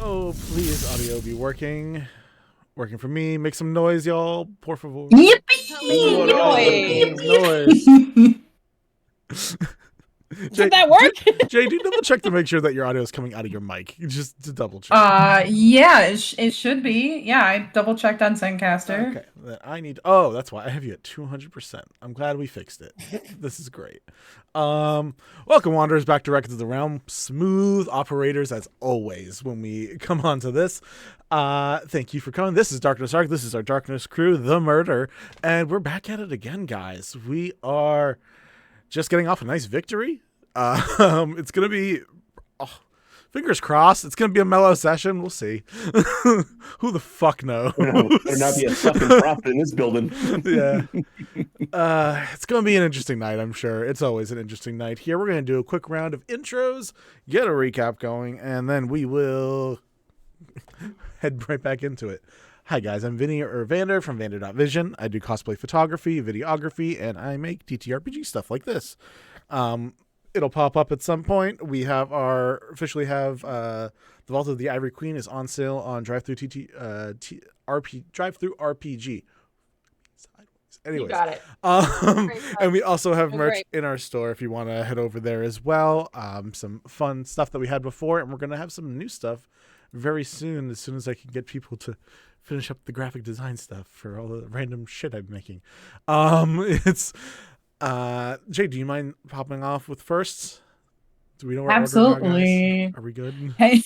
Oh, please, audio be working. Working for me. Make some noise, y'all. Por favor. Yippee! Noise. Did that work? Jay, do double check to make sure that your audio is coming out of your mic. Just to double check. Yeah, it should be. Yeah, I double checked on Zencaster. Okay, then I need. Oh, that's why I have you at 200%. I'm glad we fixed it. This is great. Welcome, Wanderers, back to Records of the Realm. Smooth operators as always when we come on to this. Thank you for coming. This is Darkness Arc. This is our Darkness crew, The Murder, and we're back at it again, guys. We are just getting off a nice victory. It's gonna be. Fingers crossed. It's going to be a mellow session. We'll see. Who the fuck knows? There'll not be a fucking prophet in this building. Yeah. It's going to be an interesting night, I'm sure. It's always an interesting night here. We're going to do a quick round of intros, get a recap going, and then we will head right back into it. Hi, guys. I'm Vinny or Vander from Vander.Vision. I do cosplay photography, videography, and I make TTRPG stuff like this. It'll pop up at some point. We have officially have the Vault of the Ivory Queen is on sale on Drive-Thru RPG. Anyways, You got it. And we also have merch in our store if you want to head over there as well. Some fun stuff that we had before, and we're gonna have some new stuff very soon. As soon as I can get people to finish up the graphic design stuff for all the random shit I'm making. Jay, do you mind popping off with firsts? Do we know our Absolutely. order now, guys? Are we good? Hey.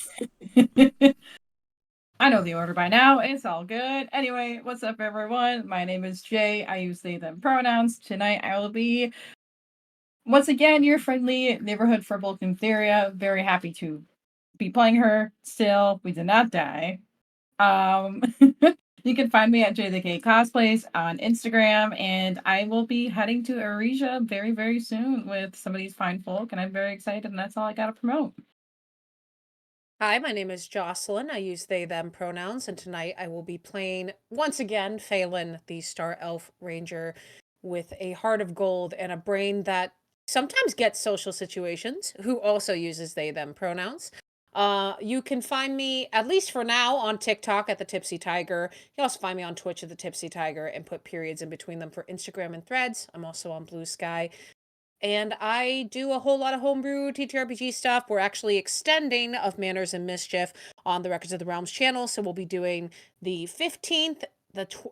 I know the order by now. It's all good. Anyway, what's up, everyone? My name is Jay. I use they, them pronouns. Tonight, I will be, once again, your friendly neighborhood Firbolg Nymtheria. Very happy to be playing her still. We did not die. You can find me at JTheK Cosplays on Instagram, and I will be heading to Arisia very, very soon with some of these fine folk, and I'm very excited, and that's all I got to promote. Hi, my name is Jocelyn. I use they, them pronouns, and tonight I will be playing, once again, Phelan, the Star Elf Ranger, with a heart of gold and a brain that sometimes gets social situations, who also uses they, them pronouns. You can find me, at least for now, on TikTok at the Tipsy Tiger. You can also find me on Twitch at the Tipsy Tiger and put periods in between them for Instagram and Threads. I'm also on Blue Sky. And I do a whole lot of homebrew TTRPG stuff. We're actually extending Of Manners and Mischief on the Records of the Realms channel. So we'll be doing the 15th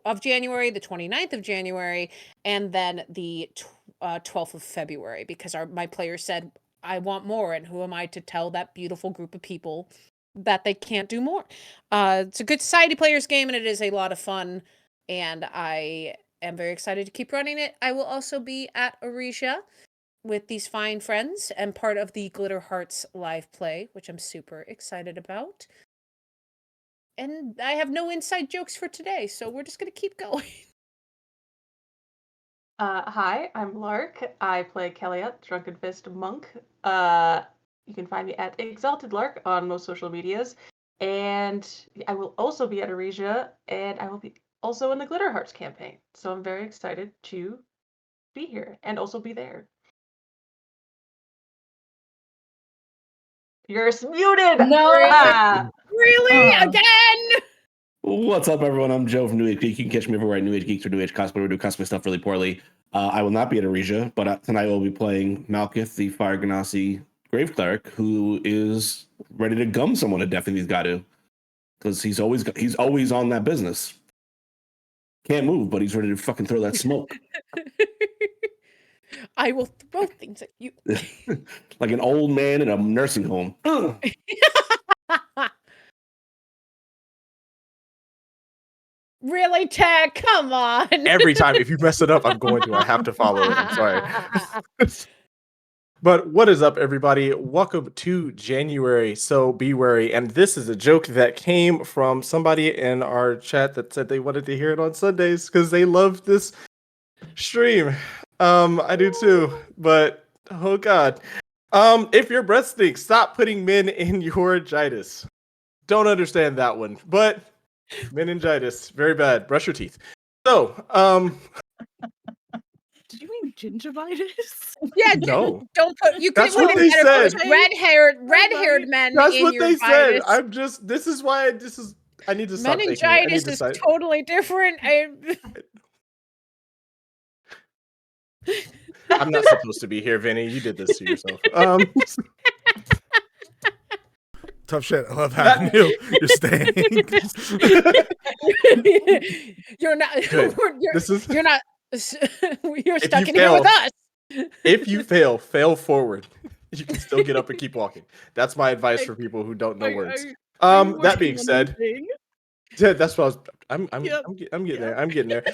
of January, the 29th of January, and then the 12th of February. Because my players said, I want more, and who am I to tell that beautiful group of people that they can't do more? It's a good Society Players game, and it is a lot of fun, and I am very excited to keep running it. I will also be at Arisia with these fine friends and part of the Glitter Hearts live play, which I'm super excited about. And I have no inside jokes for today, so we're just going to keep going. Hi, I'm Lark. I play Kelliat, Drunken Monk. You can find me at Exalted Lark on most social medias. And I will also be at Arisia, and I will be also in the Glitter Hearts campaign. So I'm very excited to be here and also be there. You're muted! No! Really? Again? What's up, everyone? I'm Joe from New Age Geek. You can catch me everywhere at New Age Geeks or New Age Cosplay. We do cosplay stuff really poorly. I will not be at Arisia, but tonight we'll be playing Malkith, the Fire Ganassi Grave Cleric, who is ready to gum someone to death if he's got to, because he's always on that business. Can't move, but he's ready to fucking throw that smoke. I will throw things at you. Like an old man in a nursing home. Really, Tech? Come on. Every time, if you mess it up, I'm going to. I have to follow it. I'm sorry. But what is up, everybody? Welcome to January, so be wary. And this is a joke that came from somebody in our chat that said they wanted to hear it on Sundays because they love this stream. I do too, but oh god. If your breath stinks, stop putting men in your gitis. Don't understand that one, but meningitis, very bad. Brush your teeth. So, Did you mean gingivitis? Yeah, No. don't put. You could That's what have they better said. put red-haired men That's in what your they said. vitis. I need to stop taking it. I need Meningitis to is start. totally different. I'm not supposed to be here, Vinny. You did this to yourself. Tough shit. I love having you. You're staying. You're not. Good. You're not. You're If stuck you in here with fail- us. If you fail forward. You can still get up and keep walking. That's my advice for people who don't know words. That being said, yeah, that's what I was. I'm getting there. I'm getting there.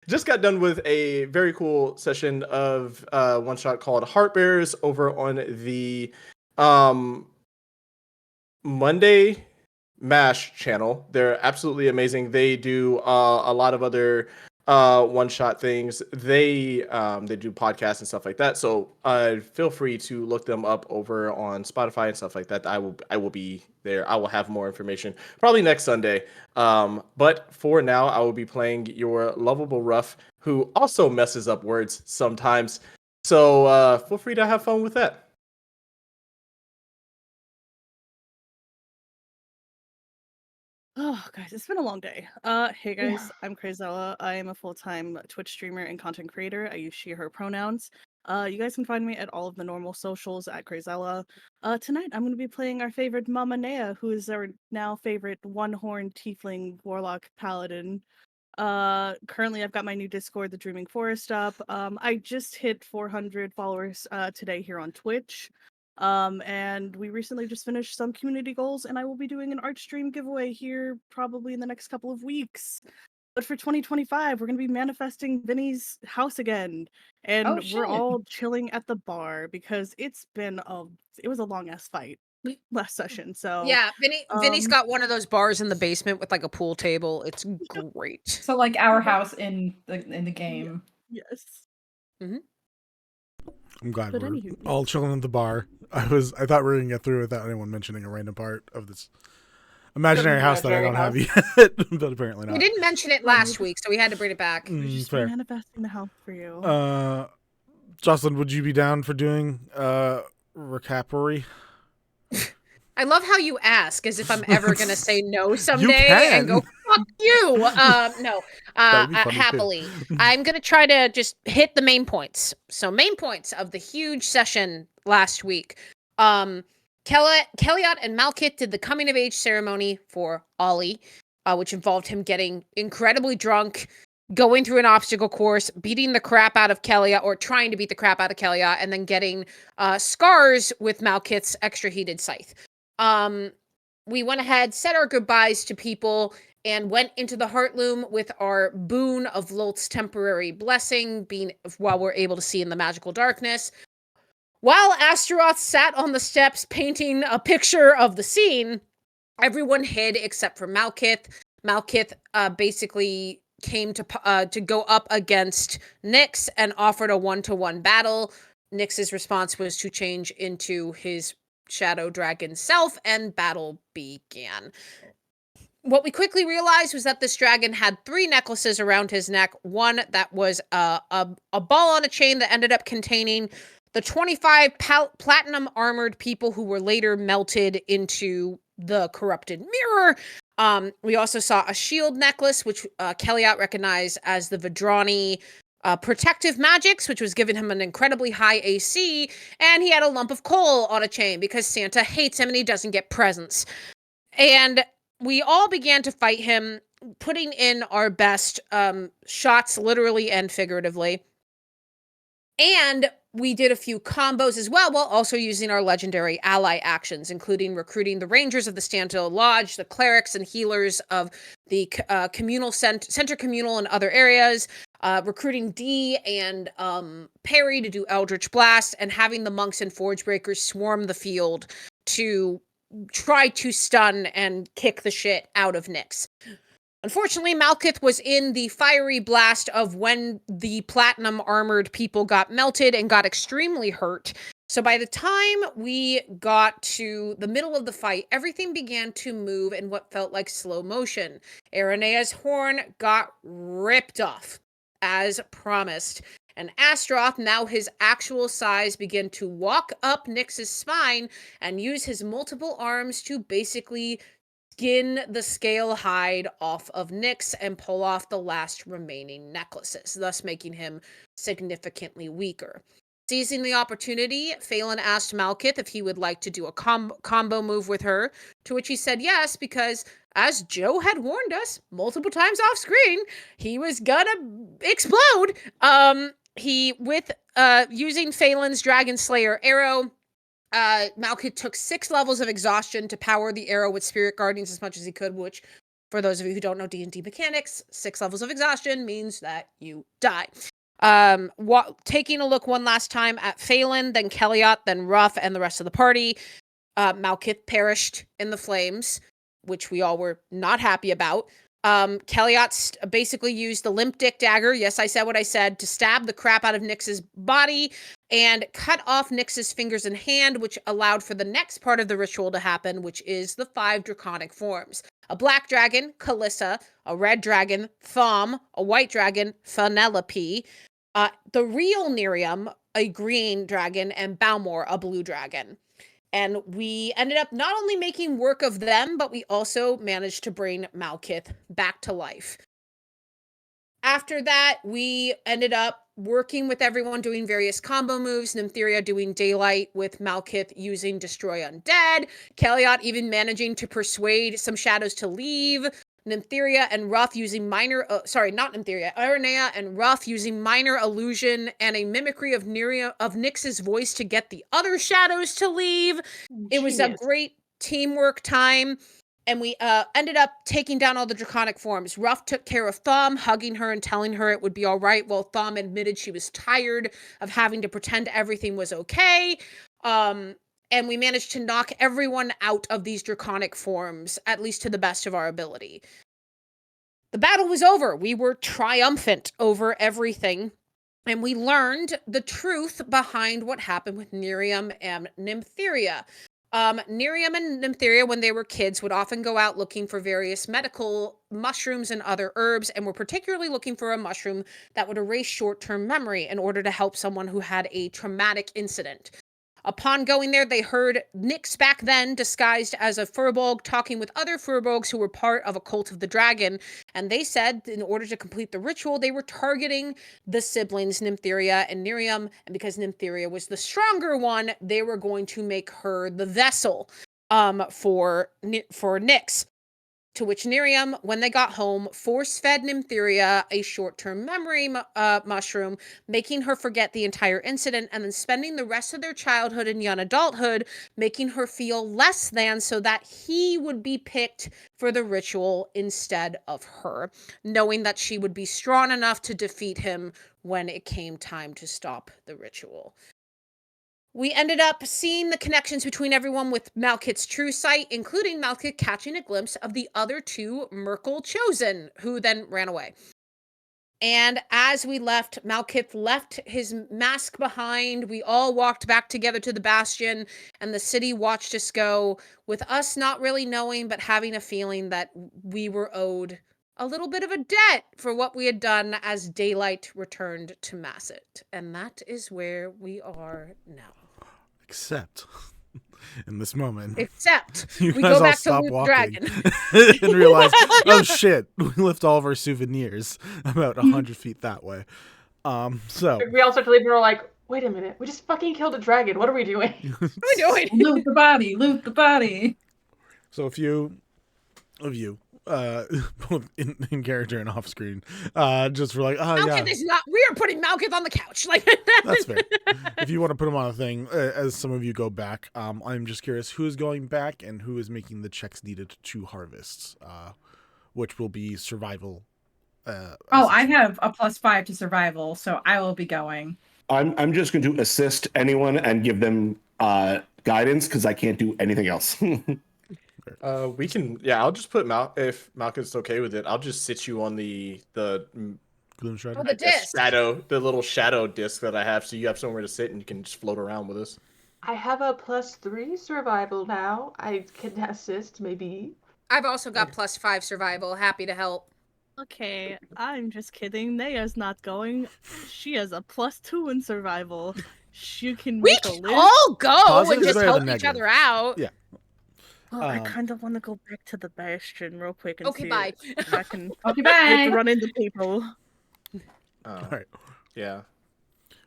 Just got done with a very cool session of one shot called Heartbearers over on the Monday Mash channel. They're absolutely amazing. They do a lot of other one shot things. They do podcasts and stuff like that. So feel free to look them up over on Spotify and stuff like that. I will be there. I will have more information probably next Sunday. But for now, I will be playing your lovable Ruff, who also messes up words sometimes. So feel free to have fun with that. Oh, guys, it's been a long day. Hey guys, I'm Crazella. I am a full-time Twitch streamer and content creator. I use she, her pronouns. You guys can find me at all of the normal socials at Crazella. Tonight I'm going to be playing our favorite Mama Nea, who is our now favorite one-horned tiefling warlock paladin. Currently I've got my new Discord, The Dreaming Forest, up. I just hit 400 followers today here on Twitch. And we recently just finished some community goals, and I will be doing an art stream giveaway here probably in the next couple of weeks. But for 2025, we're going to be manifesting Vinny's house again, and we're all chilling at the bar because it was a long ass fight last session. So yeah, Vinny's got one of those bars in the basement with like a pool table. It's great. So like our house in the game. Yes. Mm-hmm. I'm glad But we're anywho, all chilling at the bar. I thought we were gonna get through without anyone mentioning a random part of this imaginary house that I don't have yet, but apparently not. We didn't mention it last week, so we had to bring it back. we're just fair. manifesting the house for you. Jocelyn, would you be down for doing recapery? I love how you ask as if I'm ever gonna say no someday and go fuck you. No, happily. I'm gonna try to just hit the main points. So main points of the huge session last week. Kelliat and Malkith did the coming of age ceremony for Ollie, which involved him getting incredibly drunk, going through an obstacle course, beating the crap out of Kelliat, or trying to beat the crap out of Kelliat, and then getting scars with Malkith's extra heated scythe. We went ahead, said our goodbyes to people, and went into the Heartloom with our boon of Lolth's temporary blessing, while we're able to see in the magical darkness. While Astaroth sat on the steps painting a picture of the scene, everyone hid except for Malkith. Malkith basically came to go up against Nyx and offered a 1-to-1 battle. Nyx's response was to change into his shadow dragon self, and battle began. What we quickly realized was that this dragon had 3 necklaces around his neck. One that was a ball on a chain that ended up containing the 25 platinum armored people who were later melted into the corrupted mirror. We also saw a shield necklace, which Kelliat recognized as the Vedrani protective magics, which was giving him an incredibly high AC, and he had a lump of coal on a chain because Santa hates him and he doesn't get presents. And we all began to fight him, putting in our best shots, literally and figuratively. And we did a few combos as well, while also using our legendary ally actions, including recruiting the Rangers of the Stanto Lodge, the clerics and healers of the communal center communal and other areas, recruiting Dee and Perry to do Eldritch Blast, and having the monks and Forge Breakers swarm the field to try to stun and kick the shit out of Nyx. Unfortunately, Malkith was in the fiery blast of when the platinum armored people got melted and got extremely hurt. So by the time we got to the middle of the fight, everything began to move in what felt like slow motion. Aranea's horn got ripped off. as promised. And Astroth, now his actual size, began to walk up Nyx's spine and use his multiple arms to basically skin the scale hide off of Nyx and pull off the last remaining necklaces, thus making him significantly weaker. Seizing the opportunity, Phelan asked Malkith if he would like to do a combo move with her, to which he said yes, because as Joe had warned us multiple times off screen, he was gonna explode. Using Phelan's Dragon Slayer arrow, Malkith took 6 levels of exhaustion to power the arrow with Spirit Guardians as much as he could, which, for those of you who don't know D&D mechanics, 6 levels of exhaustion means that you die. Taking a look one last time at Phelan, then Kelliat, then Ruff, and the rest of the party, Malkith perished in the flames, which we all were not happy about. Kelliat basically used the limp dick dagger, yes, I said what I said, to stab the crap out of Nyx's body and cut off Nyx's fingers and hand, which allowed for the next part of the ritual to happen, which is the 5 draconic forms. A black dragon, Calissa, a red dragon, Thom, a white dragon, Penelope, the real Nerium, a green dragon, and Balmor, a blue dragon. And we ended up not only making work of them, but we also managed to bring Malkith back to life. After that, we ended up working with everyone doing various combo moves. Nymtheria doing Daylight with Malkith using Destroy Undead. Kelliat even managing to persuade some shadows to leave. Nymtheria and Ruff using Aranea and Ruff using minor illusion and a mimicry of Nyx's voice to get the other shadows to leave. It was a great teamwork time, and we ended up taking down all the draconic forms. Ruff took care of Thom, hugging her and telling her it would be all right, while Thom admitted she was tired of having to pretend everything was okay. And we managed to knock everyone out of these draconic forms, at least to the best of our ability. The battle was over. We were triumphant over everything. And we learned the truth behind what happened with Nerium and Nymtheria. Nerium and Nymtheria, when they were kids, would often go out looking for various medical mushrooms and other herbs, and were particularly looking for a mushroom that would erase short-term memory in order to help someone who had a traumatic incident. Upon going there, they heard Nyx back then, disguised as a Firbolg, talking with other Firbolgs who were part of a cult of the dragon, and they said in order to complete the ritual, they were targeting the siblings, Nymtheria and Nerium, and because Nymtheria was the stronger one, they were going to make her the vessel for Nyx. To which Nerium, when they got home, force-fed Nymtheria a short-term memory mushroom, making her forget the entire incident, and then spending the rest of their childhood and young adulthood making her feel less than so that he would be picked for the ritual instead of her, knowing that she would be strong enough to defeat him when it came time to stop the ritual. We ended up seeing the connections between everyone with Malkith's true sight, including Malkith catching a glimpse of the other 2 Merkle chosen, who then ran away. And as we left, Malkith left his mask behind. We all walked back together to the Bastion, and the city watched us go, with us not really knowing, but having a feeling that we were owed a little bit of a debt for what we had done as daylight returned to Masset. And that is where we are now. Except in this moment. Except you we guys go back to stop Loot walking Dragon. and realize, oh shit, we left all of our souvenirs about 100 feet that way. So we all start to leave and we're like, wait a minute, we just fucking killed a dragon. What are we doing? What are we doing? Loot the body, loot the body. So a few of you, both in character and off screen, just were like, oh Malkith yeah, is not. We are putting Malkith on the couch. Like that's fair. If you want to put him on a thing, as some of you go back, I'm just curious who is going back and who is making the checks needed to harvests, which will be survival. I have a +5 to survival, so I will be going. I'm just going to assist anyone and give them guidance because I can't do anything else. We can, yeah. I'll just put if Malkith's okay with it. I'll just sit you on the Gloom Shredder? Oh, the disc. the little shadow disc that I have, so you have somewhere to sit and you can just float around with us. I have a +3 survival now. I can assist, maybe. I've also got +5 survival. Happy to help. Okay, I'm just kidding. Naya's not going. She has a +2 in survival. She can We make a can list. all go Positive and is just better than help each negative. other out. Yeah. Well, I Um, kind of want to go back to the bastion real quick and Okay, see bye. if I can Okay, get to bye. run into people. All right. Yeah.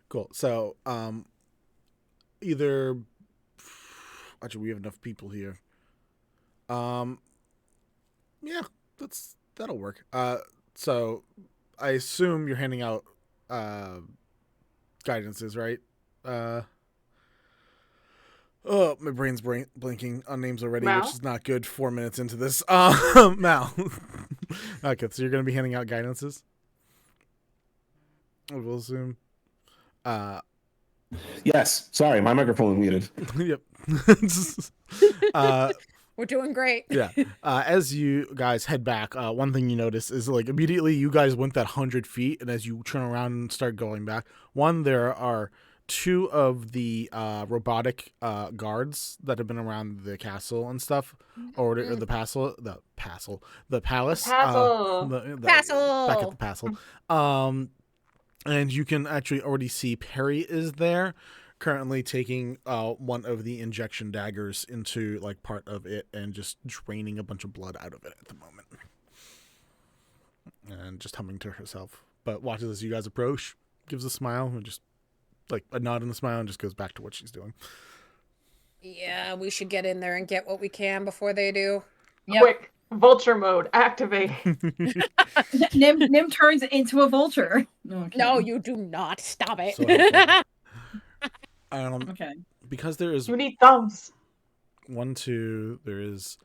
Cool. So, either actually we have enough people here. Yeah, that'll work. So I assume you're handing out guidances, right? Oh, my brain's blinking on names already, Mal? which is not good 4 minutes into this. Mal. Okay, so you're going to be handing out guidances? I will assume. Yes. Sorry, my microphone was muted. Yep. We're doing great. Yeah. As you guys head back, one thing you notice is like immediately you guys went that 100 feet, and as you turn around and start going back, there are two of the robotic guards that have been around the castle and stuff, or the palace. Castle. Back at the castle. And you can actually already see Perry is there, currently taking one of the injection daggers into like part of it and just draining a bunch of blood out of it at the moment, and just humming to herself. But watches as you guys approach, gives a smile and just like a nod and a smile, and just goes back to what she's doing. Yeah, we should get in there and get what we can before they do. Yep. Quick, vulture mode, activate. Nim turns into a vulture. Okay. No, you do not. Stop it. So helpful. Okay. Because there is You need thumbs. there is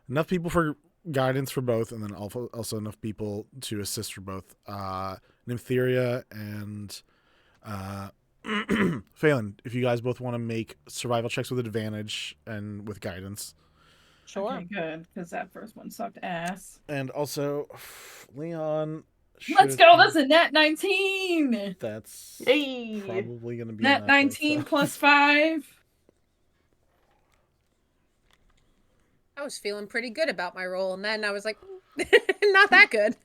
enough people for guidance for both, and then also enough people to assist for both. Nymtheria and Phelan, if you guys both want to make survival checks with advantage and with guidance. Sure. Okay, good, because that first one sucked ass. And also, Leon. Let's go. That's a net 19. That's Hey. probably going to be Net enough, 19 so. plus 5. I was feeling pretty good about my roll, and then I was like, not that good.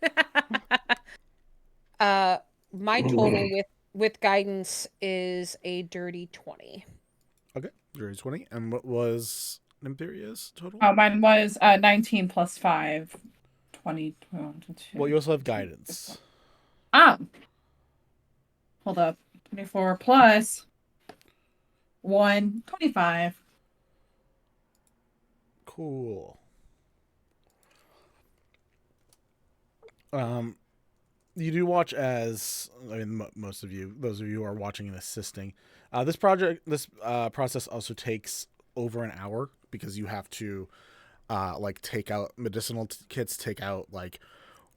My total with guidance is a dirty 20. Okay, dirty 20. And what was Nymtheria's total? Oh, mine was 19 plus 5. 20. 22. Well, you also have guidance. Hold up. 24 plus 1. 25. Cool. You do watch as, I mean, most of you, those of you who are watching and assisting. This process also takes over an hour because you have to, like, take out medicinal kits, take out, like,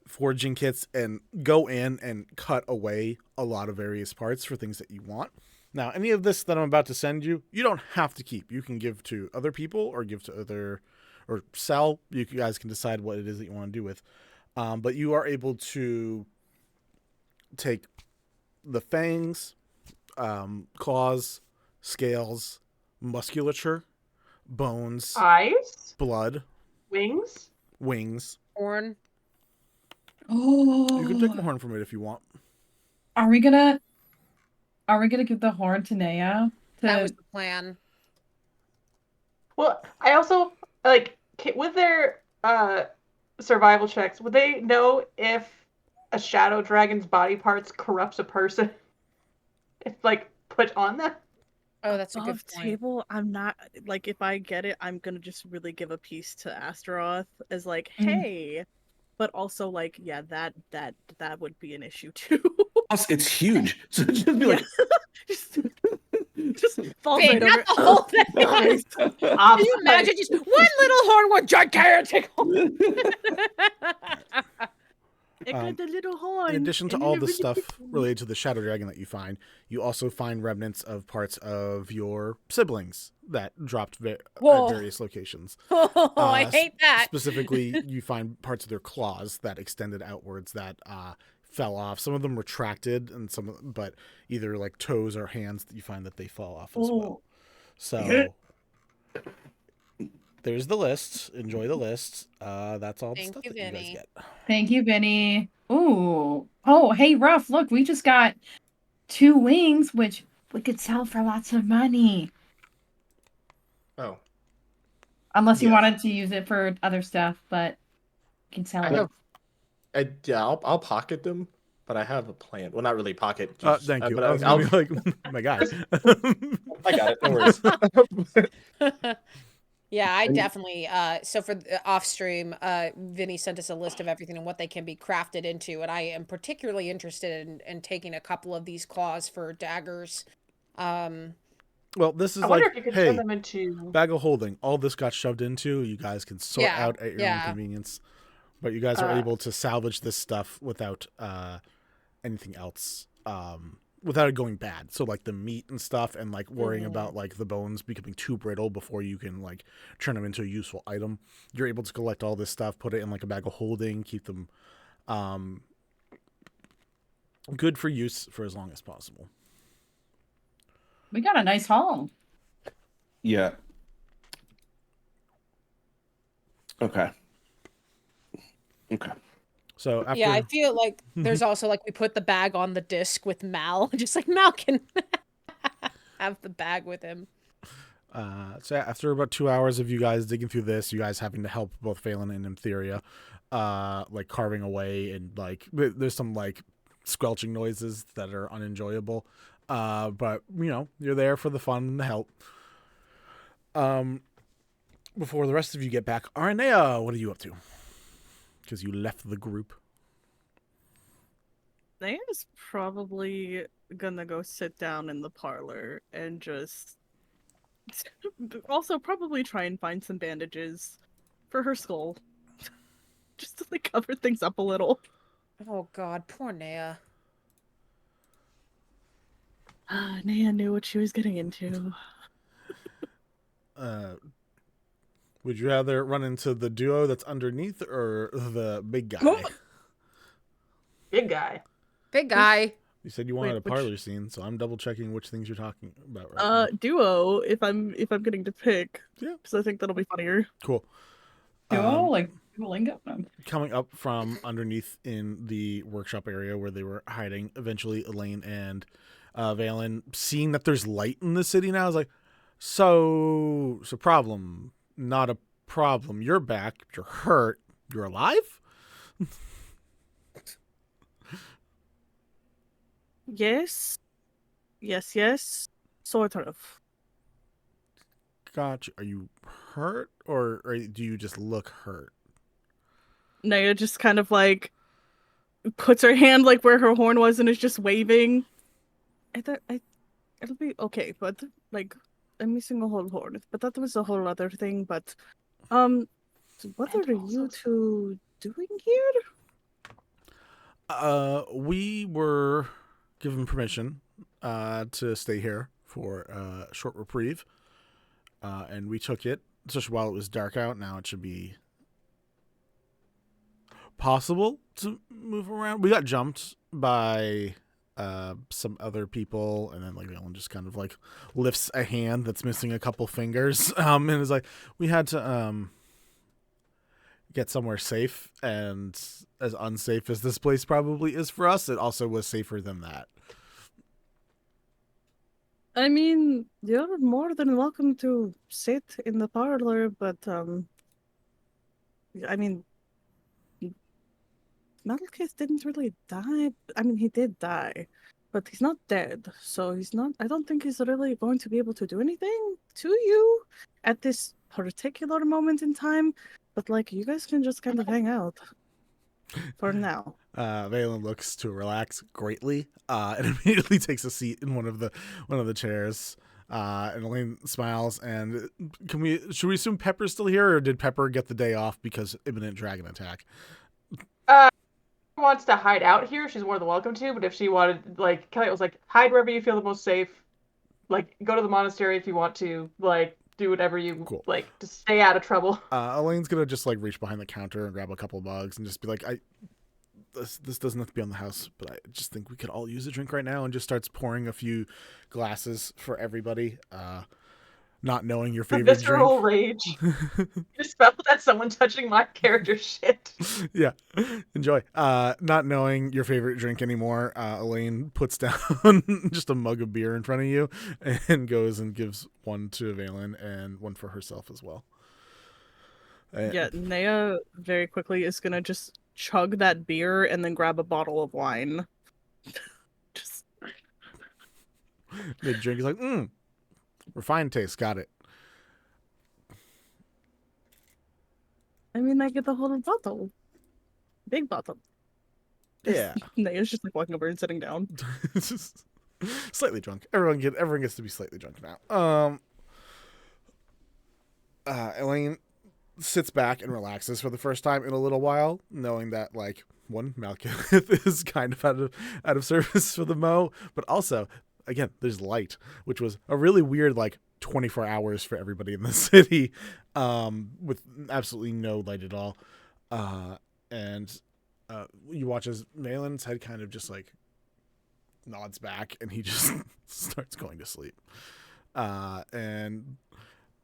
foraging kits, and go in and cut away a lot of various parts for things that you want. Now, any of this that I'm about to send you, you don't have to keep. You can give to other people or give to or sell. You guys can decide what it is that you want to do with. But you are able to take the fangs, claws, scales, musculature, bones, Eyes, blood, wings. Horn. Oh. You can take the horn from it if you want. Are we gonna give the horn to Naya? That was the plan. Well, I also like with their survival checks. Would they know if a shadow dragon's body parts corrupts a person? If like put on them? Oh, that's a good Off point. table, I'm not like if I get it, I'm gonna just really give a piece to Astaroth as like, Mm. hey, but also like, yeah, that would be an issue too. Plus, it's huge. So just be like, just falls Babe, right not over. the whole thing. Nice. Can you imagine just one little horn with gigantic horn? It got the little horn. In addition to and all then the it stuff really- related to the Shadow Dragon that you find, you also find remnants of parts of your siblings that dropped at Whoa. various locations. Oh, I hate that. Specifically, you find parts of their claws that extended outwards that fell off. Some of them retracted, and but either like toes or hands that you find that they fall off as well. So there's the list. Enjoy the list. That's all the Thank stuff you, that you guys Vinny. get. Thank you, Vinny. Ooh. Oh, hey, Ruff, look, we just got 2 wings, which we could sell for lots of money. Oh, Unless you yes. wanted to use it for other stuff, but you can sell I it. have. I'll pocket them, but I have a plan. Well, not really pocket. Thank you. But I was I'll. gonna be like, my guy. I got it. No worries. Yeah, I And- definitely. So for off stream, Vinny sent us a list of everything and what they can be crafted into, and I am particularly interested in taking a couple of these claws for daggers. Well, this is I wonder like, if you could hey, turn them into. bag of holding. All this got shoved into. You guys can sort Yeah, out at your own yeah. convenience. But you guys are Uh, able to salvage this stuff without anything else. Without it going bad. So like the meat and stuff and like worrying about like the bones becoming too brittle before you can like turn them into a useful item. You're able to collect all this stuff, put it in like a bag of holding, keep them good for use for as long as possible. We got a nice haul. Yeah. Okay. Okay. So after Yeah, I feel like there's also like we put the bag on the disc with Mal, just like Mal can have the bag with him. so after about 2 hours of you guys digging through this, you guys having to help both Phelan and Nymtheria, like carving away and like there's some like squelching noises that are unenjoyable. But you know, you're there for the fun and the help. Before the rest of you get back, Arnea, what are you up to? Because you left the group. Naya's probably gonna go sit down in the parlor and just also probably try and find some bandages for her skull. Just to like cover things up a little. Oh God, poor Naya. Naya knew what she was getting into. Would you rather run into the duo that's underneath or the big guy? Oh. Big guy. Big guy. You said you wanted a Wait, which- parlor scene, so I'm double checking which things you're talking about right now. Duo, if I'm getting to pick. Yeah. Because I think that'll be funnier. Cool. Duo, like Duolingo. Coming up from underneath in the workshop area where they were hiding, eventually Elaine and Valen, seeing that there's light in the city now, is like, so problem, not a problem. You're back. You're hurt. You're alive? Yes. Yes. Sort of. Gotcha. Are you hurt or do you just look hurt? Naya just kind of like puts her hand like where her horn was and is just waving. It'll be okay, but like I'm missing a whole horn. But that was a whole other thing. But what And are also- you two doing here? We were given permission to stay here for a short reprieve, and we took it. Especially while it was dark out. Now it should be possible to move around. We got jumped by some other people, and then like Ellen just kind of like lifts a hand that's missing a couple fingers, and is like, we had to get somewhere safe, and as unsafe as this place probably is for us, it also was safer than that. I mean, you're more than welcome to sit in the parlor, but I mean, Malekith didn't really die. I mean, he did die, but he's not dead, so he's not. I don't think he's really going to be able to do anything to you at this particular moment in time. But like, you guys can just kind of hang out for now. Valen looks to relax greatly, and immediately takes a seat in one of the chairs. And Elaine smiles. And should we assume Pepper's still here, or did Pepper get the day off because imminent dragon attack? Wants to hide out here, she's more than welcome to. But if she wanted, like, Kelly was like, hide wherever you feel the most safe. Like, go to the monastery if you want to. Like, do whatever you Cool. like to stay out of trouble. Elaine's gonna just like reach behind the counter and grab a couple mugs and just be like, this doesn't have to be on the house, but I just think we could all use a drink right now, and just starts pouring a few glasses for everybody. not knowing your The favorite visceral drink. rage. Just felt that someone touching my character's shit. Yeah, enjoy. Not knowing your favorite drink anymore, Elaine puts down just a mug of beer in front of you and goes and gives one to Valen and one for herself as well. Yeah, Naya very quickly is gonna just chug that beer and then grab a bottle of wine. Just Mid-drink is like, refined taste, got it. I mean, I get the whole bottle. Big bottle. Yeah. Naya's just like walking over and sitting down. Just slightly drunk. Everyone gets to be slightly drunk now. Elaine sits back and relaxes for the first time in a little while, knowing that like one, Malkith is kind of out of service for the Mo, but also again, there's light, which was a really weird like 24 hours for everybody in the city, with absolutely no light at all. And you watch as Valen's head kind of just like nods back and he just starts going to sleep. And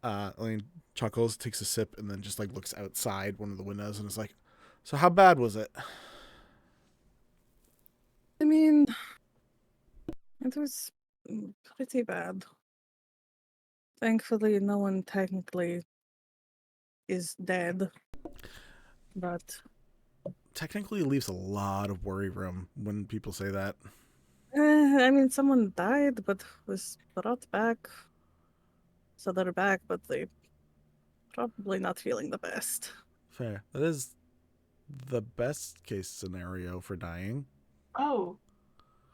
Elaine chuckles, takes a sip, and then just like looks outside one of the windows and is like, so how bad was it? I mean, it was pretty bad. Thankfully, no one technically is dead. But Technically, it leaves a lot of worry room when people say that. I mean, someone died, but was brought back. So they're back, but they probably not feeling the best. Fair. That is the best case scenario for dying. Oh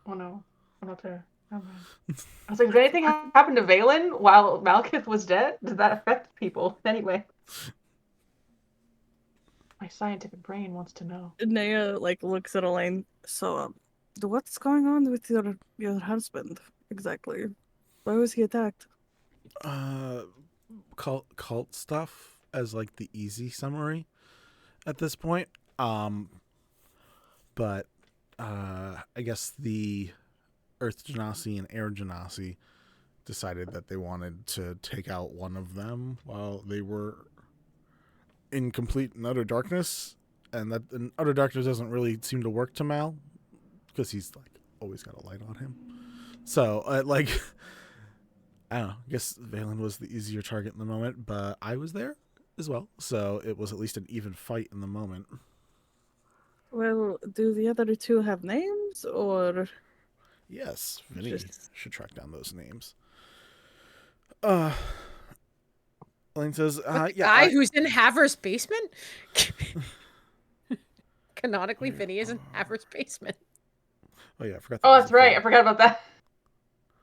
no. I'm not there. Never mind. I was like, did anything happen to Valen while Malkith was dead? Did that affect people? Anyway. My scientific brain wants to know. Naya like looks at Elaine. So, what's going on with your husband exactly? Why was he attacked? Cult stuff as like the easy summary at this point. But I guess the Earth Genasi and Air Genasi decided that they wanted to take out one of them while they were in complete and utter darkness, and that and utter darkness doesn't really seem to work to Mal because he's like always got a light on him. So like I don't know. I guess Valen was the easier target in the moment, but I was there as well, so it was at least an even fight in the moment. Well, do the other two have names, or? Yes, Vinny should track down those names. Elaine says, The yeah. guy who's in Haver's basement? Canonically, Vinny is in Haver's basement. Oh yeah, I forgot. Oh, that's right. I forgot about that.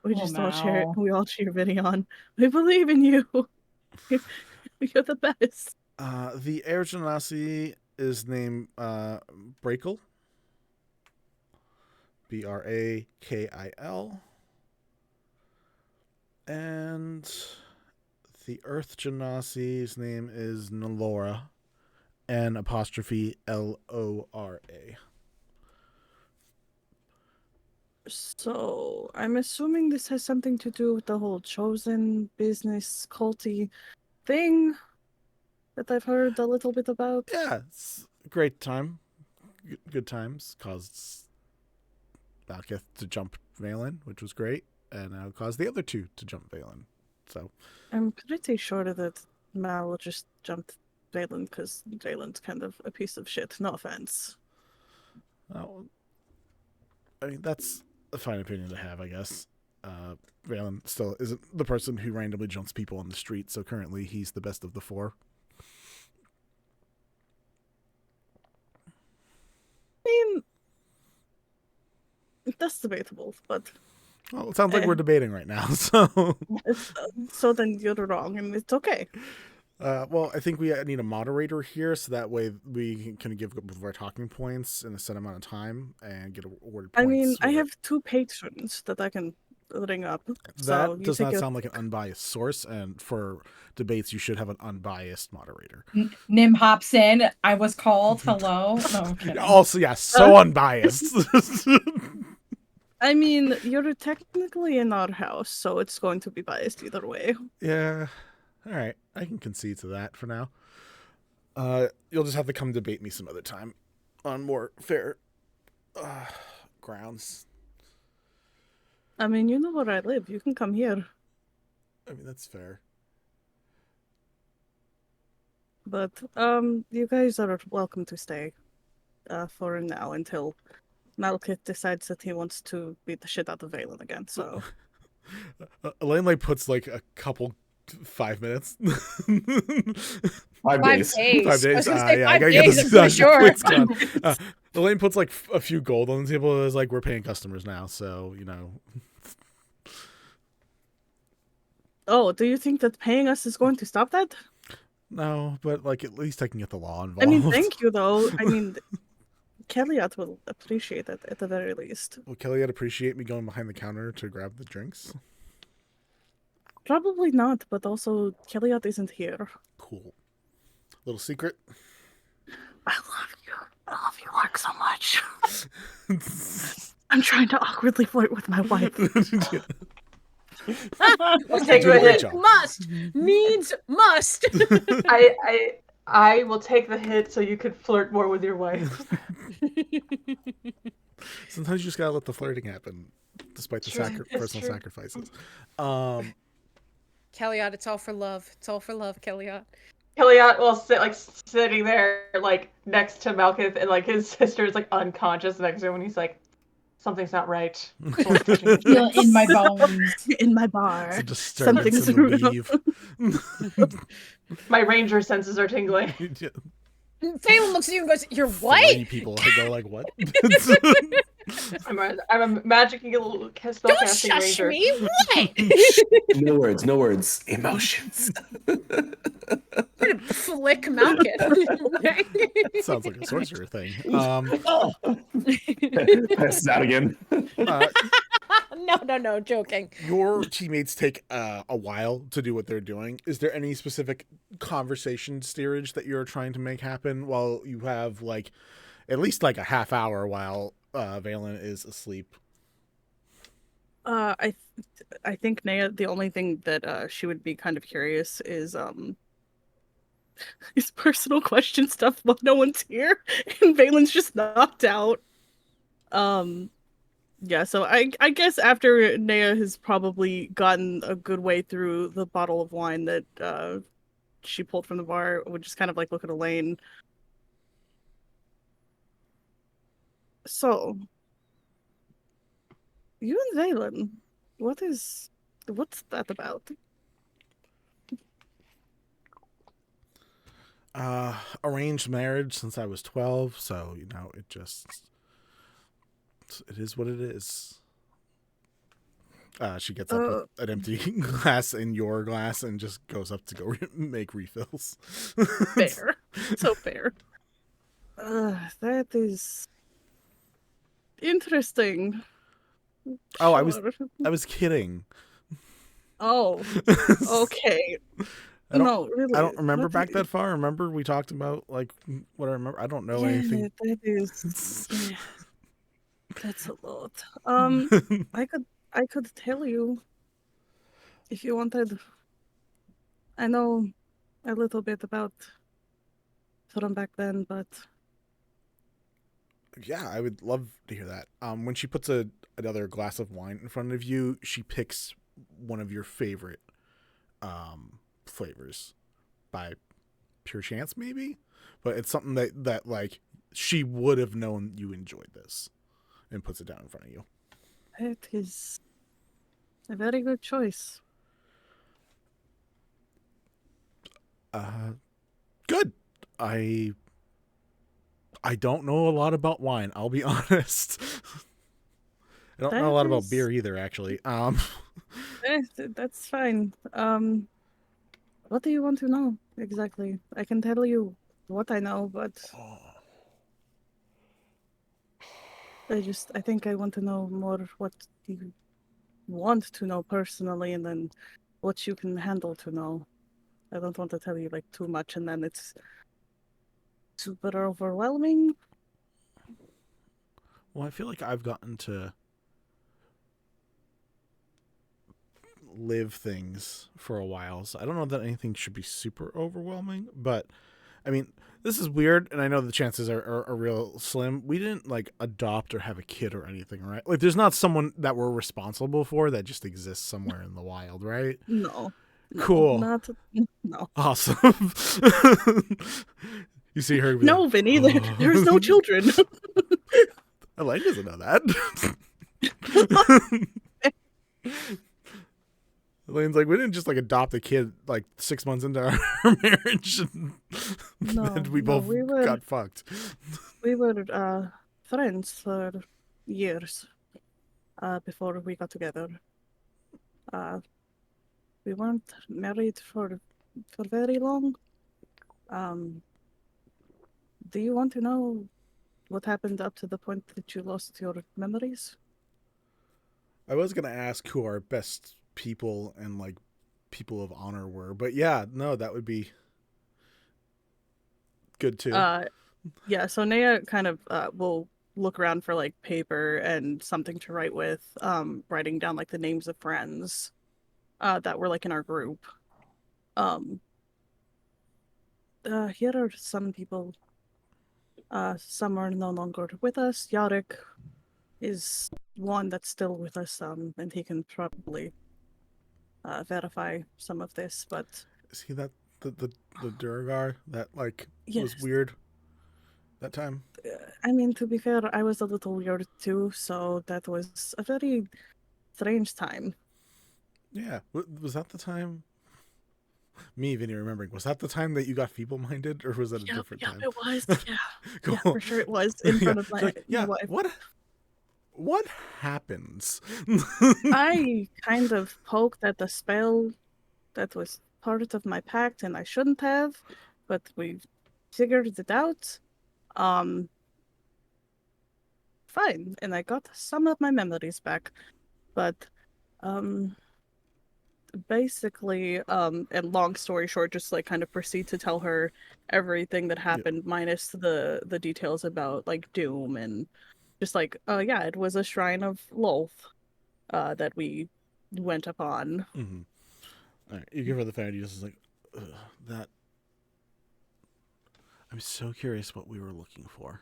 We just all cheer. We all cheer Vinny on. We believe in you. You're the best. The Air Genasi is named Brakil. Brakil. And the Earth Genasi's name is Nalora. N''Lora. So, I'm assuming this has something to do with the whole chosen business culty thing that I've heard a little bit about. Yeah, it's a great time. Good times. Caused Malkith to jump Valen, which was great, and now caused the other two to jump Valen. So I'm pretty sure that Mal just jumped Valen because Valen's kind of a piece of shit. No offense. well, I mean, that's a fine opinion to have, I guess. Valen still isn't the person who randomly jumps people on the street, so currently he's the best of the four. I mean, that's debatable, but... Well, it sounds like we're debating right now, so... So then you're wrong, and it's okay. Well, I think we need a moderator here, so that way we can give both of our talking points in a set amount of time and get awarded points. I mean, I with have it. 2 patrons that I can ring up. That so does not sound like an unbiased source, and for debates, you should have an unbiased moderator. Nim hops in. I was called. Hello. No, I'm kidding. Also, yeah, so unbiased. I mean, you're technically in our house, so it's going to be biased either way. Yeah. All right. I can concede to that for now. You'll just have to come debate me some other time on more fair grounds. I mean, you know where I live. You can come here. I mean, that's fair. But, you guys are welcome to stay for now until Malkith decides that he wants to beat the shit out of Valen again, so... Elaine like puts like a couple 5 minutes. 5 days. 5 days. 5 days. I was gonna say Yeah, 5 I gotta get days, this I'm pretty sure. points gone. Elaine puts like a few gold on the table. Is like, we're paying customers now, so you know. Oh, do you think that paying us is going to stop that? No, but like at least I can get the law involved. I mean, thank you, though. I mean, Kelliat will appreciate it at the very least. Will Kelliat appreciate me going behind the counter to grab the drinks? Probably not, but also Kelliat isn't here. Cool. Little secret. I love you. I love you, Lark, so much. I'm trying to awkwardly flirt with my wife. I'll take Doing a the great hit. job. Must needs must. I will take the hit so you could flirt more with your wife. Sometimes you just gotta let the flirting happen, despite the True, it's personal true. sacrifices. Kelliat, it's all for love. It's all for love, Kelliat. Kelliat will sit like sitting there like next to Malkith, and like his sister is like unconscious next to him, and he's like, "Something's not right." Someone's touching me." Feel in my bones. In my bar. It's a disturbance Something's in the wrong. weave. My ranger senses are tingling. Phelan looks at you and goes, "You're Three what?" people I go like, what? I'm a magicking a little Don't spellcasting shush ranger. me. What? No words, no words. Emotions. I'm gonna flick Malkith. Sounds like a sorcerer thing. Passes out again. No, joking. Your teammates take a while to do what they're doing. Is there any specific conversation steerage that you're trying to make happen while you have like at least like a half hour while Valen is asleep? I think Naya, the only thing that she would be kind of curious is personal question stuff while no one's here and Valen's just knocked out. Yeah, so I guess after Naya has probably gotten a good way through the bottle of wine that she pulled from the bar, would just kind of like look at Elaine. So, you and Valen, what's that about? Arranged marriage since I was 12, so you know it is what it is. She gets up with an empty glass in your glass and just goes up to go make refills. Fair. So fair. That is interesting. Oh, Sure. I was kidding. Oh, okay. No, really. I don't remember what back is- that far. Remember we talked about like what I remember. I don't know Yeah, anything. that is. Yeah. That's a lot. I could tell you if you wanted. I know a little bit about from back then, but Yeah, I would love to hear that. When she puts another glass of wine in front of you, she picks one of your favorite flavors by pure chance, maybe. But it's something that like she would have known you enjoyed this, and puts it down in front of you. it is a very good choice. Good. I don't know a lot about wine. I'll be honest. I don't know a lot about beer either, actually. That's fine. What do you want to know exactly? I can tell you what I know, but I think I want to know more what you want to know personally, and then what you can handle to know. I don't want to tell you like too much, and then it's super overwhelming. Well, I feel like I've gotten to live things for a while, so I don't know that anything should be super overwhelming, but I mean, this is weird, and I know the chances are real slim. We didn't like adopt or have a kid or anything, right? Like, there's not someone that we're responsible for that just exists somewhere in the wild, right? No. Cool. No. Awesome. You see her be No, like, Vinny, there's no children. Elaine doesn't know that. Elaine's like, we didn't just like adopt a kid like 6 months into our marriage, and we both got fucked. We were friends for years before we got together. We weren't married for very long. Do you want to know what happened up to the point that you lost your memories? I was gonna ask who our best people and like people of honor were, but yeah, no, that would be good too. Yeah, so Naya kind of will look around for like paper and something to write with, writing down like the names of friends that were like in our group. Here are some people. Some are no longer with us. Yarick is one that's still with us, and he can probably verify some of this, but Is he that the Durgar that like was yes. weird that time? I mean, to be fair, I was a little weird too, so that was a very strange time. Yeah, was that the time? Me, Vinny, remembering, was that the time that you got feeble-minded, or was that a different time? It was. Yeah, Cool. yeah, for sure it was in front of my wife. What happens? I kind of poked at the spell that was part of my pact, and I shouldn't have, but we figured it out. Fine, and I got some of my memories back, but basically, and long story short, just like kind of proceed to tell her everything that happened, minus the details about like Doom and just like, yeah, it was a shrine of Lolth that we went upon. Mm-hmm. All right, you give her the fair idea. Just like that. I'm so curious what we were looking for.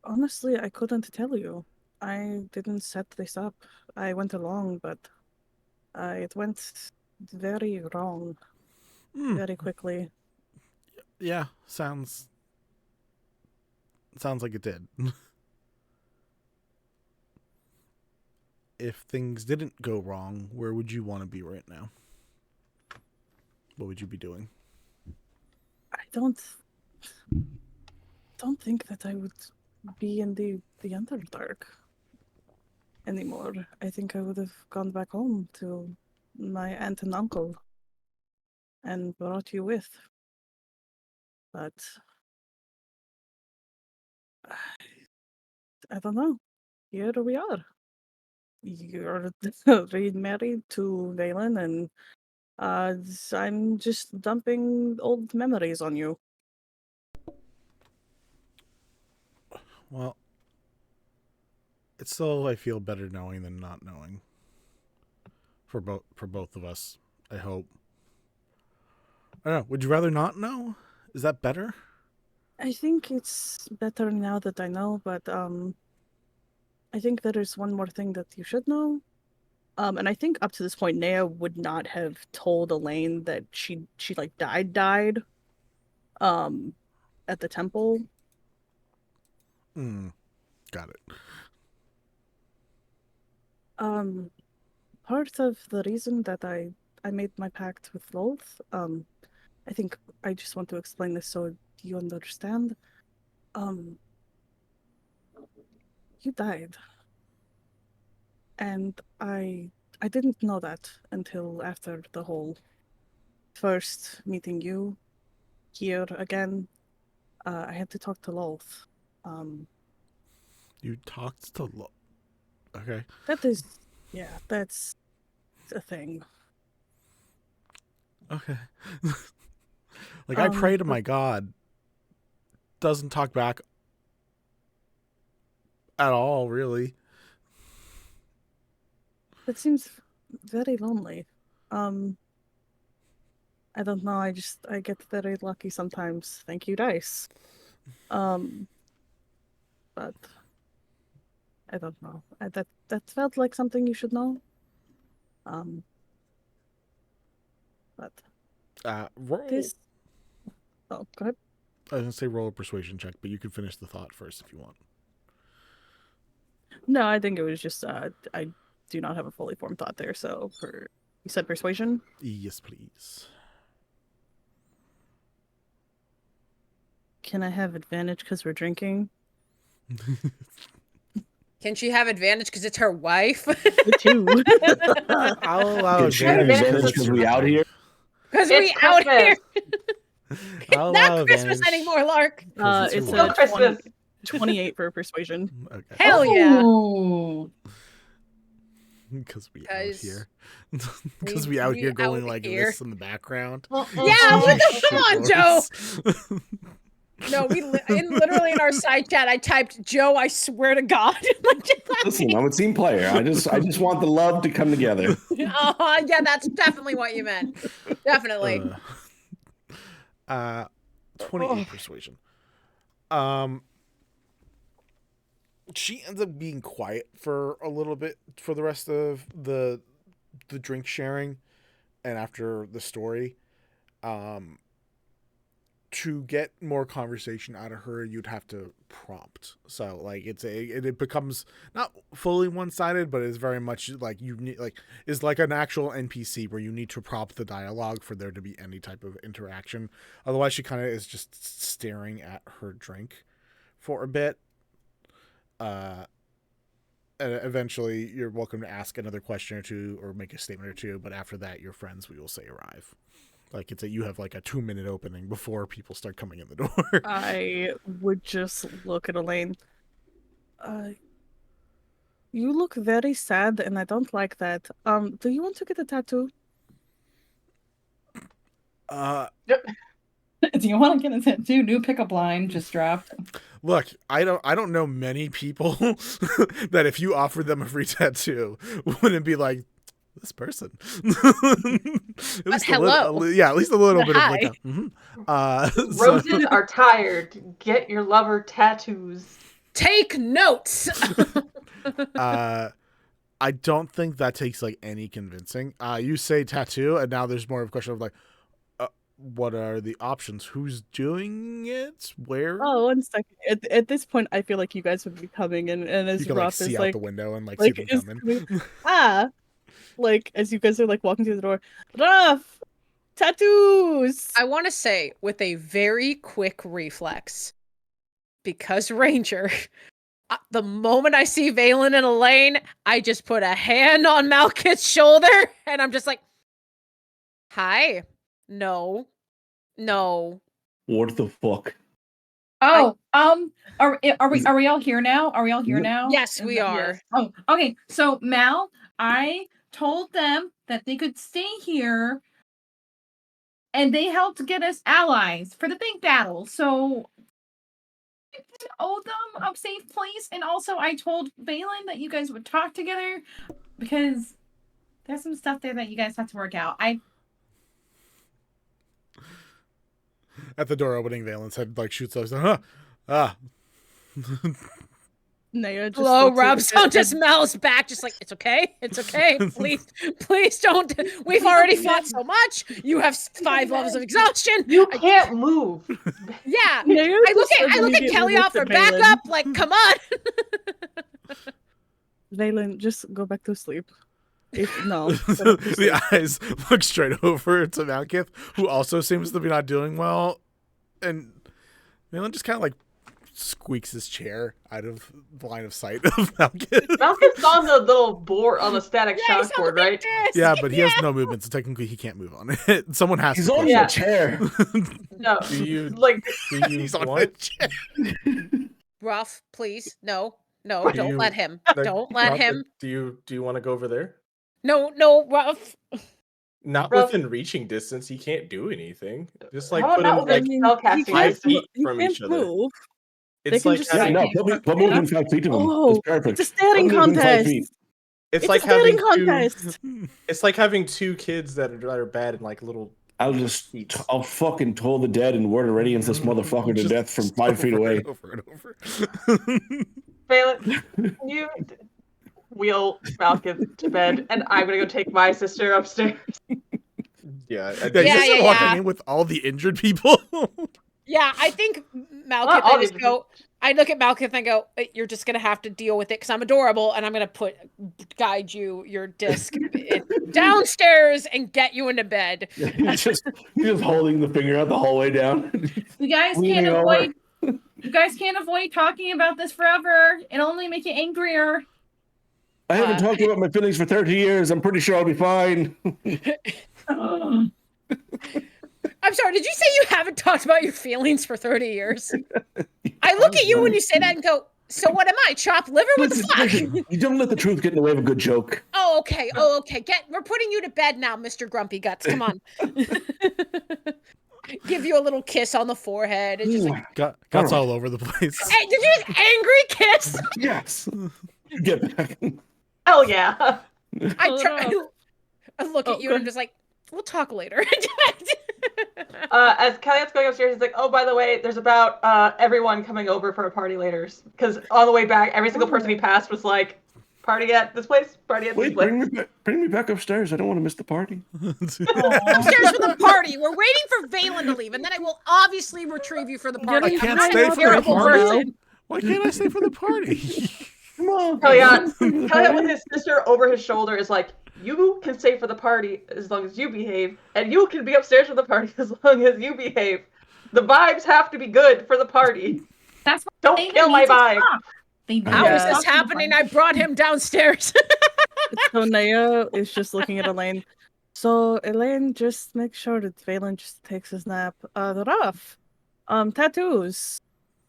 Honestly, I couldn't tell you. I didn't set this up. I went along, but it went very wrong very quickly. Yeah, sounds like it did. If things didn't go wrong, where would you want to be right now? What would you be doing? I don't think that I would be in the Underdark anymore. I think I would have gone back home to my aunt and uncle and brought you with. But I don't know. Here we are. You're remarried to Valen, and I'm just dumping old memories on you. Well, it's still, I feel better knowing than not knowing. For both of us, I hope. I don't know. Would you rather not know? Is that better? I think it's better now that I know, but I think there is one more thing that you should know. And I think up to this point, Naya would not have told Elaine that she like died at the temple. Got it. Part of the reason that I made my pact with Lolth, I think I just want to explain this so you understand. You died. And I didn't know that until after the whole first meeting you here again. I had to talk to Lolth. You talked to Okay. That's a thing. Okay. Like, I pray to my god. Doesn't talk back at all, really. That seems very lonely. I don't know. I get very lucky sometimes. Thank you, dice. But I don't know. That felt like something you should know. But Roll. this. Oh, go ahead. I was gonna say roll a persuasion check, but you can finish the thought first if you want. No, I think it was just I do not have a fully formed thought there. So you said persuasion. Yes, please. Can I have advantage because we're drinking? Can she have advantage because it's her wife? The two. I'll allow Can she have advantage because we out here? Because It's we out here. I'll allow Not Christmas advantage. anymore, Lark. It's her a wife. Christmas. 28 for persuasion. Okay. Hell yeah. Ooh. Because we out 'Cause here. Because we out we here going out like here. this in the background. Yeah, what the come on, Joe. Joe. No, literally in our side chat, I typed, Joe, I swear to God. Listen, I'm a team player. I just want the love to come together. Oh, yeah, that's definitely what you meant. Definitely. 28 persuasion. She ends up being quiet for a little bit for the rest of the drink sharing and after the story. To get more conversation out of her, you'd have to prompt. So like it becomes not fully one-sided, but it's very much like you need is like an actual NPC where you need to prompt the dialogue for there to be any type of interaction. Otherwise, she kind of is just staring at her drink for a bit. And eventually, you're welcome to ask another question or two or make a statement or two. But after that, your friends, we will say, arrive. Like you have like a 2-minute opening before people start coming in the door. I would just look at Elaine. You look very sad, and I don't like that. Do you want to get a tattoo? Do you want to get a tattoo? New pickup line just dropped. Look, I don't know many people that if you offered them a free tattoo wouldn't be like this person. At least hello. at least a little bit of like Hi. Roses are tired. Get your lover tattoos. Take notes. I don't think that takes like any convincing. You say tattoo, and now there's more of a question of like, what are the options? Who's doing it? Where? Oh, 1 second. At this point, I feel like you guys would be coming, and as you can Ruff like see is out like the window and like see them is coming. like as you guys are like walking through the door, Ruff, tattoos. I want to say with a very quick reflex, because Ranger, the moment I see Valen and Elaine, I just put a hand on Malkith's shoulder and I'm just like, hi. No. What the fuck? Oh, are we all here now? Are we all here now? Yes, we are. Oh, okay. So Mal, I told them that they could stay here, and they helped get us allies for the big battle. So I owe them a safe place, and also I told Valen that you guys would talk together because there's some stuff there that you guys have to work out. At the door opening, Valen's head like shoots up. Naya just Hello, looks at- Rob. So just Mal's back, just like, it's okay. Please don't. We've already fought so much. You have 5 levels of exhaustion. You can't move. Yeah. Naya I look just at immediately Kelliat looks for at Valen. backup. Like, come on. Valen, just go back to sleep. No. The eyes look straight over to Malkith, who also seems to be not doing well, and Valen just kind of like squeaks his chair out of the line of sight of Malkith. Malkith's on the little board on the static Yeah, he's shock on the board, big right? disc. Yeah, but he has no movement, so technically he can't move on it. Someone has He's to. on push Yeah. the chair. No, Do you like He's on the what? chair. Ruff, please. No, Do don't you- let him. Like, Don't let Rob, him. Do you want to go over there? No, Ruff. Not Ruff- within reaching distance. He can't do anything. Just like How put about him not like within spellcasting 5 distance? feet He from can't each other. move. It's can like just Yeah, having- no, put moving 5 feet to him. Oh, It's perfect. it's a staring Put him within 5 contest. feet. It's a like spelling having contest. it's like having two kids that are bad in like little. I'll fucking toll the dead and word radiance this motherfucker to Just death from 5 feet over away. and over and over. Phelan, you wheel Malcolm to bed, and I'm gonna go take my sister upstairs. Yeah, Yeah, you guys are walking yeah. in with all the injured people. Yeah, I think Well, Malkith, all I just these- go, I look at Malkith and I go, you're just going to have to deal with it because I'm adorable and I'm going to guide you, your disc, downstairs and get you into bed. He's just holding the finger out the hallway down. You guys Leaning can't over. avoid. You guys can't avoid talking about this forever. It'll only make you angrier. I haven't talked about my feelings for 30 years. I'm pretty sure I'll be fine. I'm sorry, did you say you haven't talked about your feelings for 30 years? I look at you when you say that and go, so what am I, chopped liver? What the fuck? You don't let the truth get in the way of a good joke. Oh, okay. Oh, okay. We're putting you to bed now, Mr. Grumpy Guts. Come on. Give you a little kiss on the forehead. It's just like, Guts all over the place. hey, did you just angry kiss? Yes. Get back. Hell yeah. I look Oh, at you go and I'm just like, we'll talk later. As Kelliat's going upstairs, he's like, "Oh, by the way, there's about everyone coming over for a party later." Because on the way back, every single person he passed was like, "Party at this place, party at this Wait, place." bring me back upstairs. I don't want to miss the party. Upstairs for the party. We're waiting for Valen to leave, and then I will obviously retrieve you for the party. I can't I'm not stay a for the terrible party. person. Why can't I stay for the party? Come on. Kelliat with his sister over his shoulder is like, "You can stay for the party as long as you behave, and you can be upstairs for the party as long as you behave. The vibes have to be good for the party. That's why Don't they kill my need to vibe." stop. They need How to is stop this the happening? fight. I brought him downstairs. So Naya is just looking at Elaine. So Elaine, just make sure that Valen just takes his nap. The Ruff, tattoos.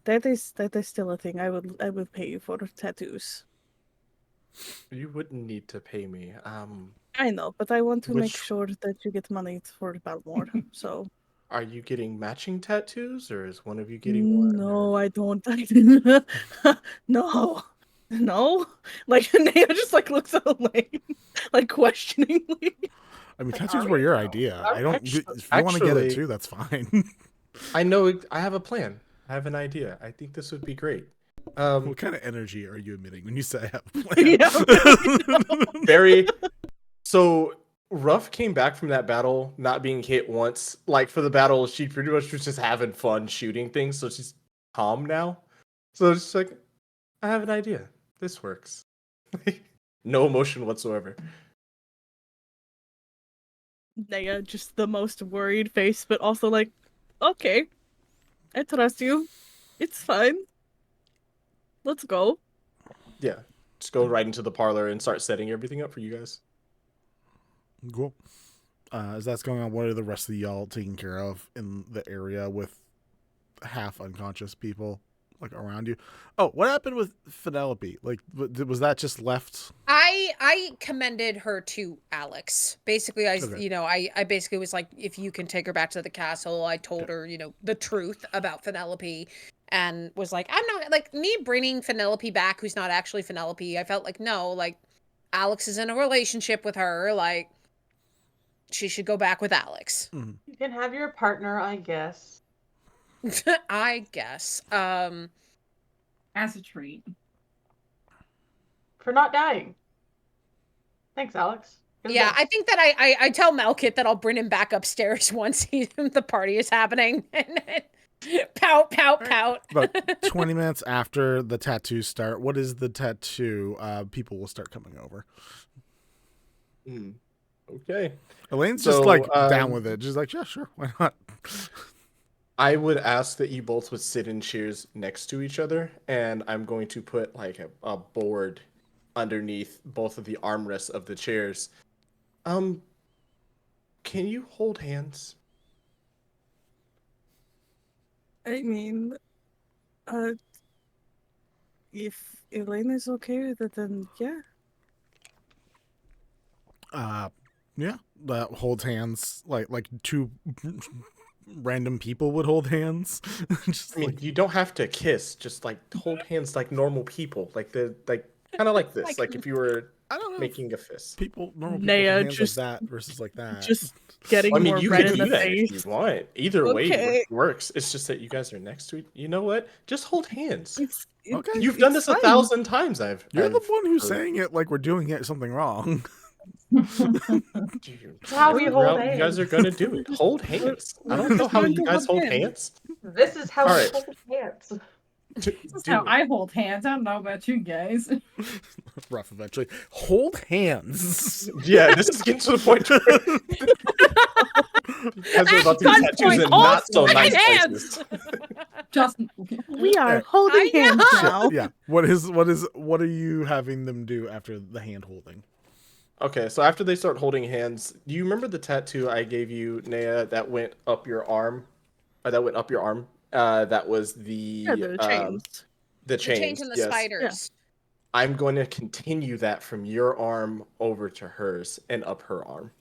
That is still a thing. I would pay you for tattoos. You wouldn't need to pay me. I know, but I want to make Which- sure that you get money for Balmor. So Are you getting matching tattoos, or is one of you getting one? no, I don't. No, no. Like Naya just like looks at Elaine, like questioningly. I mean, tattoos were your idea. I don't. If you want to get it Actually- too, that's fine. I know. I have a plan. I have an idea. I think this would be great. What kind of energy are you emitting when you say I have a plan? Very. So Ruff came back from that battle not being hit once. Like for the battle, she pretty much was just having fun shooting things. So she's calm now. So it's just like, I have an idea. This works. No emotion whatsoever. Naya just the most worried face, but also like, okay, I trust you. It's fine. Let's go. Yeah. Just go right into the parlor and start setting everything up for you guys. Cool. As that's going on, what are the rest of y'all taking care of in the area with half unconscious people like around you? Oh, what happened with Penelope? Like, was that just left? I commended her to Alex. Basically, Okay. I basically was like, if you can take her back to the castle, I told her, the truth about Penelope, and was like, I'm not like me bringing Penelope back, who's not actually Penelope. I felt like no, like Alex is in a relationship with her, like she should go back with Alex. Mm-hmm. You can have your partner, I guess. I guess. As a treat. For not dying. Thanks, Alex. Good Yeah, luck. I think that I tell Malkit that I'll bring him back upstairs once the party is happening. And pout, pout, pout. About 20 minutes after the tattoos start, what is the tattoo? People will start coming over. Okay. Elaine's So, just like down with it. She's like, yeah, sure, why not? I would ask that you both would sit in chairs next to each other, and I'm going to put like a board underneath both of the armrests of the chairs. Can you hold hands? I mean, if Elaine is okay with it, then yeah. Yeah, that holds hands like two random people would hold hands. Just I mean, like, you don't have to kiss. Just like hold hands like normal people, like kind of like this. Like if you were. I don't of making a fist. normal people Naya, with hands just- like that versus like that. Just getting I mean, more you red can in do the that face. if you want. Either way Okay. works. It's just that you guys are next to it. You know what? Just hold hands. Okay. You've done it's this 1,000 times. You're the I've one who's heard. saying it like we're doing something wrong. How we hold You guys hands. are gonna do it. Hold hands. I don't we're know just how going you to guys hold hold hands. This is how All we right. hold hands. This is Do how it. I hold hands. I don't know about you guys. Ruff eventually. Hold hands. Yeah, this is getting to the point where you guys are about to get Gunpoint, tattoos in hold not so my nice hands. places. Justin. We are Alright. holding I hands know. now. Yeah. What are you having them do after the hand holding? Okay, so after they start holding hands, do you remember the tattoo I gave you, Naya, that went up your arm? That was the Yeah, the chains. the The chains. change in the Yes. spiders. I'm going to continue that from your arm over to hers and up her arm.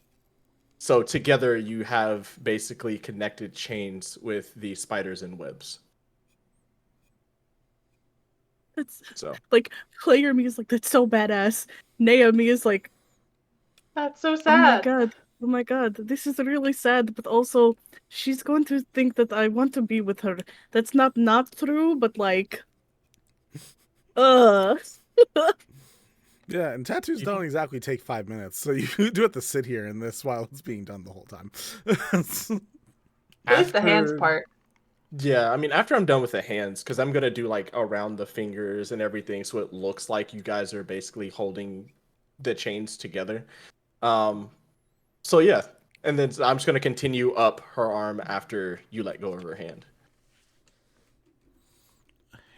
So together you have basically connected chains with the spiders and webs. It's So like player me is like, that's so badass. Naya me is like, That's so oh my sad. god. Oh my god, this is really sad, but also she's going to think that I want to be with her. That's not true, but like, ugh. Yeah, and tattoos don't exactly take 5 minutes, so you do have to sit here in this while it's being done the whole time. At least the hands After- part. Yeah, I mean, after I'm done with the hands, because I'm going to do like around the fingers and everything, so it looks like you guys are basically holding the chains together. So yeah, and then I'm just going to continue up her arm after you let go of her hand.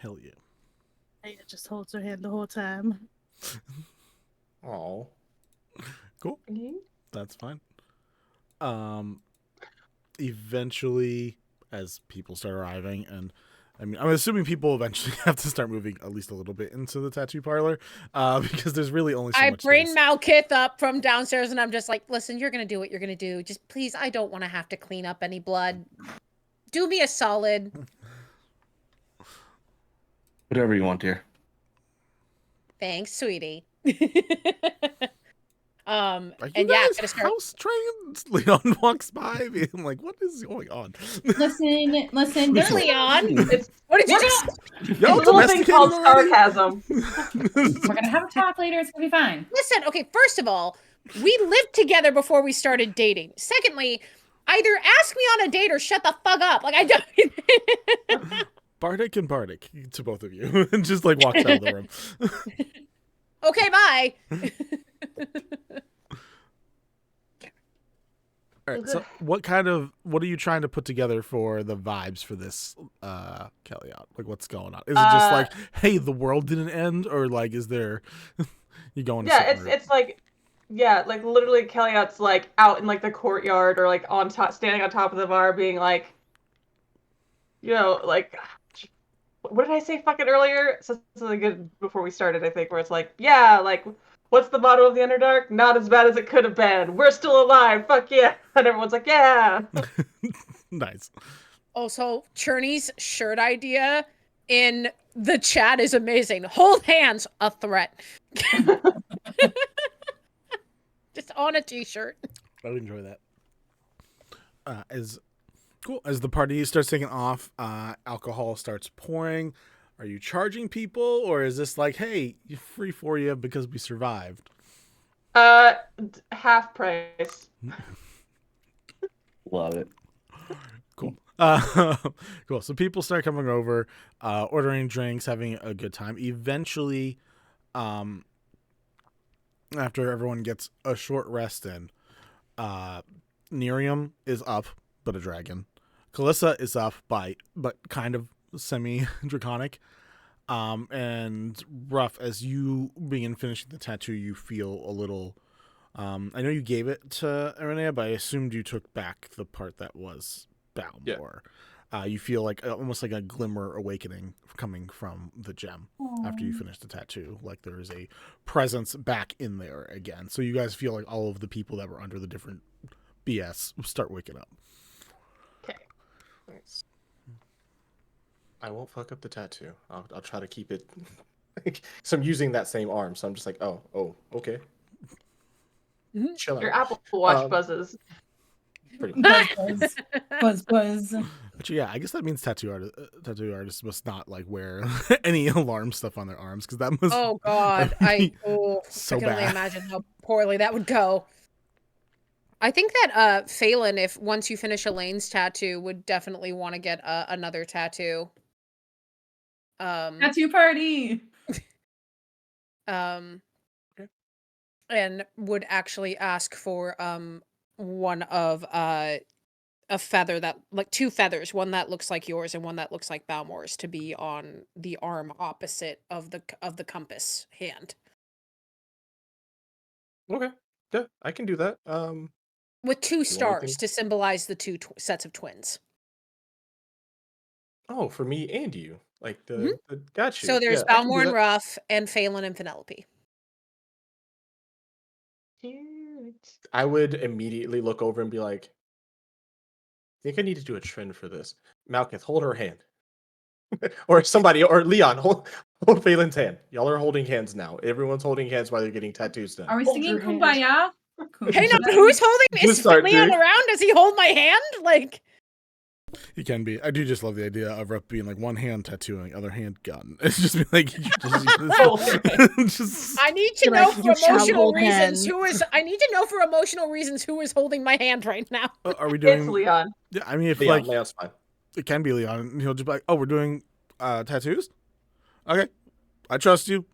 Hell yeah. Naya just holds her hand the whole time. Oh, Cool. Mhm. That's fine. Eventually, as people start arriving, and I mean, I'm assuming people eventually have to start moving at least a little bit into the tattoo parlor, because there's really only so I much bring space. Malkith up from downstairs and I'm just like, listen, you're going to do what you're going to do. Just please, I don't want to have to clean up any blood. Do me a solid. Whatever you want, dear. Thanks, sweetie. Are you And yeah, I'm guys gonna start. house trained? Leon walks by, being like, "What is going on?" Listen. They're Leon. It's What did you We're just? Y'all a little thing domesticated called already? sarcasm. We're gonna have a talk later. It's gonna be fine. Listen, okay, first of all, we lived together before we started dating. Secondly, either ask me on a date or shut the fuck up. Like, I don't. Bardic and Bardic to both of you, and just like walks out of the room. Okay, bye. All right. So, what are you trying to put together for the vibes for this Kelliat? Like, what's going on? Is it just like, hey, the world didn't end, or like, is there you going? Yeah, it's like, yeah, like literally Kelliat's like out in like the courtyard or like on top, standing on top of the bar, being like, like, what did I say fucking earlier? Something good before we started, I think, where it's like, yeah, like, what's the motto of the Underdark? Not as bad as it could have been. We're still alive. Fuck yeah. And everyone's like, yeah. Nice. Oh, so Cherney's shirt idea in the chat is amazing. Hold hands, a threat. Just on a t-shirt. I would enjoy that. As the party starts taking off, alcohol starts pouring. Are you charging people, or is this like, hey, free for you because we survived? Half price. Love it. Cool. Cool. So people start coming over, ordering drinks, having a good time. Eventually, after everyone gets a short rest in, Nerium is up, but a dragon. Kalissa is up but kind of semi-draconic. And Ruff, as you begin finishing the tattoo, you feel a little... I know you gave it to Aranea, but I assumed you took back the part that was Balmor. Yeah. You feel like almost like a glimmer awakening coming from the gem after you finish the tattoo. Like there is a presence back in there again. So you guys feel like all of the people that were under the different BS start waking up. Okay. nice. I won't fuck up the tattoo. I'll try to keep it. So I'm using that same arm, so I'm just like, oh, okay. chill Your out. Apple Watch Um, buzzes. Pretty much. Buzz. But yeah, I guess that means tattoo artists must not like wear any alarm stuff on their arms because that must. Oh God, be I so can only bad. imagine how poorly that would go. I think that Phelan, if once you finish Elaine's tattoo, would definitely want to get another tattoo. Tattoo party. Okay. And would actually ask for one of a feather that like 2 feathers, one that looks like yours and one that looks like Balmor's, to be on the arm opposite of the compass hand. Okay. Yeah, I can do that. With 2 want stars anything? to symbolize the 2 sets of twins. Oh, for me and you. Like Mhm. the got you. So there's Yeah, I can do Balmor and that. Ruff and Phelan and Penelope. Cute. I would immediately look over and be like, I think I need to do a trend for this. Malkith, hold her hand. Or somebody, or Leon, hold Phelan's hand. Y'all are holding hands now. Everyone's holding hands while they're getting tattoos done. Are we Hold singing your hand. Kumbaya? Hey, no, Kumbaya. who's holding? Just Is start Leon doing- around? Does he hold my hand? Like, He can be. I do just love the idea of Ruff being like one hand tattooing, other hand gun. It's just be like, you just, just I need to You're know like, for "You shall emotional hold reasons hands." who is. I need to know for emotional reasons who is holding my hand right now. are we It's doing? Leon. Yeah, I mean, if Leon, like Leon's fine. it can be Leon, and he'll just be like, "Oh, we're doing tattoos." Okay, I trust you.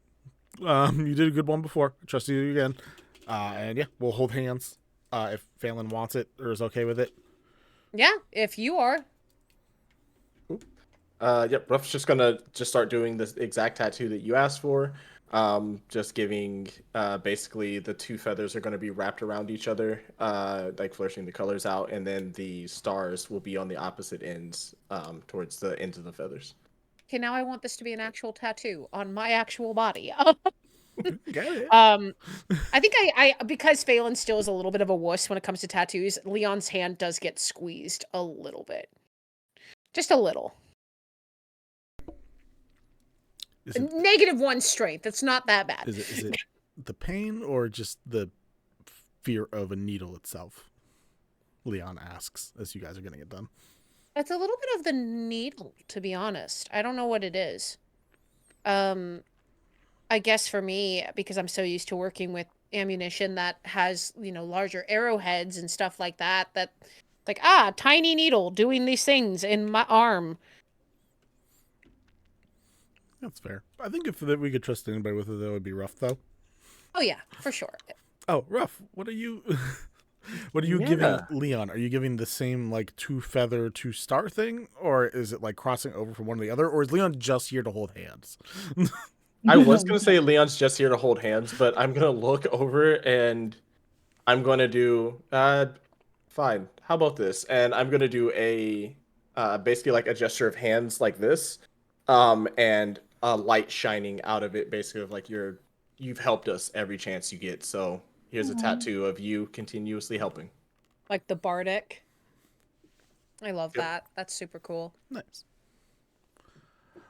You did a good one before. I trust you again. And yeah, we'll hold hands. If Phelan wants it or is okay with it. Yeah, if you are. Yep, Ruff's just gonna start doing this exact tattoo that you asked for. Just giving basically the 2 feathers are gonna be wrapped around each other, like flirting the colors out, and then the stars will be on the opposite ends, towards the ends of the feathers. Okay, now I want this to be an actual tattoo on my actual body. Got it. I think I because Phelan still is a little bit of a wuss when it comes to tattoos, Leon's hand does get squeezed a little bit. Just a little. Is it, -1 strength. It's not that bad. is it the pain or just the fear of a needle itself? Leon asks as you guys are getting it done. It's a little bit of the needle, to be honest. I don't know what it is. I guess for me, because I'm so used to working with ammunition that has, larger arrowheads and stuff like that, like, tiny needle doing these things in my arm. That's fair. I think if that we could trust anybody with it, that would be Ruff, though. Oh yeah, for sure. Oh, Ruff, what are you? What are you Yeah. giving Leon? Are you giving the same like 2 feather 2 star thing, or is it like crossing over from one to the other, or is Leon just here to hold hands? I was gonna say Leon's just here to hold hands, but I'm gonna look over and I'm gonna do fine. How about this? And I'm gonna do a basically like a gesture of hands like this, and a light shining out of it, basically of like you've helped us every chance you get. So here's a tattoo of you continuously helping. Like the Bardic. I love Yep. that. That's super cool. Nice.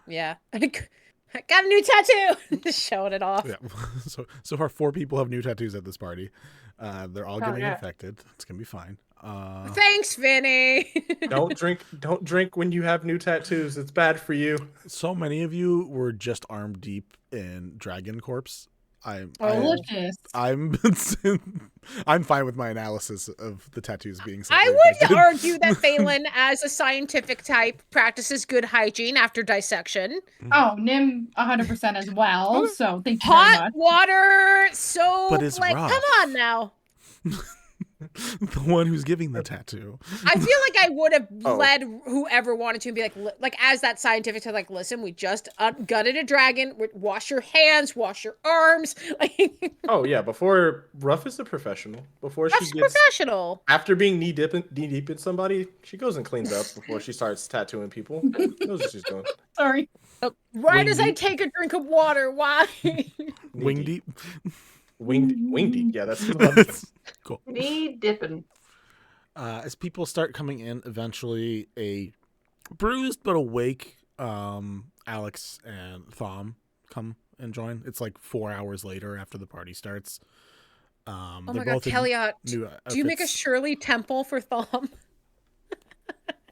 Yeah. I got a new tattoo! Just showing it off. Yeah. So far, 4 people have new tattoos at this party. They're all getting yeah. infected. It's gonna be fine. Thanks, Vinny! Don't drink when you have new tattoos. It's bad for you. So many of you were just arm deep in Dragon Corpse. I'm Delicious. I'm fine with my analysis of the tattoos being. I slightly would infected. argue that Phelan, as a scientific type, practices good hygiene after dissection. Oh, Nim 100% as well. So thank you very Hot much. water, soap, But it's like, rough. come on now. The one who's giving the tattoo. I feel like I would have Oh. led whoever wanted to and be like as that scientific to like, listen, we just gutted a dragon. Wash your hands, wash your arms. Like, Oh yeah, before Ruff is a professional. Before she that's gets professional. after being knee deep in somebody, she goes and cleans up before she starts tattooing people. Knows what she's doing. Sorry. Right as I deep. take a drink of water, why? Wing deep. Wing deep. Yeah, that's the one. Cool. Knee dipping. As people start coming in, eventually a bruised but awake Alex and Thom come and join. It's like 4 hours later after the party starts. Oh They're my god, both in Kelliat, new do you make a outfits. Shirley temple for Thom?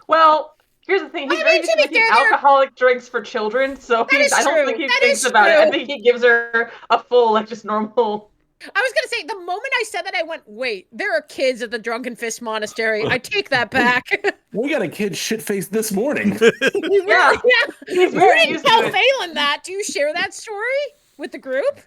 Well, here's the thing. He's I very mean, used to to be making fair, there alcoholic drinks for children, so that is I don't think true. he That thinks is about it. I true. think he gives her a full, like, just normal. I was gonna say, the moment I said that, I went, wait, there are kids at the Drunken Fist Monastery. I take that back. We got a kid shit-faced this morning. You Yeah. really, yeah. He's You very didn't used to tell it. Phelan that. Do you share that story with the group?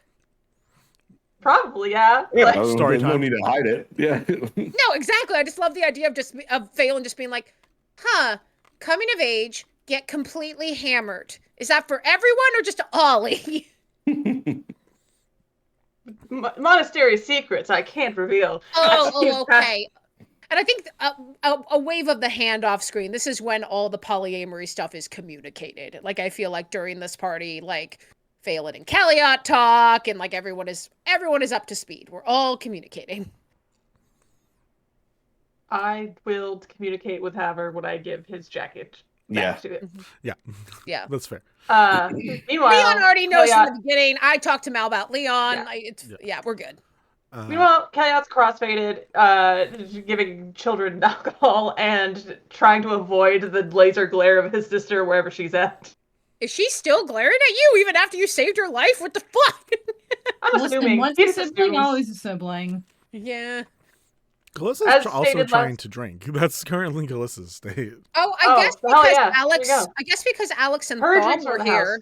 Probably, yeah. Yeah, Like, Story there's no time. need to hide it. Yeah. No, exactly. I just love the idea of Phelan just being like, huh, coming of age, get completely hammered. Is that for everyone or just Ollie? monastery secrets I can't reveal. Oh, okay. And I think a wave of the hand off screen. This is when all the polyamory stuff is communicated. Like, I feel like during this party, like, Phelan and Kelliat talk, and like everyone is up to speed. We're all communicating. I will communicate with Haver when I give his jacket Yeah. back to it. Yeah. That's fair. Meanwhile, Leon already knows Kelliat, from the beginning. I talked to Mal about Leon. Yeah. We're good. Meanwhile, Kelliat's crossfaded, giving children alcohol and trying to avoid the laser glare of his sister wherever she's at. Is she still glaring at you even after you saved her life? What the fuck? I'm Listen, assuming. once He a just sibling, assumes. always a sibling. Yeah. Callissa's As also stated trying last- to drink. That's currently Callissa's state. Oh, Oh, I guess hell because yeah. There you Alex. go. I guess because Alex and Her Thom drinks are are in the here. house.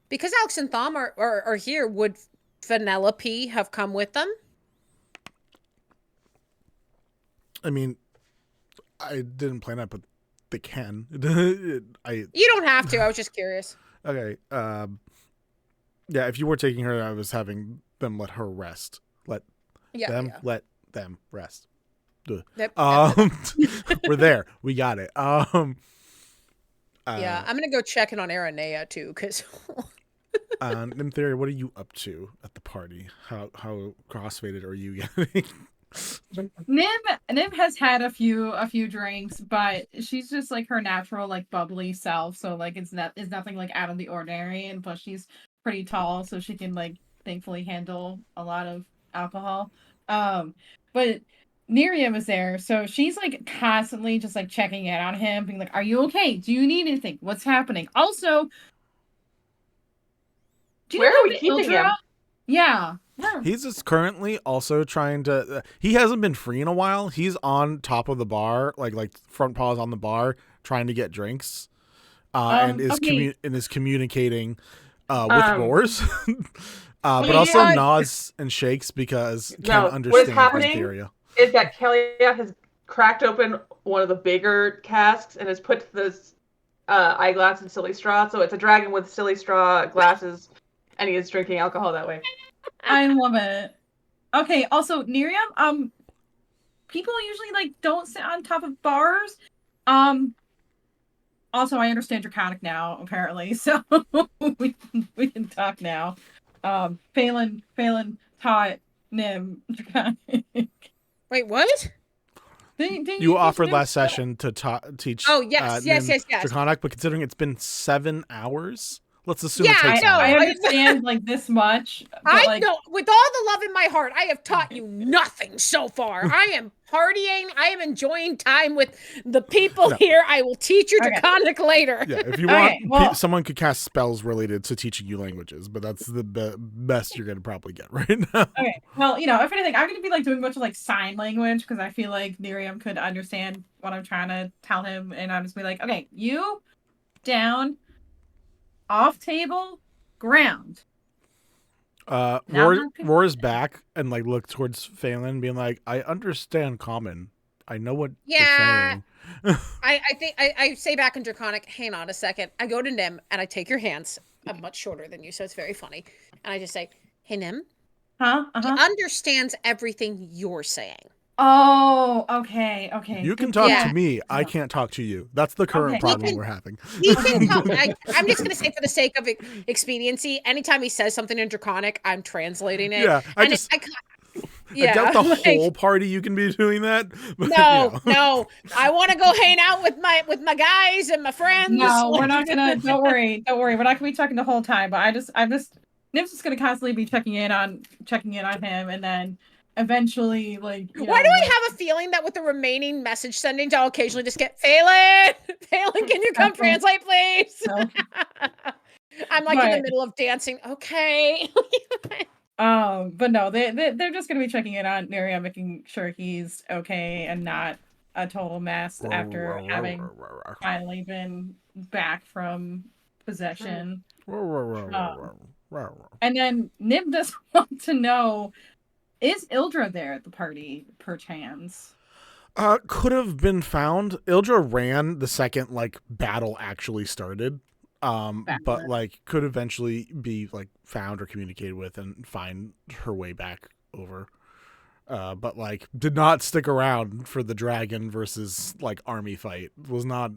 Because Alex and Thom are here, would Vanellope have come with them? I mean, I didn't plan that, but they can. You don't have to. I was just curious. Okay. Yeah, if you were taking her, I was having them let her rest. Let them rest. Duh. Yep. We're there. We got it. Yeah, I'm gonna go check in on Aranea too, because Nymtheria, what are you up to at the party? How crossfaded are you getting? Nim has had a few drinks, but she's just like her natural like bubbly self. So like it's nothing like out of the ordinary, and plus she's pretty tall, so she can like thankfully handle a lot of alcohol. But Nerium is there, so she's like constantly just like checking in on him, being like, "Are you okay? Do you need anything? What's happening?" Also, do you Where know are we the keeping Ildra? him? Yeah. Yeah. He's just currently also trying to. He hasn't been free in a while. He's on top of the bar, like front paws on the bar, trying to get drinks, and is okay. communicating with roars, but we, also uh, nods and shakes because No, can't what is understand happening Nymtheria. is that Kelliat has cracked open one of the bigger casks and has put this eyeglass in silly straw. So it's a dragon with silly straw glasses, and he is drinking alcohol that way. I love it. Okay, also Nerium, people usually like don't sit on top of bars. Also I understand Draconic now, apparently, so we can talk now. Phelan taught Nim Draconic. wait, what? Didn't You teach offered Nim last stuff? session to teach. Oh yes. Nim Yes. Draconic, but considering it's been 7 hours, let's assume Yeah, it takes I know. I longer. understand like this much, but I like know. With all the love in my heart, I have taught you nothing so far. I am partying. I am enjoying time with the people here. I will teach you Okay. Draconic later. Yeah, if you want, Okay, well- someone could cast spells related to teaching you languages, but that's the best you're gonna probably get right now. okay. Well, if anything, I'm gonna be like doing a bunch of like sign language because I feel like Nerium could understand what I'm trying to tell him, and I'm just be like, okay, you down, off table, ground. Now Roar's back and like look towards Phelan, being like, "I understand common. I know what Yeah. you're saying." I think I say back in Draconic, hang on a second. I go to Nim and I take your hands. I'm much shorter than you, so it's very funny. And I just say, hey Nim, Huh? he understands everything you're saying. Oh, okay. You can talk Yeah. to me. I can't talk to you. That's the current Okay. problem He can- we're having. He can talk. I'm just going to say for the sake of expediency, anytime he says something in Draconic, I'm translating it. Yeah, I And just. yeah, I doubt the like, whole party you can be doing that. But, No. I want to go hang out with my guys and my friends. No, we're Like, not gonna. Don't worry. We're not gonna be talking the whole time. But I'm just. Nim's just gonna constantly be checking in on him, and then eventually, like, you Why know, do I have a feeling that with the remaining message sending, I'll occasionally just get Phelan? Phelan, can you come translate, please? No. I'm like in the But- middle of dancing. Okay. But no, they're just gonna be checking in on Nymtheria, making sure he's okay and not a total mess after having finally been back from possession. And then Nim does want to know, is Ildra there at the party, perchance? Could have been found. Ildra ran the second like battle actually started. But like could eventually be like found or communicated with and find her way back over. But like did not stick around for the dragon versus like army fight. Was not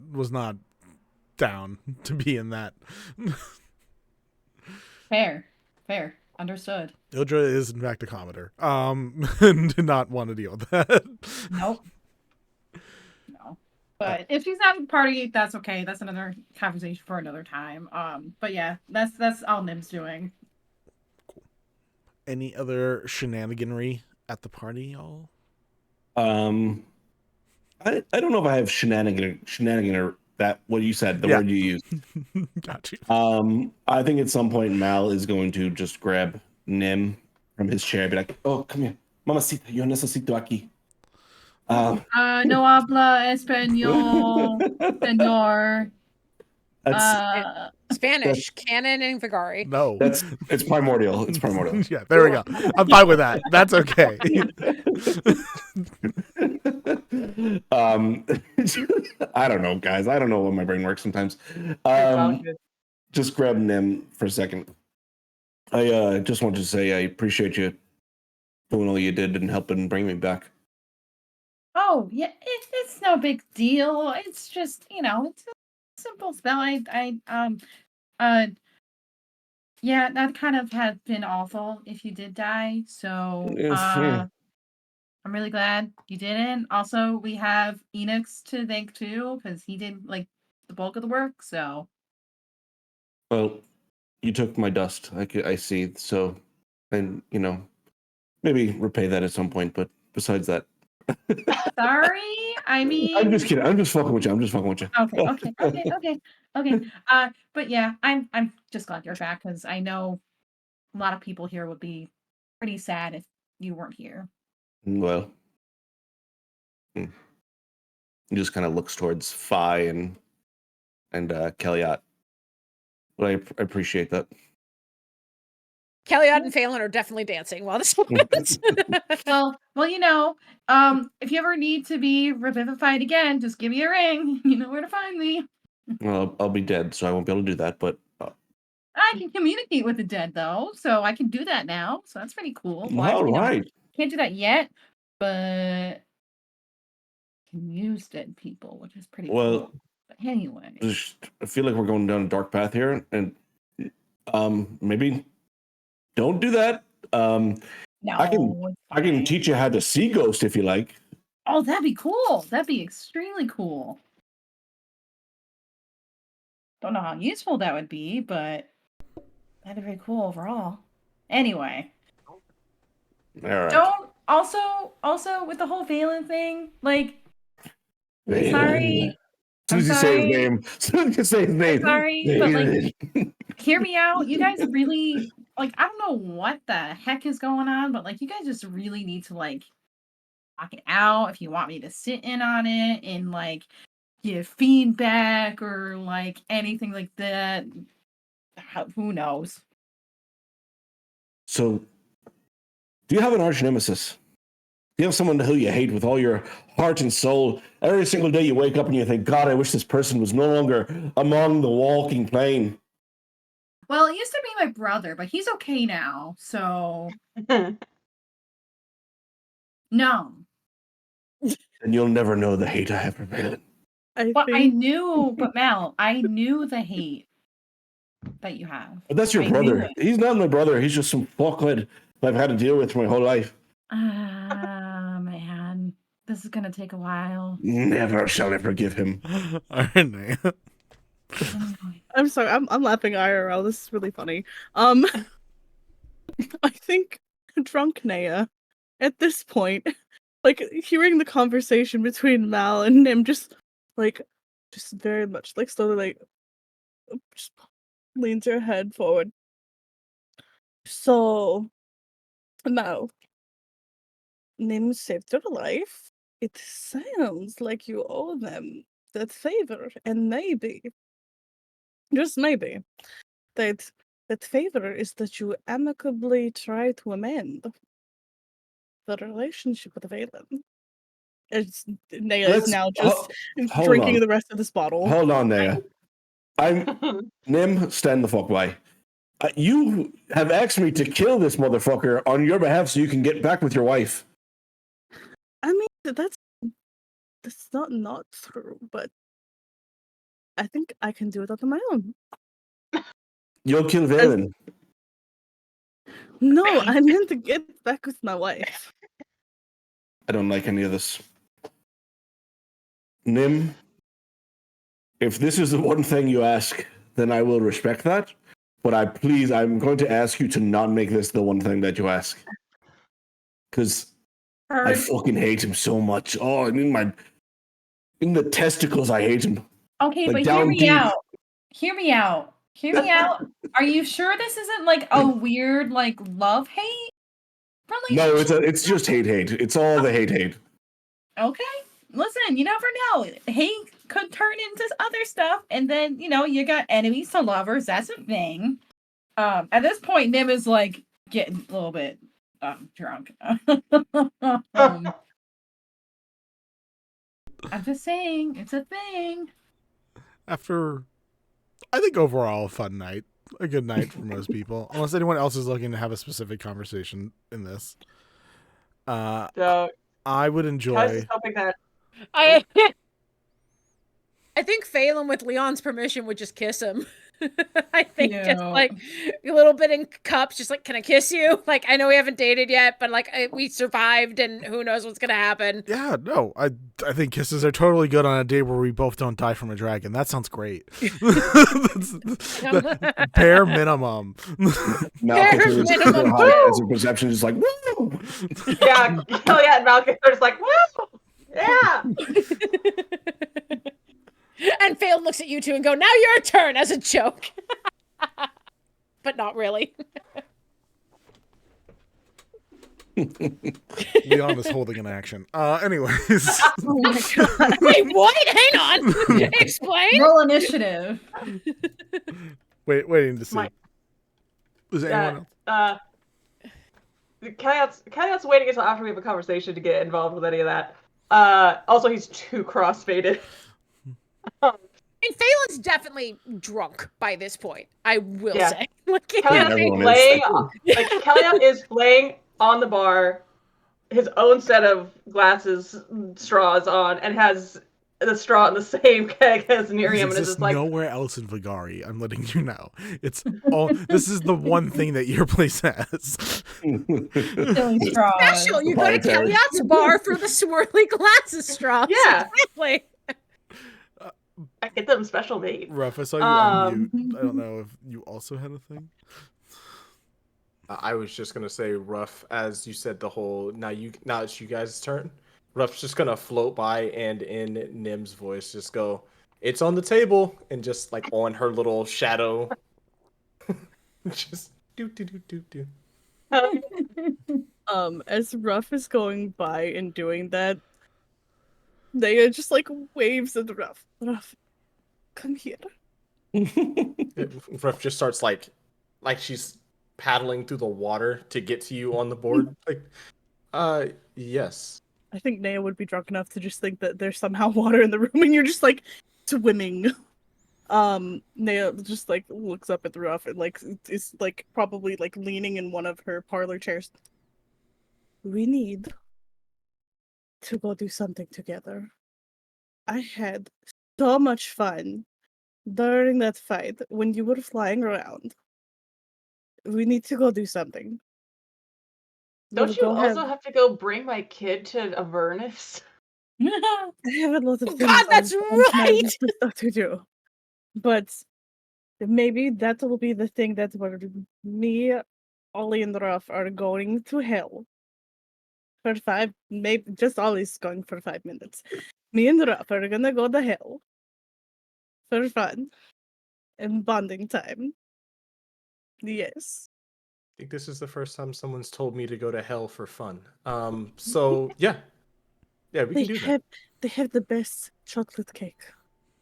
down to be in that. Fair. Understood. Ildra is in fact a commoner. And did not want to deal with that. Nope. No. But if she's not at the party, that's okay. That's another conversation for another time. But yeah, that's all Nim's doing. Cool. Any other shenaniganry at the party, y'all? I don't know if I have shenanigan or that what you said, the word you used. Got you. I think at some point Mal is going to just grab Nim from his chair and be like, "Oh, come here. Mamacita, yo necesito aquí." No habla español, señor. That's Spanish, Canon, and Vagari. No. it's primordial. It's primordial. Yeah, there we go. I'm fine with that. That's okay. I don't know, guys. I don't know what my brain works sometimes. Just grab Nim for a second. I just wanted to say I appreciate you doing all you did and helping bring me back. Oh yeah, it's no big deal. It's just, it's a simple spell. Yeah, that kind of had been awful if you did die. So Yeah. I'm really glad you didn't. Also, we have Enix to thank too, because he did like the bulk of the work. So Well, you took my dust. I see. So, and maybe repay that at some point. But besides that, sorry. I mean, I'm just kidding. I'm just fucking with you. Okay. But yeah, I'm just glad you're back because I know a lot of people here would be pretty sad if you weren't here. Well, he just kind of looks towards Fi and Kelliat. But I appreciate that. Kelliat and Phelan are definitely dancing while this happens. Well, if you ever need to be revivified again, just give me a ring. You know where to find me. Well, I'll be dead, so I won't be able to do that. But I can communicate with the dead though, so I can do that now. So that's pretty cool. all right. Can't do that yet, but can use dead people, which is pretty cool. But anyway, I feel like we're going down a dark path here, and maybe don't do that. no, I can teach you how to see ghost if you like. Oh, that'd be cool. That'd be extremely cool. Don't know how useful that would be, but that'd be very cool overall. Anyway. All right. Don't also with the whole Valen thing, like sorry. As soon as you say his name. Sorry, but like hear me out. You guys really like I don't know what the heck is going on, but like you guys just really need to like talk it out if you want me to sit in on it and like give feedback or like anything like that. Who knows? So, do you have an arch nemesis? Do you have someone who you hate with all your heart and soul? Every single day you wake up and you think, God, I wish this person was no longer among the walking plane. Well, it used to be my brother, but he's okay now, so no. And you'll never know the hate I have for Valen. I knew, but Mel, I knew the hate that you have. But that's your brother. He's not my brother. He's just some fuckhead I've had to deal with my whole life. Man. This is gonna take a while. Never shall I forgive him. I'm sorry, I'm laughing IRL. This is really funny. I think Drunken at this point, like hearing the conversation between Mal and Nim, just very much like slowly, like just leans her head forward. So, Mal, Nim saved your life. It sounds like you owe them that favor, and maybe, just maybe, that favor is that you amicably try to amend the relationship with Valen. Naya is now just drinking the rest of this bottle. Hold on, Naya. I'm Nim, stand the fuck by. You have asked me to kill this motherfucker on your behalf so you can get back with your wife. I mean, that's not true, but I think I can do it on my own. You'll kill Valen. No, I meant to get back with my wife. I don't like any of this. Nim, if this is the one thing you ask, then I will respect that. But I'm going to ask you to not make this the one thing that you ask. Because I fucking hate him so much. Oh, in the testicles, I hate him. Okay, Like, but hear down me deep. out. Hear me out. Hear me out. Are you sure this isn't like a weird like love-hate relationship? No, it's just hate. It's all the hate. Okay. Listen, you never know. Hate could turn into other stuff, and then you got enemies to lovers. That's a thing. At this point, Nim is like getting a little bit drunk. I'm just saying, it's a thing. After, I think overall, a fun night. A good night for most people. Unless anyone else is looking to have a specific conversation in this. So I would I was enjoy... just hoping that I think Phelan, with Leon's permission, would just kiss him. I think just like a little bit in cups, just like, can I kiss you? Like, I know we haven't dated yet, but like we survived, and who knows what's gonna happen. Yeah, no, I think kisses are totally good on a day where we both don't die from a dragon. That sounds great. That's the bare minimum. Malcolm is so high as a perception is like, woo! yeah, Kelliat and Malcolm are just like, woo! Yeah! And Phelan looks at you two and go, now your turn, as a joke. But not really. Leon is holding an action. Anyways. Oh my god. Wait, what? Hang on. Explain. Roll initiative. Waiting to see. Is anyone else? Kelliat's waiting until after we have a conversation to get involved with any of that. Also, he's too crossfaded. And Phelan's definitely drunk by this point, I will say. Kelliat is playing on the bar, his own set of glasses, straws on, and has the straw in the same keg as Nymtheria. This is nowhere else in Vagari. I'm letting you know. It's all. This is the one thing that your place has. Special. You go to Kelliat's bar for the swirly glasses straws. Yeah, exactly. I get them special made. Ruff, I saw you on mute. I don't know if you also had a thing. I was just gonna say, Ruff, as you said, the whole now it's you guys' turn. Ruff's just gonna float by and in Nim's voice just go, "It's on the table," and just like on her little shadow, just do. As Ruff is going by and doing that, Naya just like waves at Ruff. Ruff, come here. Ruff just starts like she's paddling through the water to get to you on the board. Like, yes. I think Naya would be drunk enough to just think that there's somehow water in the room and you're just like swimming. Naya just like looks up at the Ruff and like is like probably like leaning in one of her parlor chairs. We need to go do something together. I had so much fun during that fight when you were flying around. We need to go do something. Don't you also have to go bring my kid to Avernus? I have a lot of things. God, that's right. Stuff to do, but maybe that will be the thing that where me, Ollie, and Ruff are going to hell. for 5, maybe just always going for 5 minutes. Me and Ruff are gonna go to hell for fun and bonding time. Yes. I think this is the first time someone's told me to go to hell for fun. So yeah, we can do that. They have the best chocolate cake.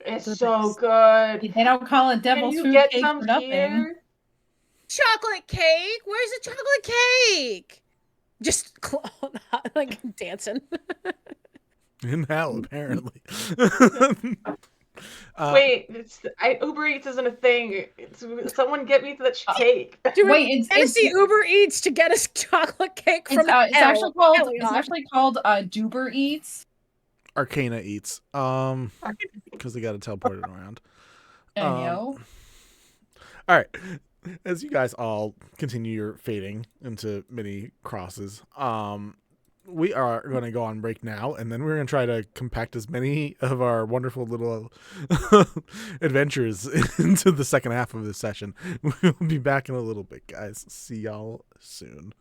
It's The so best. good. They don't call it Can devil's you food get cake some for nothing. here? Chocolate cake? Where's the chocolate cake? Just like dancing. In hell, apparently. Wait, Uber Eats isn't a thing. Someone get me the cake. Wait, it's Fantasy Uber Eats to get us chocolate cake from it's hell. actually called Duber Eats. Arcana Eats. Because they got to teleport it around. All right. As you guys all continue your fading into many crosses, we are going to go on break now, and then we're going to try to compact as many of our wonderful little adventures into the second half of this session. We'll be back in a little bit, guys. See y'all soon.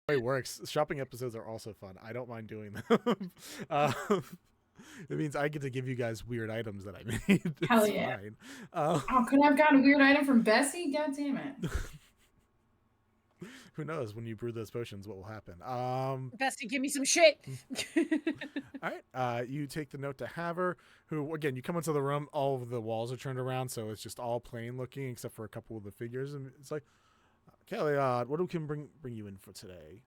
It works. Shopping episodes are also fun. I don't mind doing them. It means I get to give you guys weird items that I made. Hell It's yeah. fine. Could I have gotten a weird item from Bessie? God damn it. Who knows when you brew those potions what will happen. Bessie, give me some shit. All right. You take the note to Haver, who, again, you come into the room, all of the walls are turned around, so it's just all plain looking except for a couple of the figures. And it's like, Kelliat, what do we can bring you in for today?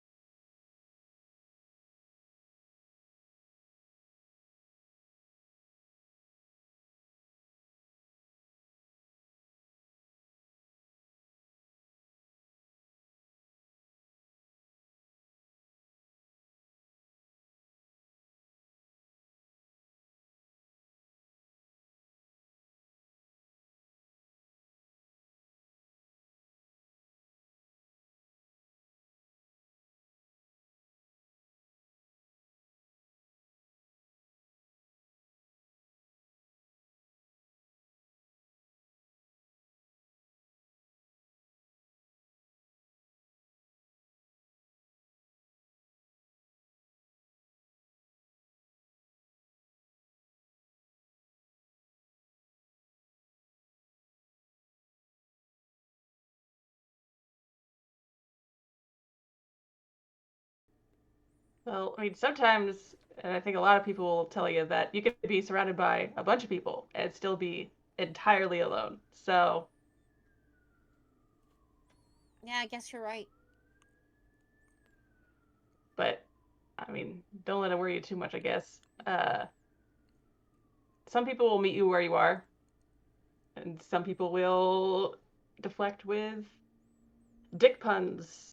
Well, I mean, sometimes, and I think a lot of people will tell you that you could be surrounded by a bunch of people and still be entirely alone. So, Yeah, I guess you're right. but, I mean, don't let it worry you too much, I guess. Some people will meet you where you are, and some people will deflect with dick puns.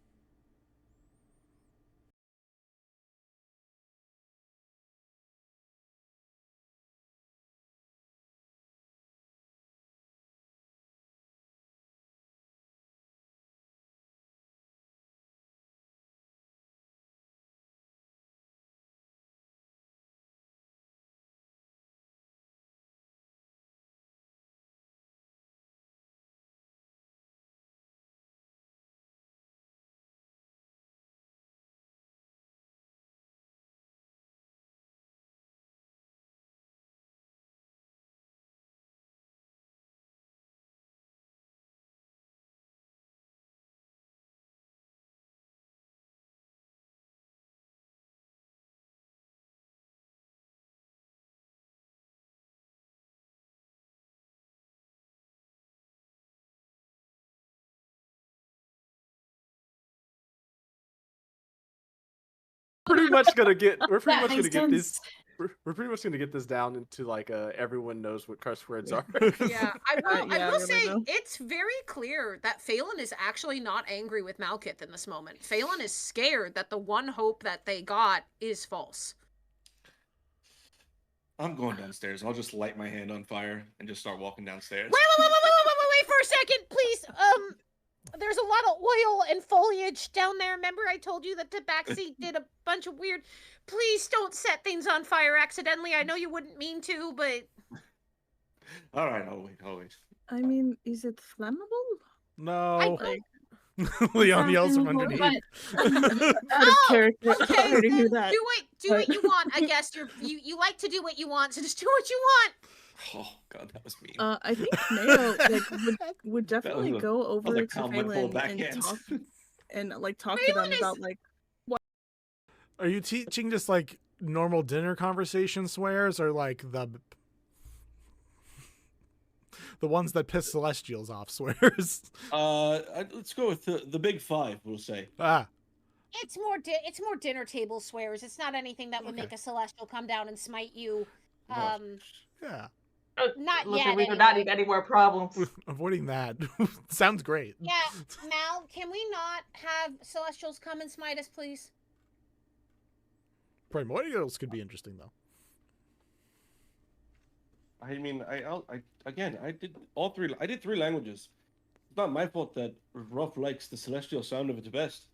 pretty much gonna get That makes this. sense. We're pretty much gonna get this down into like everyone knows what curse words are. Yeah, I will. yeah, I will really say though. it's very clear that Phelan is actually not angry with Malkith in this moment. Phelan is scared that the one hope that they got is false. I'm going downstairs. I'll just light my hand on fire and just start walking downstairs. Wait for a second, please. There's a lot of oil and foliage down there. Remember I told you that the backseat did a bunch of weird... Please don't set things on fire accidentally. I know you wouldn't mean to, but... All right, I'll wait. I mean, is it flammable? No. Like, Leon yells from But- underneath. out of character. Okay, I already knew then that. do what you want. I guess you like to do what you want, so just do what you want. Oh God, that was mean. I think Mayo would definitely go over a to comment full of Phelan and backhands. talk to them Phelan is- about like Are you teaching just like normal dinner conversation swears, or like the ones that piss celestials off swears? Let's go with the big five. We'll say. Ah, It's more dinner table swears. It's not anything that would make a celestial come down and smite you. yeah. Not Listen, yet. we do not anyway. need any more problems. Avoiding that sounds great. Yeah, Mal, can we not have celestials come and smite us, please? Primordials could be interesting though. I mean, I did all three. I did three languages. It's not my fault that Ruff likes the celestial sound of it best.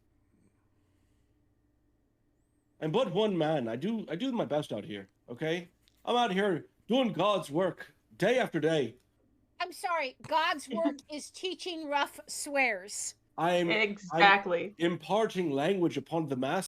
I'm but one man. I do my best out here. Okay, I'm out here doing God's work day after day. I'm sorry. God's work is teaching Ruff swears. I'm Exactly. imparting language upon the mass.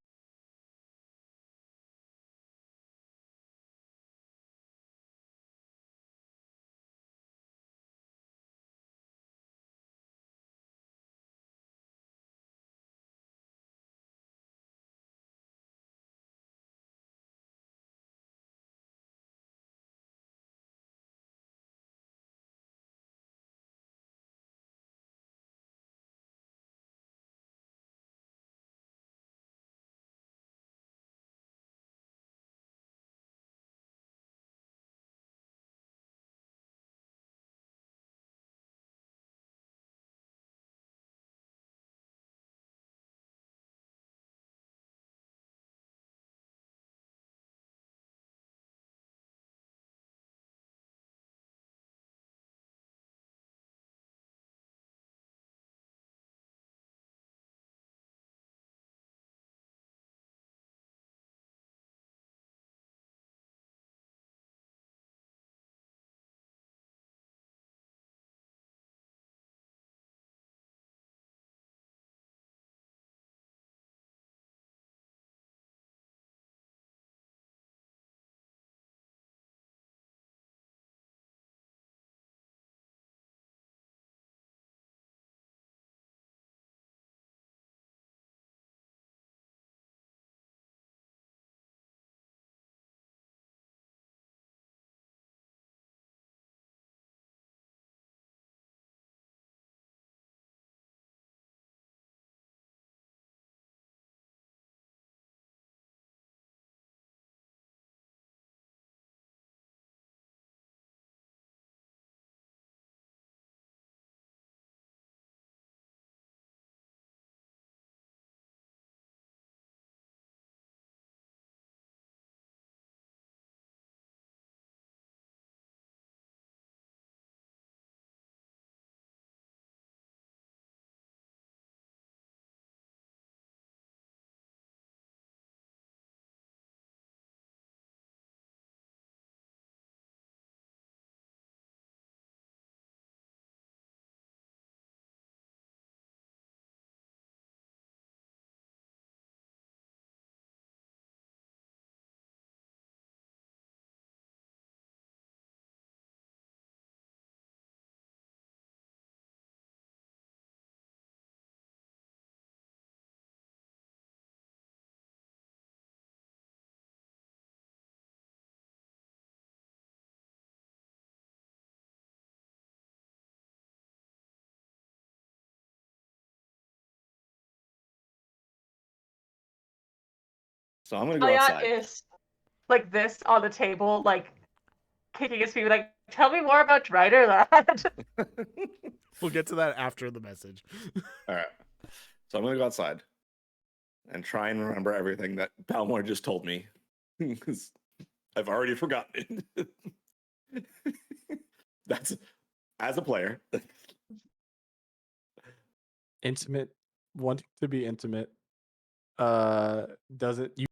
So I'm gonna go Kelliat outside. is like this on the table, like kicking his feet, like, tell me more about Drider, lad. We'll get to that after the message. All right. So I'm gonna go outside and try and remember everything that Balmor just told me, because I've already forgotten it. That's as a player. Intimate, wanting to be intimate. Doesn't you?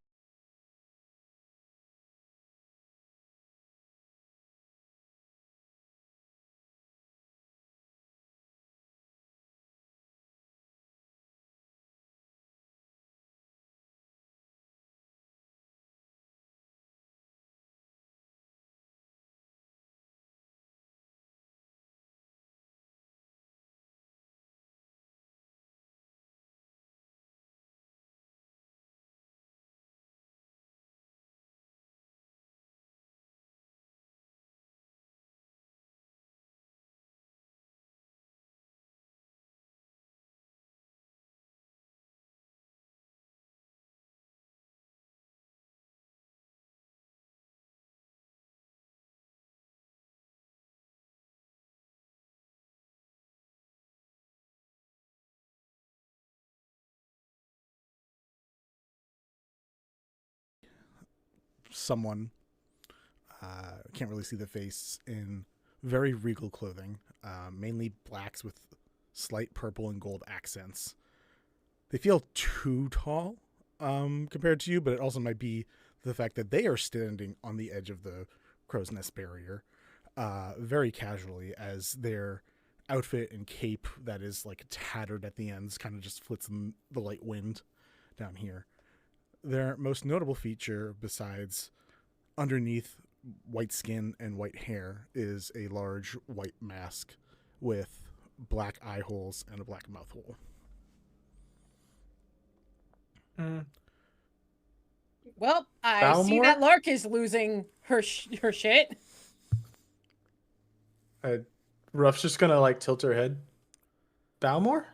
Someone, can't really see the face, in very regal clothing, mainly blacks with slight purple and gold accents. They feel too tall compared to you, but it also might be the fact that they are standing on the edge of the crow's nest barrier very casually, as their outfit and cape that is like tattered at the ends kind of just flits in the light wind down here. Their most notable feature, besides underneath white skin and white hair, is a large white mask with black eye holes and a black mouth hole. Well, I see that Balmor? Lark is losing her shit. Ruff's just gonna like tilt her head. Balmor?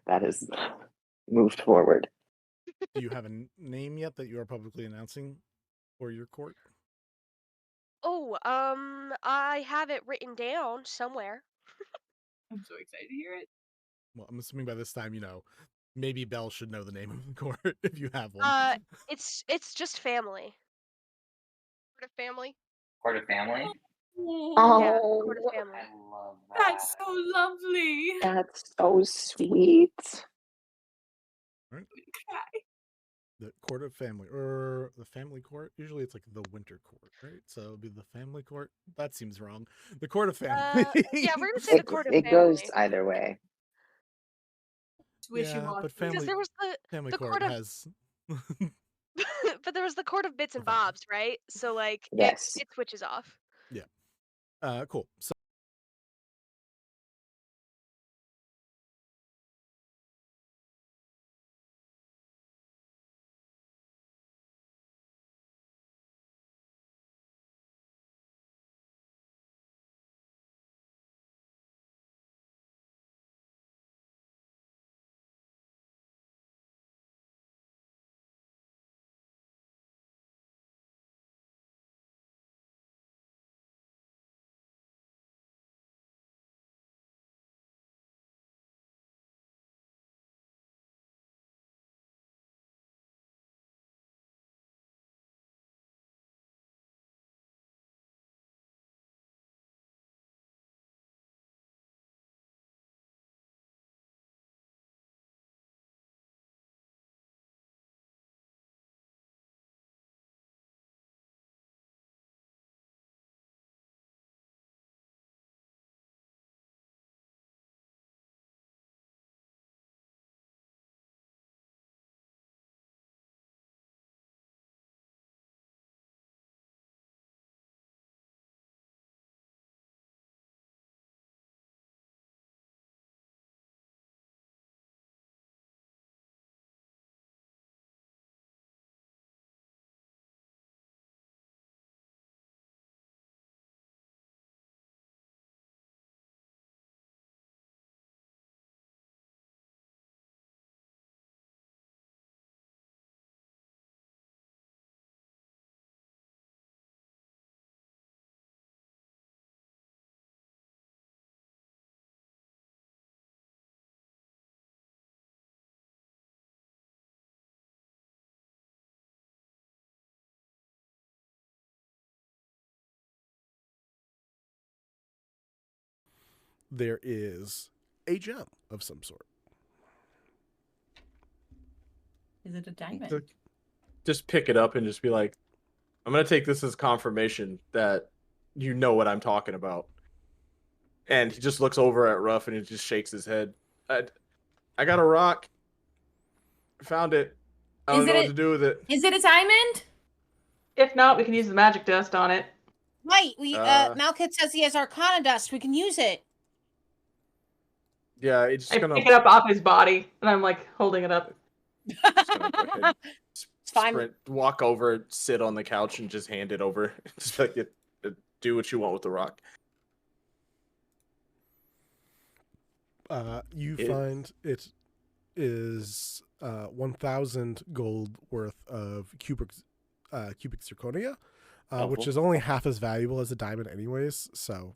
That is moved forward. Do you have a name yet that you are publicly announcing for your court? Oh, I have it written down somewhere. I'm so excited to hear it. Well, I'm assuming by this time, maybe Belle should know the name of the court if you have one. It's just family. Court of family. Court of family? Yeah, court of family. I love that. That's so lovely. That's so sweet. Right? The court of family, or the family court. Usually it's like the winter court, right? So it'll be the family court. That seems wrong. The court of family. Yeah, we're gonna say the court of family. It goes either way. Yeah, but Because there was family the court court of has. but there was the court of bits and bobs, right? So like Yes. it switches off. Yeah. Cool. So there is a gem of some sort. Is it a diamond? Just pick it up and just be like, I'm gonna take this as confirmation that you know what I'm talking about. And he just looks over at Ruff and he just shakes his head. I got a rock. Found it. I don't know what to do with it. Is it a diamond? If not, we can use the magic dust on it. Right, Malkith says he has Arcana dust. We can use it. Yeah, it's just I gonna pick it up off his body, and I'm like holding it up. just gonna go ahead, fine. sprint, walk over, sit on the couch, and just hand it over. Just like do what you want with the rock. You find it is 1,000 gold worth of cubic zirconia, which is only half as valuable as a diamond anyways, so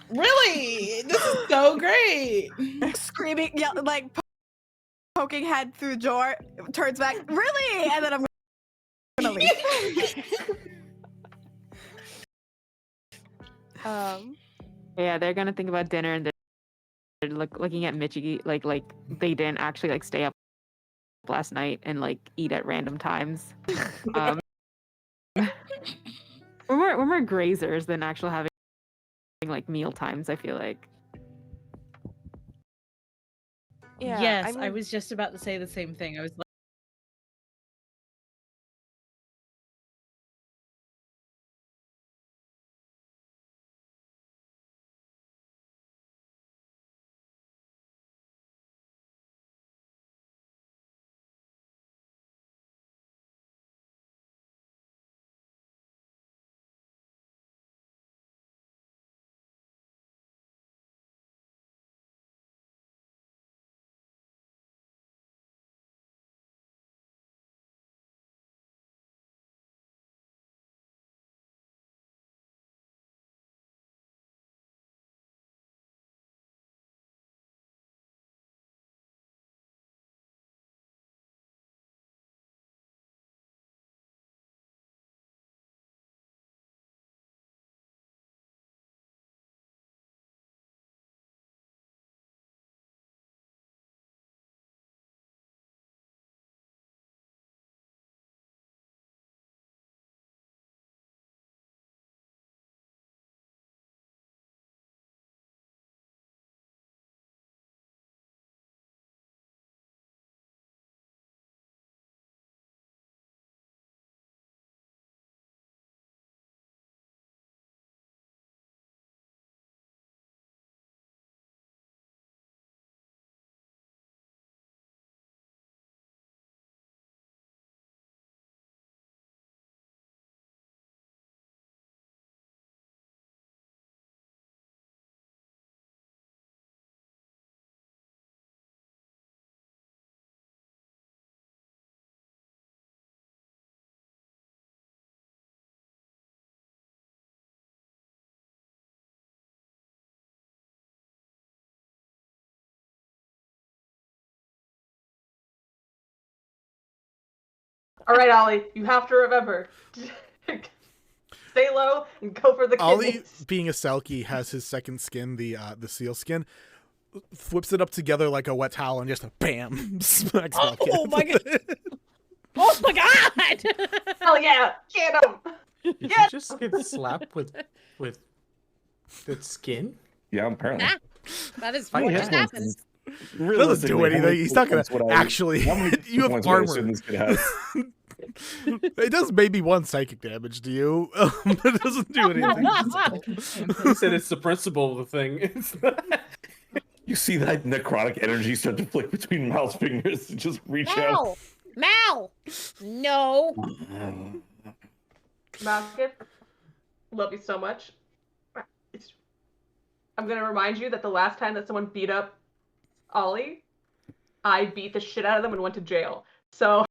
Really? This is so great. Screaming, yeah, like poking head through the door, turns back, really? And then I'm gonna leave. Yeah, they're gonna think about dinner and they're looking at Michi like they didn't actually like stay up last night and like eat at random times. We're more grazers than actual having like meal times, I feel like. Yeah, Yes, I mean, was just about to say the same thing. I was like, All right, Ollie, you have to remember. Stay low and go for the Ollie, kidneys. being a Selkie, has his second skin, the seal skin, flips it up together like a wet towel and just bam, smacks Malkith. oh my god! Oh my god! Hell yeah, get him! Did you just get slapped with the skin? Yeah, apparently. That is Fine, what yeah. just happened. Doesn't do anything. He's not gonna actually. You have armor. It does maybe one psychic damage to you. It doesn't do anything. He said it's the principle of the thing. You see that necrotic energy start to flick between Mal's fingers and just reach out. Mal! No! Malkith, love you so much. I'm gonna remind you that the last time that someone beat up Ollie, I beat the shit out of them and went to jail. So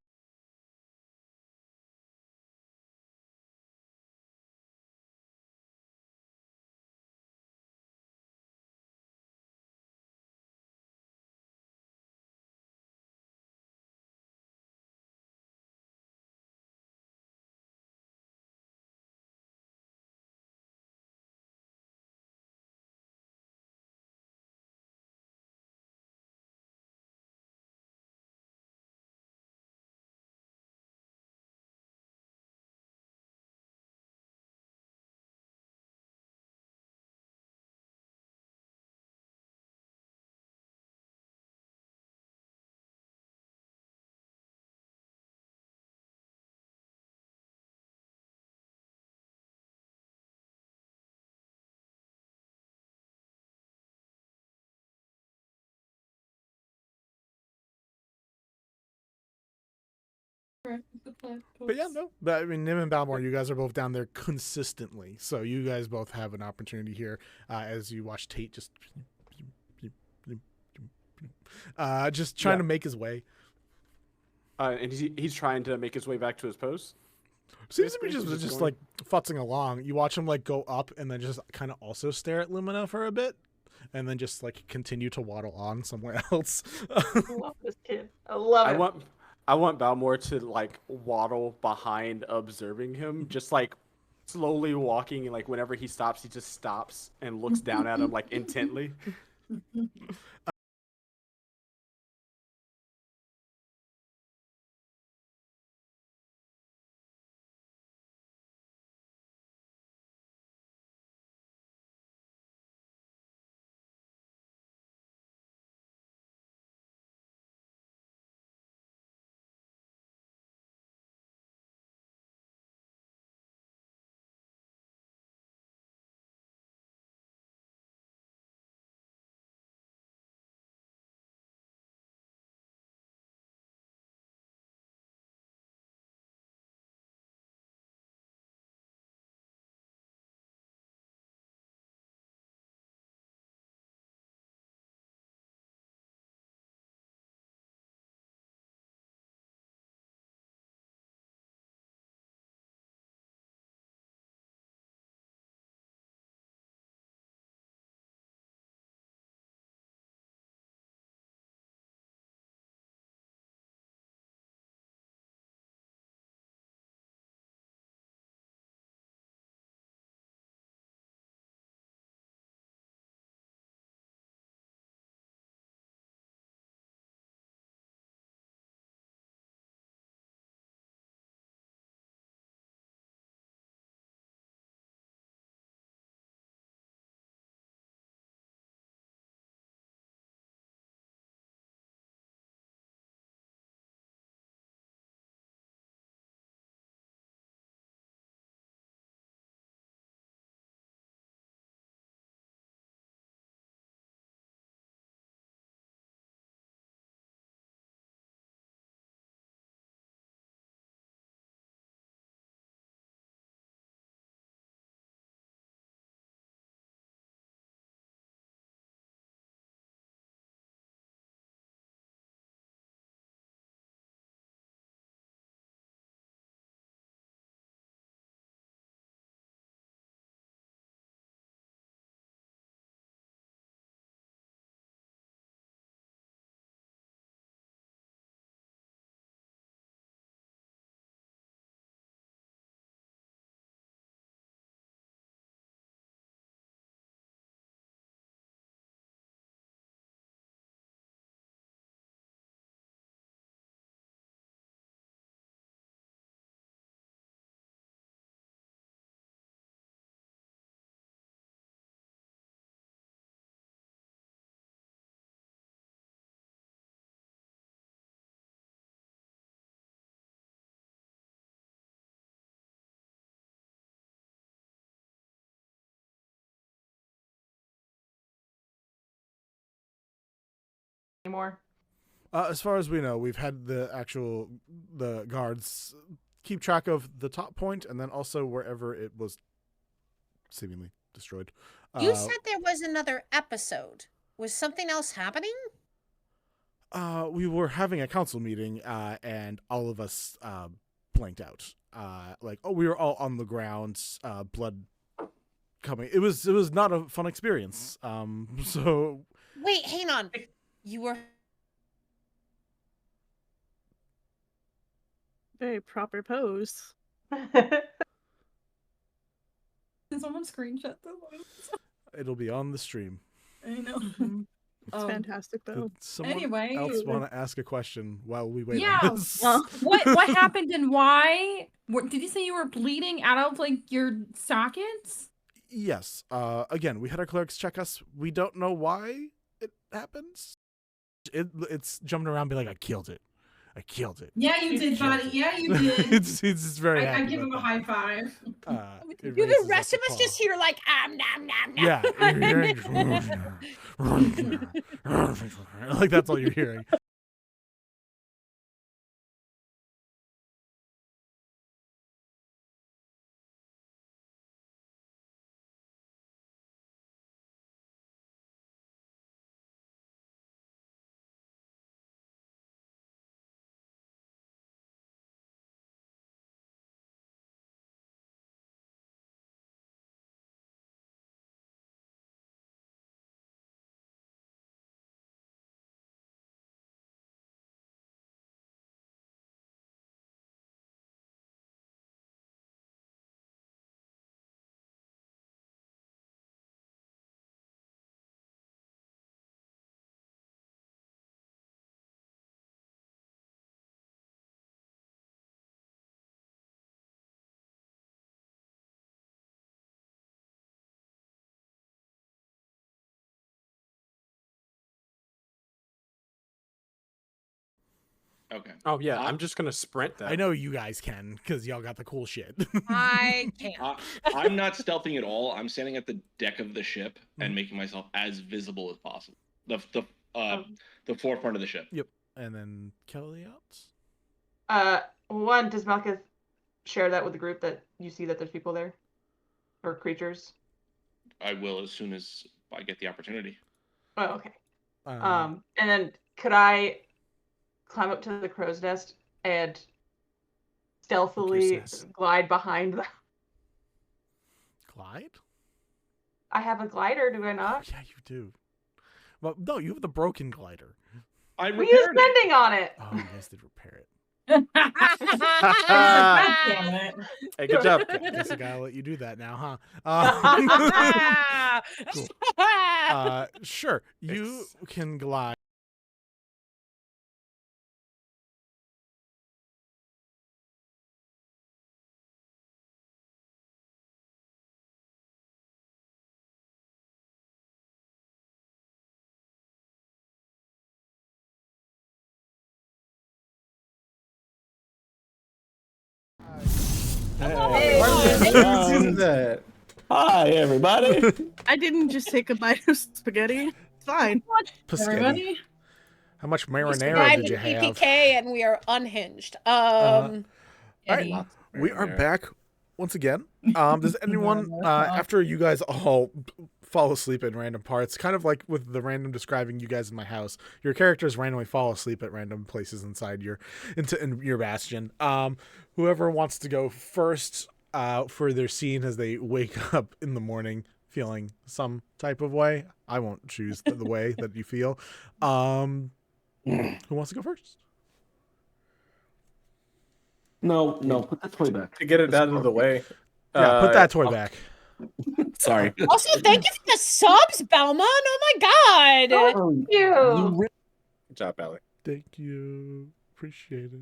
But yeah, no. But I mean, Nim and Balmor, you guys are both down there consistently, so you guys both have an opportunity here as you watch Tate just trying to make his way. And he's trying to make his way back to his post. Seems to be Basically, just he's just going- like futzing along. You watch him like go up and then just kind of also stare at Lumina for a bit, and then just like continue to waddle on somewhere else. I love this kid. I love it. I want Balmor to like waddle behind, observing him, just like slowly walking. Like whenever he stops, he just stops and looks down at him like intently. Anymore. As far as we know, we've had the guards keep track of the top point and then also wherever it was seemingly destroyed. You said there was another episode. Was something else happening? We were having a council meeting, and all of us blanked out. We were all on the ground, blood coming. It was not a fun experience. So Wait, hang on. You were Very proper pose. Can someone screenshot the ones? it'll be on the stream. I know. It's fantastic though. Did someone Anyway. else want to ask a question while we wait Yeah. on this? What happened and why? Did you say you were bleeding out of like your sockets? Yes. Again, we had our clerics check us. We don't know why it happens. It's jumping around, be like, I killed it. Yeah, you did, buddy. Yeah, you did. it's very. I happy give him a about high five. that. It the raises rest up of us the just hear like nom nom nom. Yeah, you're hearing like that's all you're hearing. Okay. Oh yeah, I'm just gonna sprint that. I know you guys can because y'all got the cool shit. I can't. I'm not stealthing at all. I'm standing at the deck of the ship and Mhm. making myself as visible as possible. The forefront of the ship. Yep. And then Kelliat. One, does Malkuth share that with the group that you see that there's people there? Or creatures? I will as soon as I get the opportunity. Oh, okay. And then could I climb up to the crow's nest and stealthily glide behind them? Glide? I have a glider, do I Oh, not? yeah, you do. Well, no, you have the broken glider. I We used mending on it. Oh, you guys did repair it. Damn it. Hey, good job. I guess I gotta let you do that now, huh? Cool. Sure, you can glide. Hey, why did you do that? Hi, everybody. I didn't just take a bite of spaghetti. It's fine. Everybody? How much We marinara survived did you in have? PPK and we are unhinged. All right, Lots we are back once again. Does anyone, after you guys all fall asleep in random parts, kind of like with the random describing you guys in my house, your characters randomly fall asleep at random places inside in your bastion. Whoever wants to go first for their scene as they wake up in the morning feeling some type of way. I won't choose the way that you feel. Who wants to go first? No, put that toy back. To get it out of the way. Yeah, put that toy back. Sorry. Also, thank you for the subs, Balmor. Oh my god. Thank you. Good job, Allie. Thank you. Appreciate it.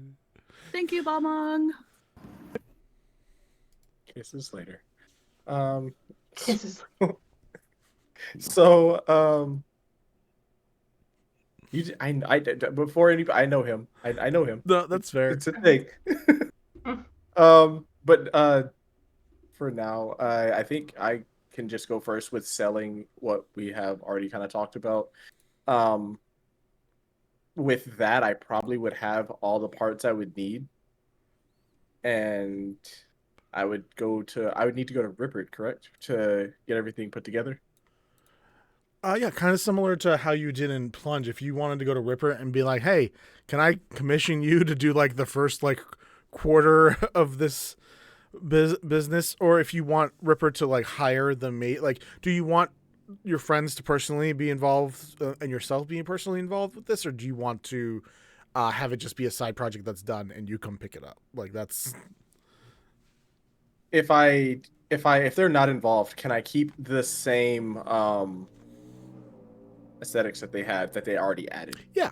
Thank you, Balmong. Kisses later. Kisses. So, before anybody, I know him. I know him. No, that's fair. It's a thing. But for now, I think I can just go first with selling what we have already kind of talked about. With that, I probably would have all the parts I would need, and I would need to go to Rippert, correct, to get everything put together. Yeah, kind of similar to how you did in Plunge. If you wanted to go to Ripper and be like, hey, can I commission you to do like the first like quarter of this business? Or if you want Ripper to like hire the mate, like, do you want your friends to personally be involved and yourself being personally involved with this? Or do you want to have it just be a side project that's done and you come pick it up? Like that's... If they're not involved, can I keep the same aesthetics that they already added? Yeah,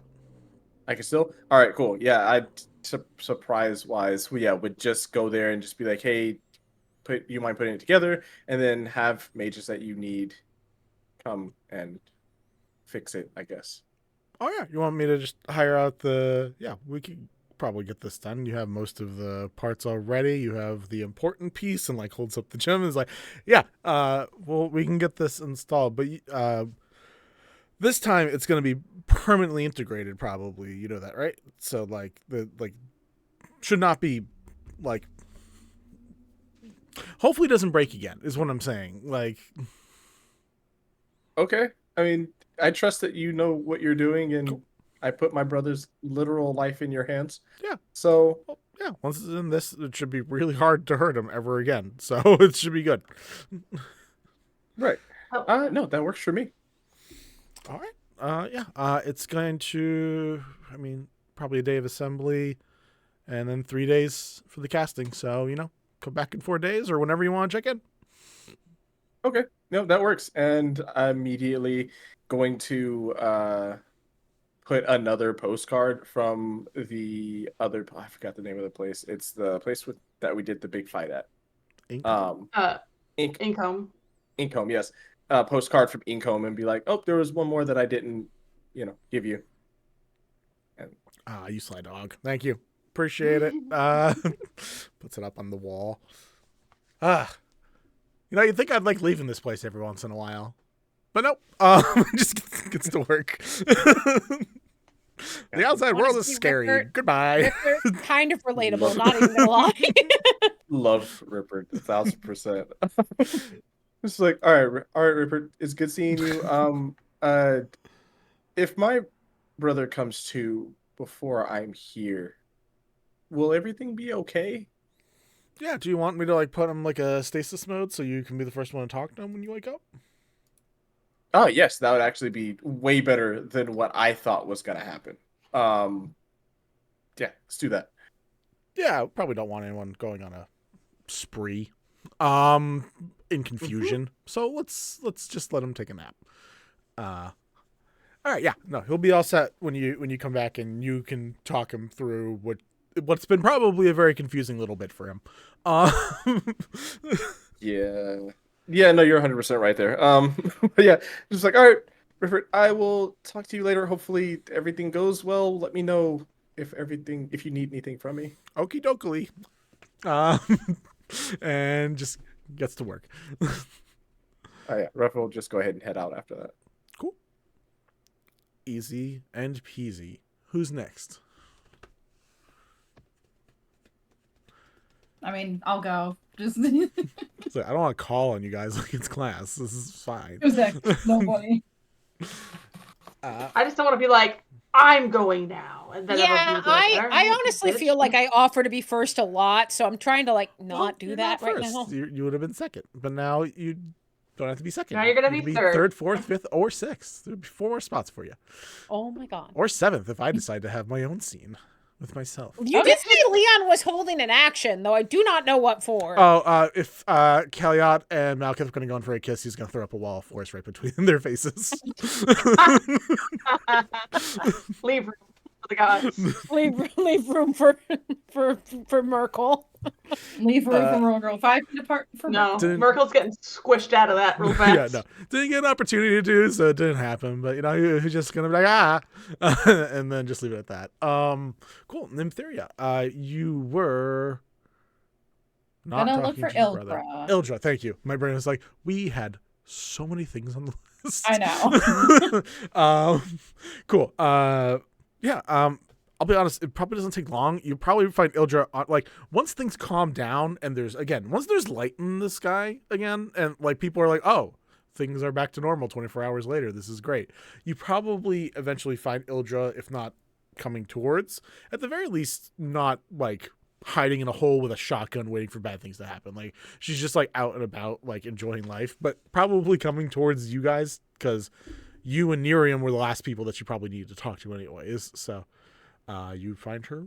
I can still. All right, cool. Yeah, I surprise wise, would just go there and just be like, hey, you mind putting it together, and then have mages that you need come and fix it, I guess. Oh yeah, you want me to just hire out the... Yeah, we could probably get this done. You have most of the parts already. You have the important piece and like holds up the gem and is like, yeah, well, we can get this installed, but this time it's going to be permanently integrated, probably. You know that, right? So like should not be like, hopefully it doesn't break again is what I'm saying. Like, okay. I mean, I trust that you know what you're doing, and cool. I put my brother's literal life in your hands. Yeah. So yeah, once it's in this, it should be really hard to hurt him ever again. So it should be good. Right. No, that works for me. All right. Yeah. It's going to, I mean, probably a day of assembly and then 3 days for the casting. So, come back in 4 days or whenever you want to check in. Okay. No, that works. And I'm immediately going to put another postcard from the other, I forgot the name of the place. It's the place that we did the big fight at. Income, yes. Postcard from Income and be like, oh, there was one more that I didn't, give you. And Ah, you sly dog. Thank you. Appreciate it. Puts it up on the wall. You'd think I'd like leaving this place every once in a while. But nope. Just gets to work. The outside world is scary. Ripper, Goodbye. Ripper, kind of relatable, not even gonna lie. Love Ripper 1,000%. It's like, all right, Ripper, it's good seeing you. If my brother comes to before I'm here, will everything be okay? Yeah, do you want me to like put him like a stasis mode so you can be the first one to talk to him when you wake up? Oh yes, that would actually be way better than what I thought was gonna happen. Yeah, let's do that. Yeah, probably don't want anyone going on a spree in confusion. So let's just let him take a nap. All right, yeah. No, he'll be all set when you come back and you can talk him through what's been probably a very confusing little bit for him. Yeah, no, you're 100% right there. But yeah, just like, all right, Ripper, I will talk to you later. Hopefully everything goes well. Let me know if you need anything from me. Okie dokie. And just gets to work. Oh yeah, Ruff will just go ahead and head out after that. Cool. Easy and peasy. Who's next? I mean, I'll go. Just So I don't want to call on you guys like it's class. This is fine. who's next? Nobody. I just don't want to be like, I'm going now. And then Yeah, I honestly feel like I offer to be first a lot, so I'm trying to like not do that right now. You would have been second, but now you don't have to be second. Now you're gonna You be can third. third, fourth, fifth, or sixth. There'd be 4 more spots for you, Oh my god. or seventh if I decide to have my own scene with myself. You did say Leon was holding an action, though I do not know what for. Oh, if Kelliat and Malkith are going to go in for a kiss, he's going to throw up a wall of force right between their faces. Leave room for the gods. leave room for Merkel. Leave room for Merkel. 5 feet apart from No, Didn't- Merkel's getting squished out of that real fast. Yeah, no, didn't get an opportunity to do, so it didn't happen. But he was just gonna be like and then just leave it at that. Cool, Nymtheria. You were not Gonna look talking for to your brother. Ildra. Ildra, thank you. My brain was like, we had so many things on the list. I know. Cool. Yeah. I'll be honest, it probably doesn't take long. You probably find Ildra like once things calm down and once there's light in the sky again, and like people are like, oh, things are back to normal 24 hours later. This is great. You probably eventually find Ildra, if not coming towards, at the very least, not like hiding in a hole with a shotgun waiting for bad things to happen. Like she's just like out and about, like enjoying life, but probably coming towards you guys because you and Nerium were the last people that you probably needed to talk to anyways. So you find her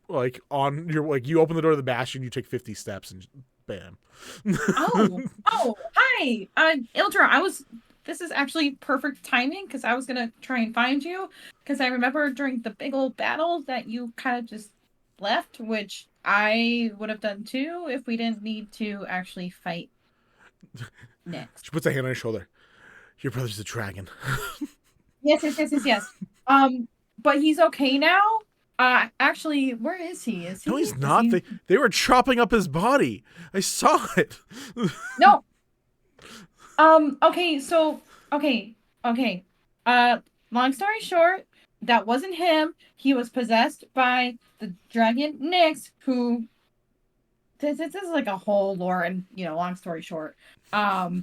like on your, like you open the door to the bastion, you take 50 steps and bam. Oh, hi, Ildra. This is actually perfect timing because I was gonna try and find you because I remember during the big old battle that you kind of just left, which I would have done too if we didn't need to actually fight next. She puts a hand on her shoulder. Your brother's a dragon. Yes. But he's okay now. Actually, where is he? Is he? No, he's not. They were chopping up his body. I saw it. No. Okay. So. Okay. Long story short, that wasn't him. He was possessed by the dragon Nyx, who. This is like a whole lore, and long story short. I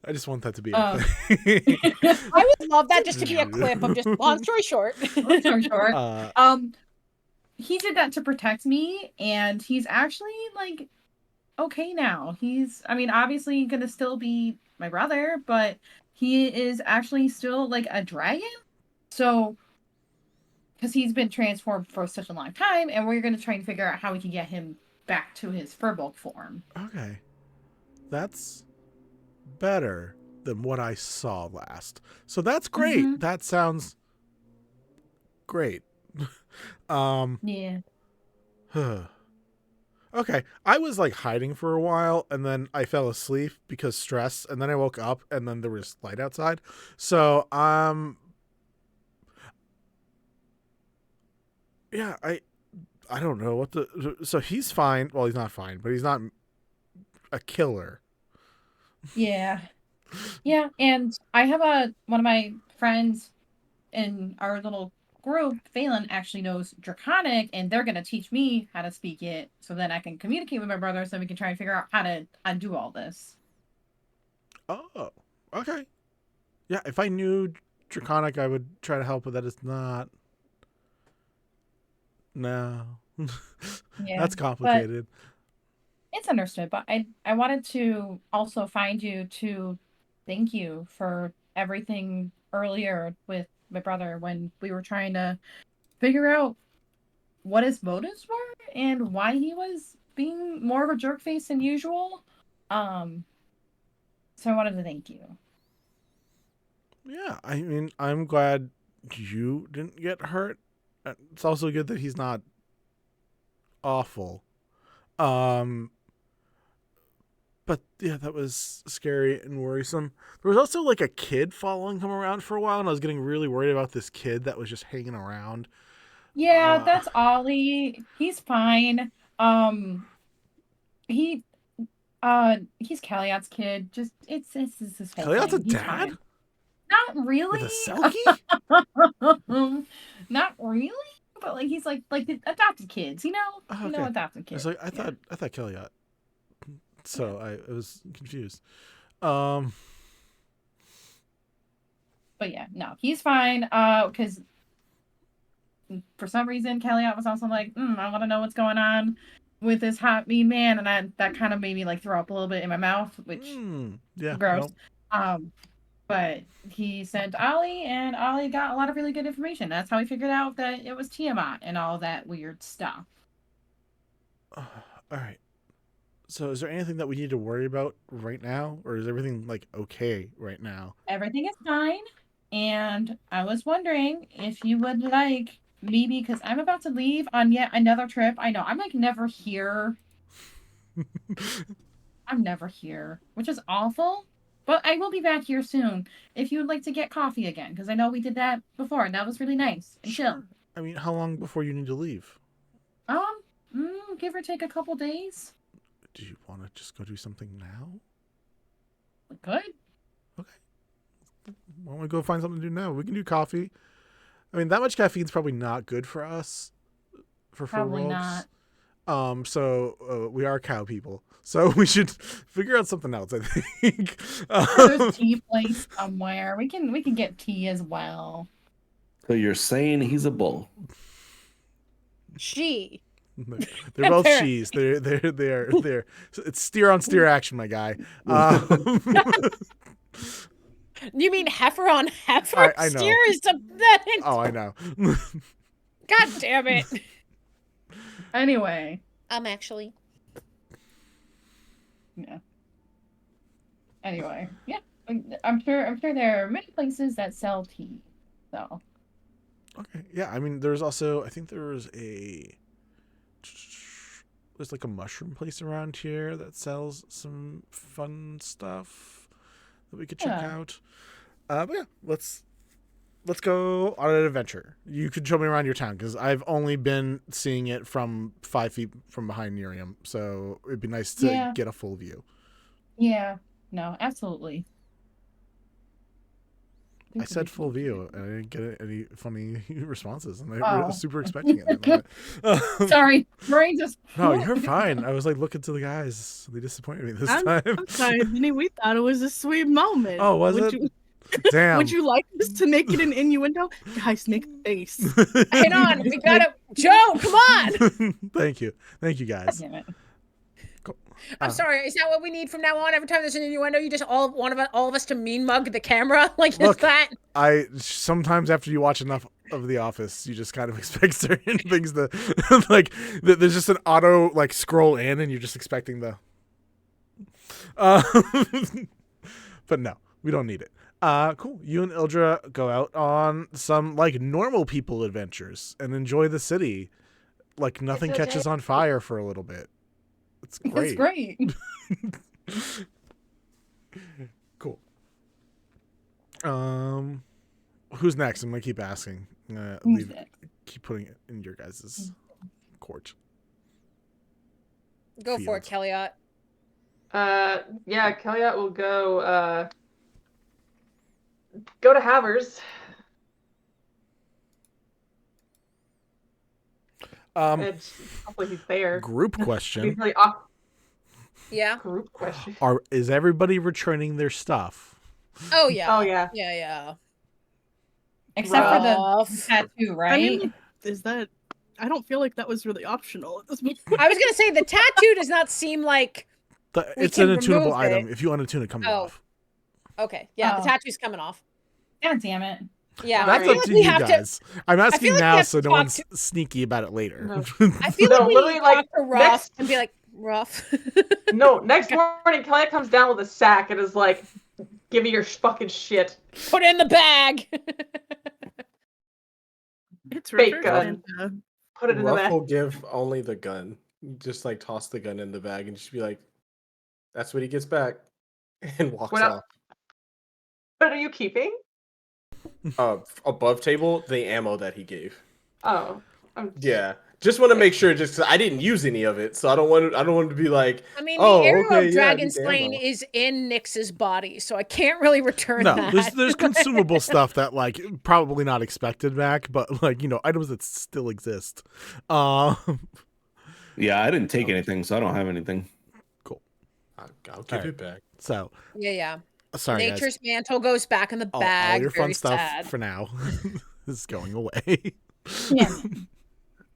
just want that to be a thing. I would love that just to be a clip of just long story short. Long story short. He did that to protect me, and he's actually like okay now. Obviously gonna still be my brother, but he is actually still like a dragon. So, because he's been transformed for such a long time, and we're gonna try and figure out how we can get him back to his Firbolg form. Okay, that's better than what I saw last. So that's great. Mm-hmm. That sounds great. Yeah. Okay, I was like hiding for a while, and then I fell asleep because stress, and then I woke up, and then there was light outside. So Yeah, I don't know what the. So he's fine. Well, he's not fine, but he's not a killer. Yeah. Yeah, and I have one of my friends in our little group, Phelan, actually knows Draconic, and they're gonna teach me how to speak it, so then I can communicate with my brother, so we can try and figure out how to undo all this. Oh, okay. Yeah, if I knew Draconic, I would try to help, but that is not. No, Yeah, that's but complicated. it's understood. But I wanted to also find you to thank you for everything earlier with my brother when we were trying to figure out what his motives were and why he was being more of a jerk face than usual. Um, so I wanted to thank you. Yeah, I mean, I'm glad you didn't get hurt. It's also good that he's not awful. But yeah, that was scary and worrisome. There was also like a kid following him around for a while, and I was getting really worried about this kid that was just hanging around. Yeah, that's Ollie. He's fine. He he's Kelliat's kid. Just it's this whole Kelliat's a thing. He's dad? fine. Not really. With a selkie? Not really. But like he's like the adopted kids, you know? Oh, You know, okay. adopted kids. I thought Kelliat. So I was confused. But yeah, no, he's fine. Because for some reason Kelliat was also like, I want to know what's going on with this hot mean man, and that kind of made me like throw up a little bit in my mouth, which yeah, gross. Nope. But he sent Ollie, and Ollie got a lot of really good information. That's how he figured out that it was Tiamat and all that weird stuff. All right. So is there anything that we need to worry about right now, or is everything like okay right now? Everything is fine, and I was wondering if you would like maybe, because I'm about to leave on yet another trip. I know I'm like never here. I'm never here, which is awful. But I will be back here soon if you would like to get coffee again, because I know we did that before, and that was really nice and chill. I mean, how long before you need to leave? Give or take a couple days. Do you want to just go do something now? Good. Okay. Why don't we go find something to do now? We can do coffee. I mean, that much caffeine's probably not good for us. Probably Firbolgs. not. So we are cow people. So we should figure out something else, I think. There's a tea place somewhere. We can get tea as well. So you're saying he's a bull? She. They're both she's. They're. It's steer on steer action, my guy. You mean heifer on heifer? I know. Steer is pathetic. Oh, I know. God damn it. Anyway. Actually. Yeah. Anyway, yeah. I'm sure there are many places that sell tea. So. Okay. Yeah. I mean, there's also. I think there's like a mushroom place around here that sells some fun stuff that we could check out. But yeah, let's go on an adventure. You could show me around your town because I've only been seeing it from 5 feet from behind Nerium, so it'd be nice to get a full view. Yeah. No, absolutely. I said full view, and I didn't get any funny responses, and I was super expecting it. Sorry, brain just. No, you're fine. I was like looking to the guys. They disappointed me this time. I'm sorry, Vinny. We thought it was a sweet moment. Oh, was it? Damn. Would you like us to make it an innuendo? Guys, make a face. Hang on, we gotta. Joe, come on. Thank you, guys. Damn it. Cool. I'm sorry. Is that what we need from now on? Every time there's an innuendo, you just all of us to mean mug the camera? Like, look, is that? I sometimes after you watch enough of The Office, you just kind of expect certain things to like. There's just an auto like scroll in, and you're just expecting the. But no, we don't need it. Cool. You and Ildra go out on some like normal people adventures and enjoy the city. Like nothing catches on fire for a little bit. It's great. It's great. Cool. Who's next? I'm gonna keep asking. Who's next? keep putting it in your guys' court. Go for it, Kelliat. Yeah, Kelliat will go to Havers. And hopefully he's there. Group question. He's really off. Yeah. Group question. Is everybody returning their stuff? Oh yeah. Oh yeah. Yeah. Except for the Ruff. tattoo, right? I mean, is that? I don't feel like that was really optional at this point. I was gonna say the tattoo does not seem like It's can an attunable remove item. it. If you unattune it, comes off. Okay. Yeah, the Oh. tattoo's coming off. God damn it. Yeah. That's I feel up like to we you have guys. I'm I asking feel like we now have so to no talk one's sneaky about it later. No. I feel No, like we literally, need to like, talk to Ruff next- and be like, Ruff. No, next morning Kelliat comes down with a sack and is like, "Give me your fucking shit." Put it in the bag. It's Fake River gun. and, Put it in the Ruff bag. will give only the gun. Just like toss the gun in the bag and just be like, "That's what he gets back," and walks What off. What are you keeping? Above table, the ammo that he gave. Oh. Yeah, just want to make sure, just 'cause I didn't use any of it, so I don't want to be like, I mean, oh, the arrow okay, of yeah, I dragon need slaying ammo. is in Nyx's body, so I can't really return No, that. there's consumable stuff that like probably not expected back, but like items that still exist. Yeah, I didn't take anything, so I don't have anything. Cool. I'll give it back. So Yeah. sorry, Nature's guys. mantle goes back in the All bag. your Very fun stuff sad. for now is going away. Yeah.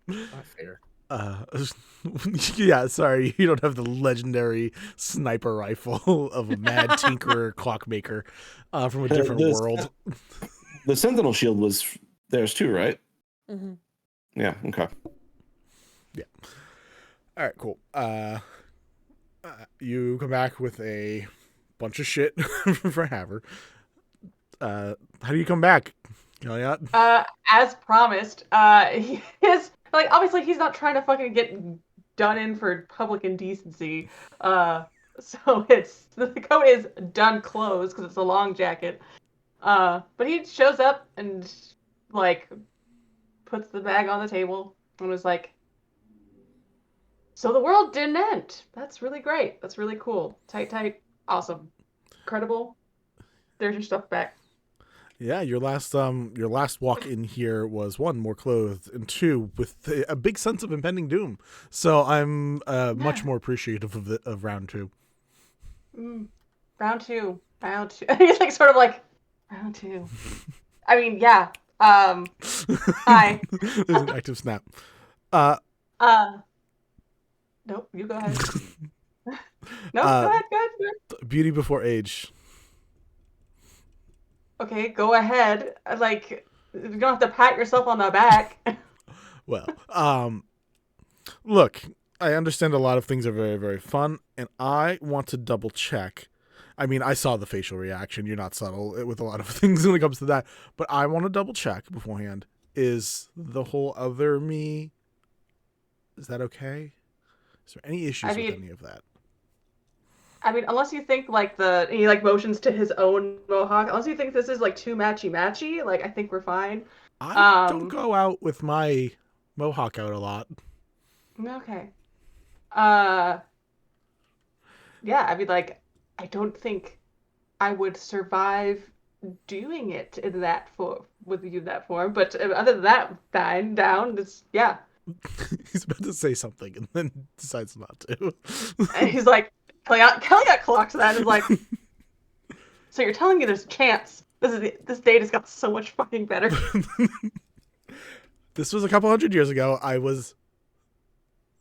Not fair. Yeah, sorry, you don't have the legendary sniper rifle of a mad tinkerer clockmaker from a different world. The Sentinel shield was theirs too, right? Mm-hmm. Yeah. Okay. Yeah. All right. Cool. You come back with a bunch of shit for Haver. How do you come back, Kelliat? As promised, he is like, obviously he's not trying to fucking get done in for public indecency. So the coat is done closed because it's a long jacket. But he shows up and like puts the bag on the table and was like, "So the world didn't end. That's really great. That's really cool. Tight, awesome, incredible. There's your stuff back." Yeah, your last walk in here was one, more clothed, and two, with a big sense of impending doom. So I'm much more appreciative of round two. Round two. He's like sort of like round two. I mean, yeah. Hi. There's an active snap. Nope. You go ahead. No, go ahead. Beauty before age. Okay, go ahead. Like, you don't have to pat yourself on the back. Well, look, I understand a lot of things are very, very fun, and I want to double check. I mean, I saw the facial reaction. You're not subtle with a lot of things when it comes to that, but I want to double check beforehand. Is the whole other me, is that okay? Is there any issues with any of that? I mean, unless you think like he like motions to his own mohawk. Unless you think this is like too matchy, like I think we're fine. I don't go out with my mohawk out a lot. Okay. Yeah, I mean, like, I don't think I would survive doing it in that form with you in that form. But other than that, fine, down. It's yeah. He's about to say something and then decides not to. And he's like, Kelliat clocks that and is like, "So you're telling me there's a chance? This date has got so much fucking better." This was a couple hundred years ago. I was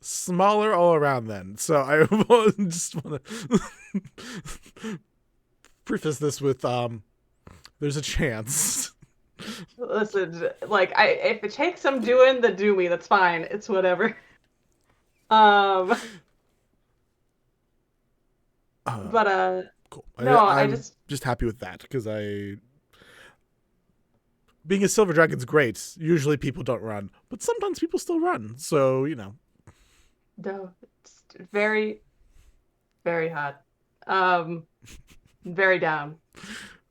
smaller all around then, so I just want to preface this with there's a chance. Listen, like, if it takes some doing, then do me. That's fine. It's whatever. But cool. No, I'm just happy with that because being a silver dragon's great. Usually people don't run, but sometimes people still run. So No, it's very, very hot. Very down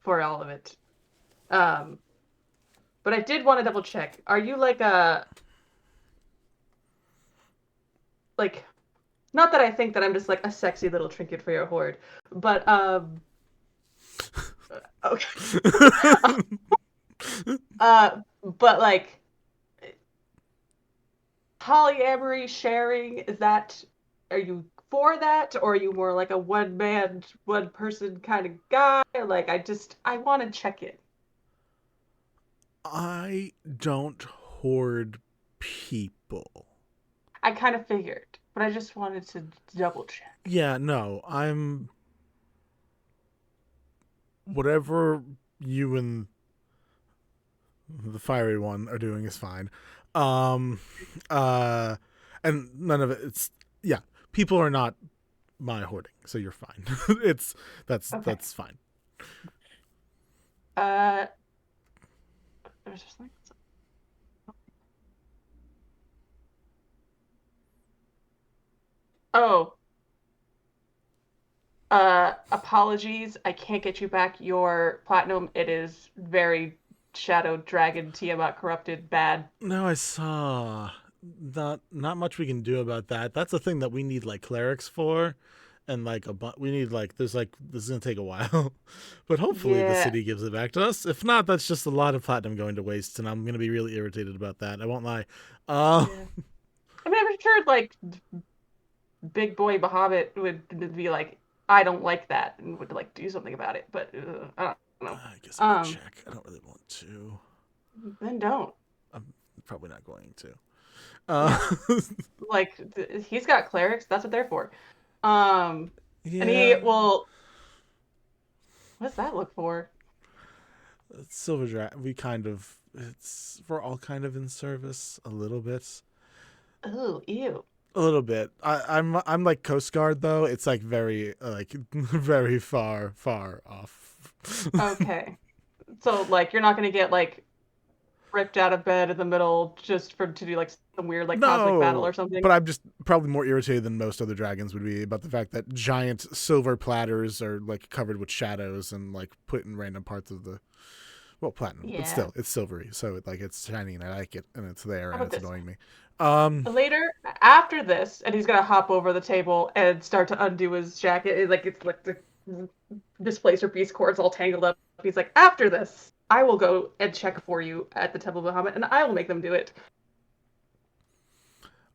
for all of it. But I did want to double check. Are you like a like? Not that I think that I'm just like a sexy little trinket for your horde, but okay. But like polyamory sharing, are you for that, or are you more like a one man, one person kind of guy? Like I want to check in. I don't hoard people. I kind of figured, but I just wanted to double check. Yeah, no, I'm whatever you and the fiery one are doing is fine. And none of it's people are not my hoarding, so you're fine. That's fine. There's just like apologies. I can't get you back your platinum. It is very Shadow Dragon Tiamat corrupted bad. No, I saw. Not much we can do about that. That's a thing that we need like clerics for, and like we need like this is gonna take a while, but hopefully the city gives it back to us. If not, that's just a lot of platinum going to waste, and I'm gonna be really irritated about that. I won't lie. I mean, I'm sure like Big Boy Bahamut would be like, I don't like that, and would like do something about it. But I don't know. I guess I'll check. I don't really want to. Then don't. I'm probably not going to. Like he's got clerics. That's what they're for. And he will. What's that look for? Silver Dragon. We're all kind of in service a little bit. Oh, ew. A little bit. I'm like Coast Guard though. It's like very very far off. Okay. So like you're not gonna get like ripped out of bed in the middle just to do like some weird like cosmic battle or something. But I'm just probably more irritated than most other dragons would be about the fact that giant silver platters are like covered with shadows and like put in random parts of the platinum. But still, it's silvery, so it's shiny and I like it, and it's there and it's annoying me. Later, after this, and he's gonna hop over the table and start to undo his jacket. It's like the displacer beast cords all tangled up. He's like, after this, I will go and check for you at the Temple of Bahamut, and I will make them do it.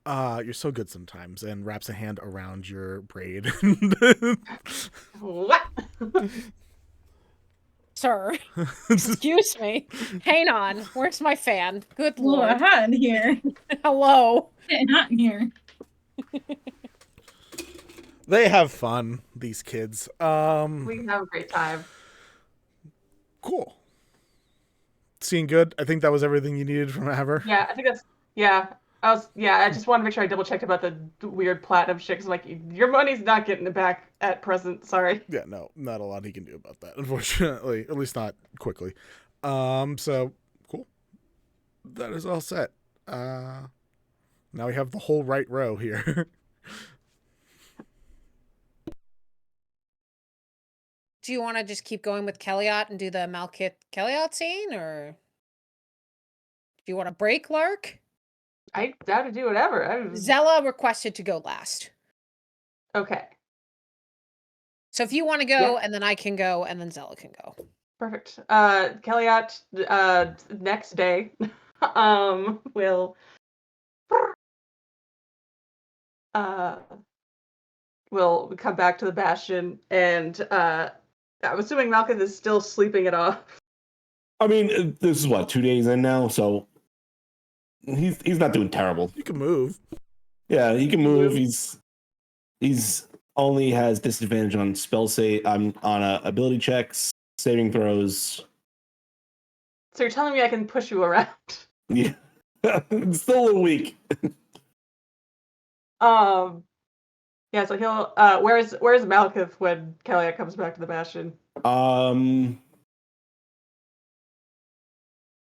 You're so good sometimes, and wraps a hand around your braid. What? Sir, excuse me. Hang on. Where's my fan? Good lord. It's hot in here. Hello. It's hot in here. They have fun, these kids. We have a great time. Cool. Seeing good. I think that was everything you needed from Ever. Yeah, I think that's I just wanted to make sure I double checked about the weird platinum shit. Cause like your money's not getting it back at present. Sorry. Yeah, no, not a lot he can do about that, unfortunately. At least not quickly. So cool. That is all set. Now we have the whole right row here. Do you want to just keep going with Kelliat and do the Malkith Kelliat scene, or do you want to break, Lark? I down to do whatever. Zella requested to go last. Okay. So if you want to go, and then I can go, and then Zella can go. Perfect. Kelliat, next day, will come back to the Bastion, and I'm assuming Malkith is still sleeping it off. I mean, this is what, 2 days in now, so he's not doing terrible. You can move. Yeah, he can move. He's only has disadvantage on spell save. On ability checks, saving throws. So you're telling me I can push you around? Yeah, it's still a little weak. Yeah. So he'll. Where's Malkith when Kelliat comes back to the Bastion?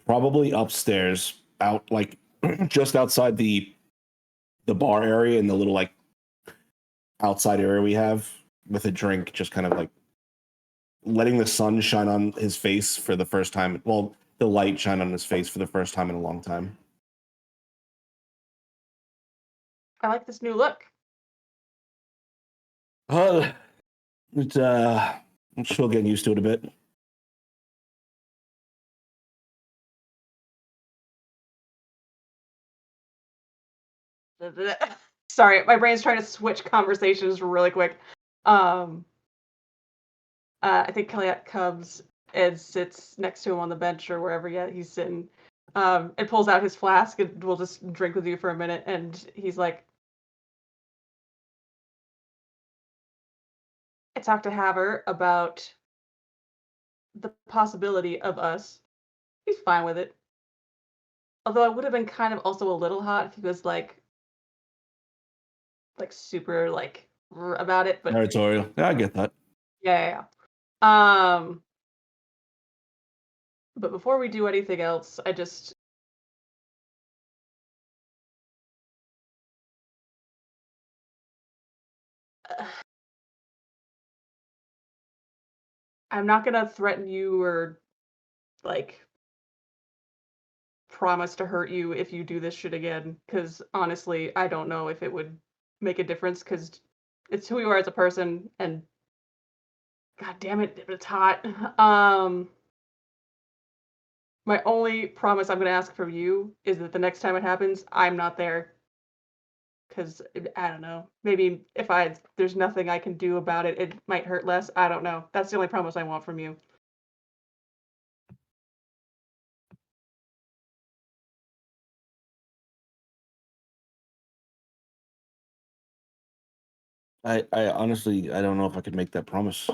Probably upstairs, out like just outside the bar area and the little like outside area we have with a drink, just kind of like letting the sun shine on his face for the first time. Well, the light shine on his face for the first time in a long time. I like this new look. I'm still getting used to it a bit. Sorry, my brain's trying to switch conversations really quick. I think Kelliat comes and sits next to him on the bench or wherever he's sitting, and pulls out his flask and will just drink with you for a minute. And he's like, I talked to Haver about the possibility of us. He's fine with it. Although I would have been kind of also a little hot if he was like super about it, but Territorial. Yeah, I get that. yeah. But before we do anything else, I just I'm not gonna threaten you or promise to hurt you if you do this shit again, because honestly, I don't know if it would make a difference, because it's who you are as a person, and god damn it, it's hot. My only promise I'm gonna ask from you is that the next time it happens, I'm not there. Because I don't know, maybe if there's nothing I can do about it, it might hurt less. I don't know. That's the only promise I want from you. I honestly, I don't know if I could make that promise.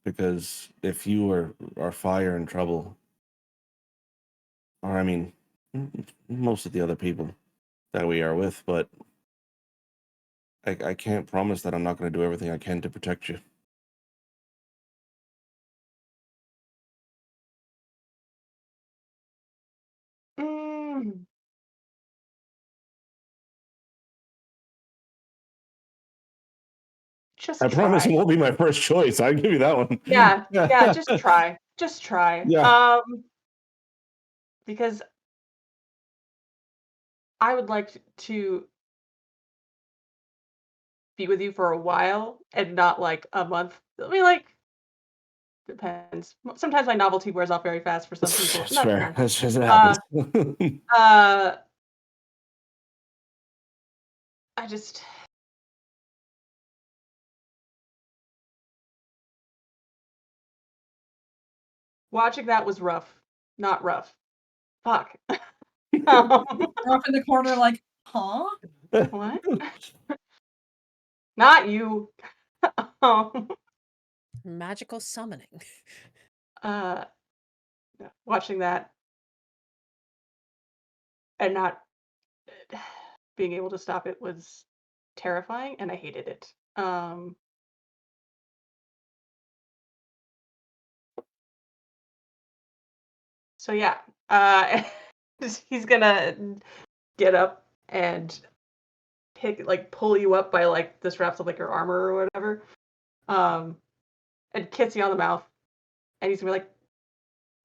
Because if you are fire in trouble, or I mean, most of the other people that we are with, but I can't promise that I'm not going to do everything I can to protect you. Just I promise try. it won't be my first choice. I'll give you that one. Yeah, just try. Just try. Yeah. Because I would like to be with you for a while and not like a month. I mean, depends. Sometimes my novelty wears off very fast for some people. That's Not fair. fun. That's just it happens. I just watching that was rough. Not rough. Fuck. Off in the corner, like, huh? What? Not you. Magical summoning. Watching that and not being able to stop it was terrifying, and I hated it. So yeah, he's gonna get up and pull you up by the straps of your armor or whatever, and kiss you on the mouth, and he's gonna be like,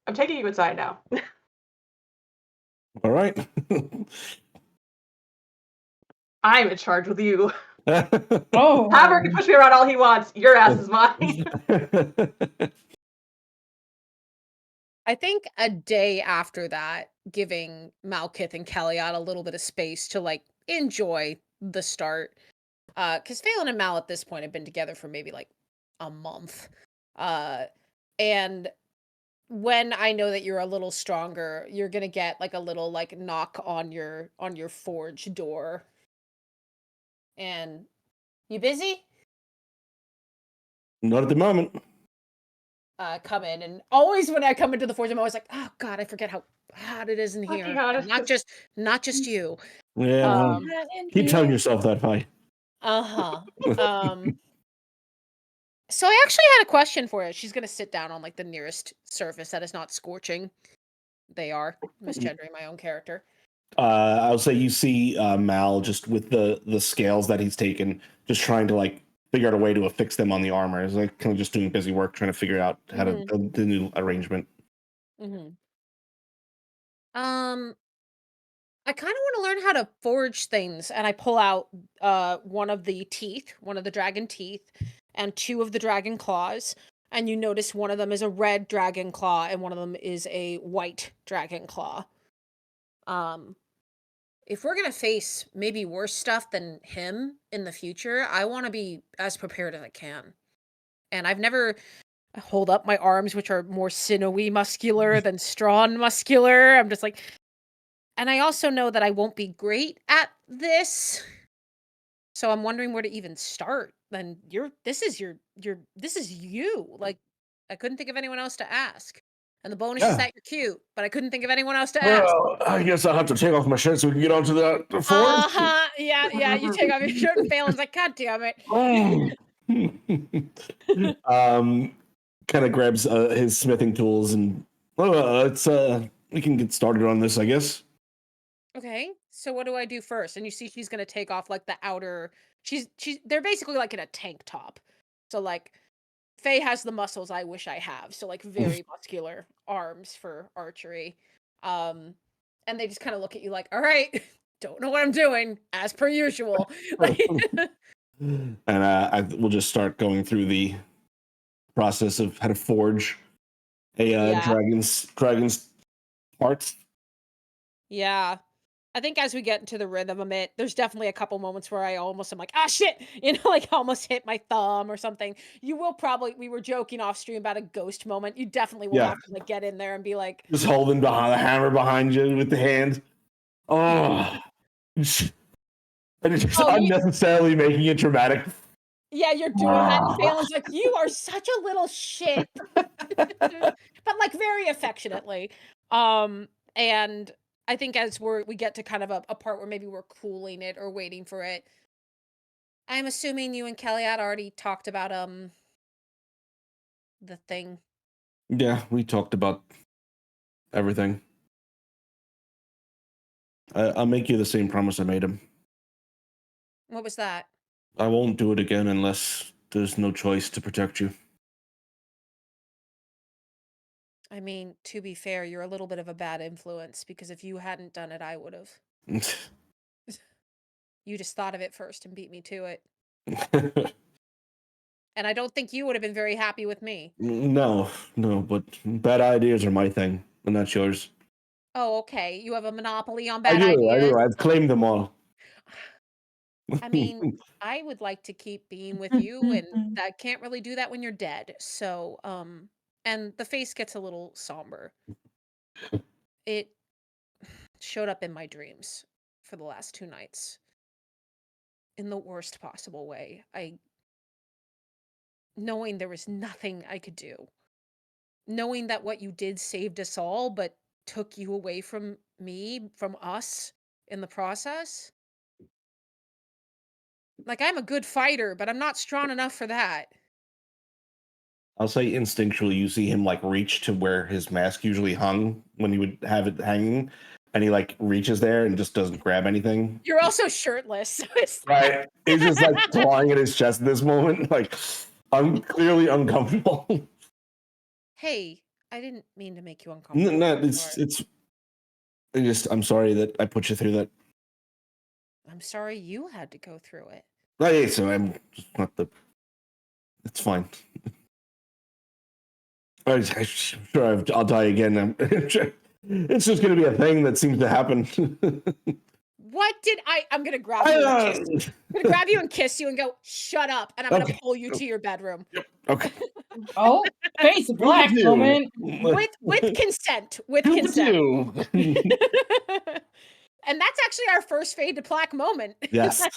"I'm taking you inside now." All right. I'm in charge with you. Oh, Haver can push me around all he wants. Your ass is mine. I think a day after that, giving Malkith and Kelliat a little bit of space to enjoy the start. Because Phelan and Mal at this point have been together for maybe a month. And when I know that you're a little stronger, you're gonna get a little knock on your forge door. And you busy? Not at the moment. Come in, and always when I come into the forge, I'm always like, oh god, I forget how hot it is in here. And not just you. Yeah. Well, keep telling yourself that, Vi. So I actually had a question for you. She's gonna sit down on the nearest surface that is not scorching. They are misgendering my own character. I'll say you see Mal just with the scales that he's taken, just trying to figure out a way to affix them on the armor. It's kind of just doing busy work, trying to figure out how to the new arrangement. Mm-hmm. I kind of want to learn how to forge things, and I pull out one of the teeth, one of the dragon teeth, and two of the dragon claws. And you notice one of them is a red dragon claw, and one of them is a white dragon claw. If we're gonna face maybe worse stuff than him in the future, I want to be as prepared as I can. And I've never hold up my arms, which are more sinewy muscular than strong muscular. I'm just like, and I also know that I won't be great at this. So I'm wondering where to even start. Then this is you. Like, I couldn't think of anyone else to ask. And the bonus is Yeah. that you're cute, but I couldn't think of anyone else to ask. Well, I guess I'll have to take off my shirt so we can get onto the forge. Uh-huh. Yeah, you take off your shirt and Phelan's like, God damn it. Kind of grabs his smithing tools and we can get started on this, I guess. Okay, so what do I do first? And you see she's gonna take off like the outer. They're basically like in a tank top. So like, Faye has the muscles I wish I have. So like very muscular arms for archery. And they just kind of look at you like, all right, don't know what I'm doing as per usual. And I will just start going through the process of how to forge a dragon's parts. Yeah. I think as we get into the rhythm of it, there's definitely a couple moments where I almost am like, ah, shit, like almost hit my thumb or something. You will probably, we were joking off stream about a ghost moment. You definitely will have to like get in there and be like, just holding behind the hammer behind you with the hand. Oh, and it's just unnecessarily making it dramatic. Yeah, you're doing that. And Phelan's like, you are such a little shit, but like very affectionately. And I think as we get to kind of a part where maybe we're cooling it or waiting for it. I'm assuming you and Kelliat already talked about the thing. Yeah, we talked about everything. I'll make you the same promise I made him. What was that? I won't do it again unless there's no choice to protect you. I mean, to be fair, you're a little bit of a bad influence because if you hadn't done it, I would have. You just thought of it first and beat me to it. And I don't think you would have been very happy with me. No, but bad ideas are my thing, and not yours. Oh, okay. You have a monopoly on bad ideas? I do. I've claimed them all. I mean, I would like to keep being with you, and I can't really do that when you're dead. So, and the face gets a little somber. It showed up in my dreams for the last 2 nights in the worst possible way. Knowing there was nothing I could do, knowing that what you did saved us all, but took you away from me, from us in the process. Like, I'm a good fighter, but I'm not strong enough for that. I'll say instinctually, you see him like reach to where his mask usually hung when he would have it hanging, and he like reaches there and just doesn't grab anything. You're also shirtless. So right. He's just like clawing at his chest at this moment. Like, I'm clearly uncomfortable. Hey, I didn't mean to make you uncomfortable. No, I'm sorry that I put you through that. I'm sorry you had to go through it. Right, so I'm just not the. It's fine. I'm sure I'll die again. It's just going to be a thing that seems to happen. What did I'm going to grab you and kiss you. I'm going to grab you and kiss you and go, shut up. And I'm going to pull you to your bedroom. Okay. Oh, face black moment. With consent. With consent. And that's actually our first fade to black moment. Yes.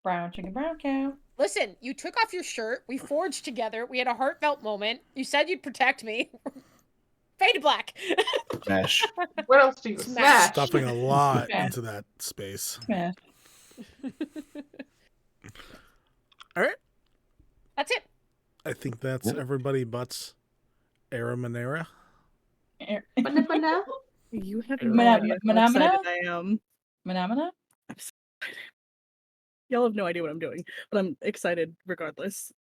Brown chicken, brown cow. Listen, you took off your shirt. We forged together. We had a heartfelt moment. You said you'd protect me. Fade to black. Smash. What else do you smash? Stuffing a lot into that space. Smash. All right. That's it. I think that's everybody but Aramanera. You have no idea how excited I am. Manamana? Y'all have no idea what I'm doing, but I'm excited regardless.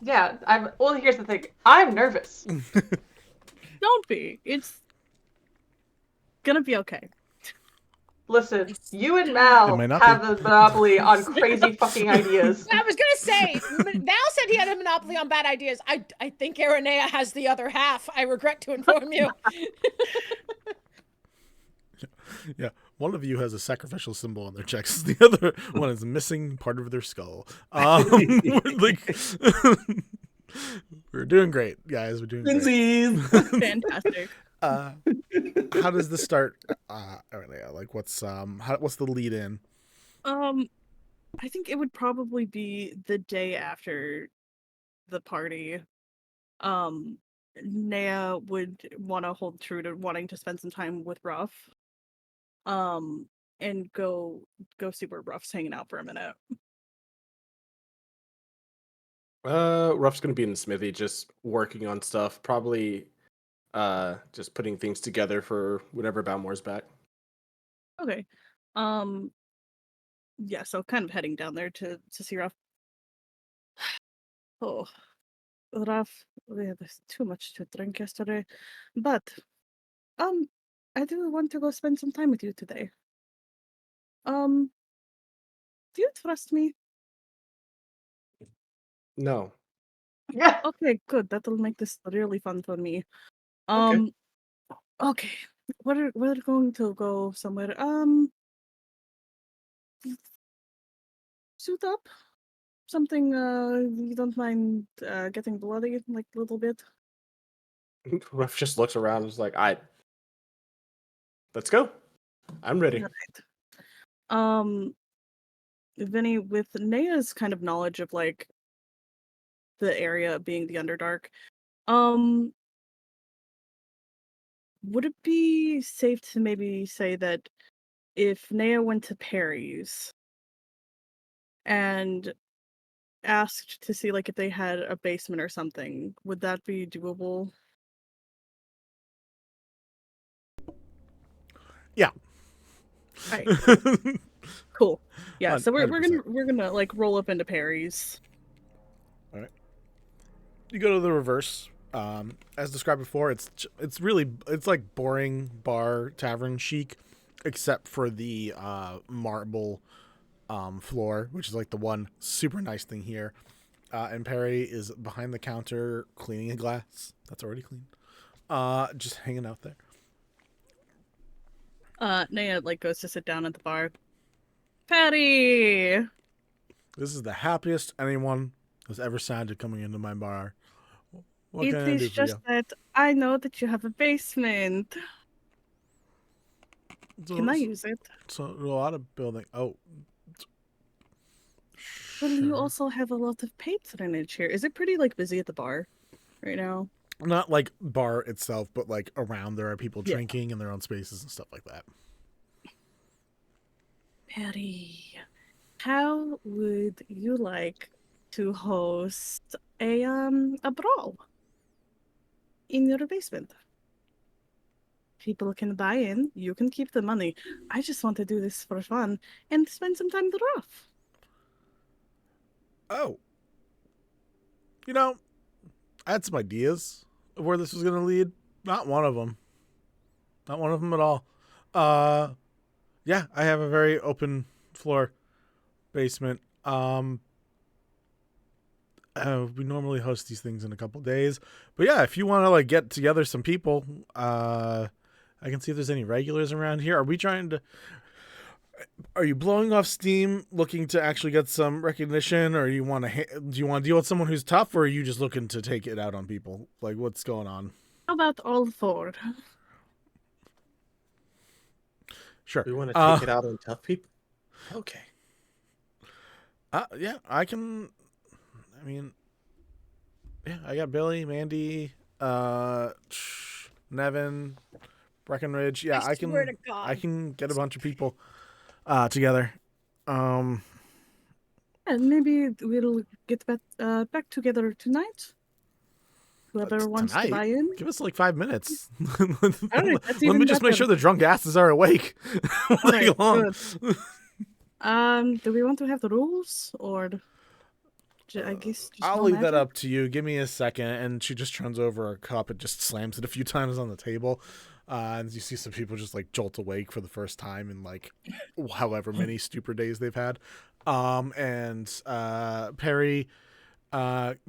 Yeah, well, here's the thing. I'm nervous. Don't be. It's gonna be okay. Listen, you and It Mal might not have be. a monopoly on crazy fucking ideas. I was gonna say, Mal said he had a monopoly on bad ideas. I think Aranea has the other half. I regret to inform you. Yeah, one of you has a sacrificial symbol on their checks. The other one is missing part of their skull. We're doing great, guys. We're doing great. Fantastic. How does this start? Like, what's the lead in? I think it would probably be the day after the party. Nea would want to hold true to wanting to spend some time with Ruff. And go see where Ruff's hanging out for a minute. Ruff's gonna be in the smithy, just working on stuff. Probably, just putting things together for whenever Balmor's back. Okay. Yeah, so kind of heading down there to see Ruff. Oh, Ruff, we had too much to drink yesterday, but I do want to go spend some time with you today. Do you trust me? No. Yeah. Okay, good. That'll make this really fun for me. Okay. Okay. We're going to go somewhere. Suit up. Something you don't mind getting bloody, like a little bit. Ruff just looks around and is like, let's go. I'm ready. Right. Vinny, with Nea's kind of knowledge of like the area being the Underdark, would it be safe to maybe say that if Nea went to Perry's and asked to see like if they had a basement or something, would that be doable? Yeah. Right. Cool. Yeah, so we're 100%. gonna like roll up into Perry's. All right. You go to the reverse. As described before, it's like boring bar tavern chic, except for the marble floor, which is like the one super nice thing here. And Perry is behind the counter cleaning a glass that's already clean. Just hanging out there. Nea like goes to sit down at the bar. Patty! This is the happiest anyone has ever sounded coming into my bar. What It can I do is for just you? that I know that you have a basement. Can I use it? So a lot of building. Oh. Well, you Sure. also have a lot of patronage here. Is it pretty like busy at the bar right now? Not like bar itself, but like around there are people Yeah. drinking in their own spaces and stuff like that. Patty, how would you like to host a brawl in your basement? People can buy in, you can keep the money. I just want to do this for fun and spend some time with Ruff. Oh. You know, I had some ideas of where this was going to lead. Not one of them. Not one of them at all. Yeah, I have a very open floor basement. We normally host these things in a couple days. But yeah, if you want to like get together some people, I can see if there's any regulars around here. Are you blowing off steam, looking to actually get some recognition, or do you want to deal with someone who's tough, or are you just looking to take it out on people? Like, what's going on? How about all four? Sure. We want to take it out on tough people? Okay. Yeah, I can. I mean, yeah, I got Billy, Mandy, Nevin, Breckenridge. Yeah, I swear to God. I can get a bunch of people together. And maybe we'll get back together tonight. Whoever wants to buy in. Give us like 5 minutes. Right, Let me just make sure the drunk asses are awake. Won't take long. Good. Do we want to have the rules or? I guess just I'll no leave that magic? up to you. Give me a second. And she just turns over her cup and just slams it a few times on the table. And you see some people just like jolt awake for the first time in like however many stupor days they've had. And Perry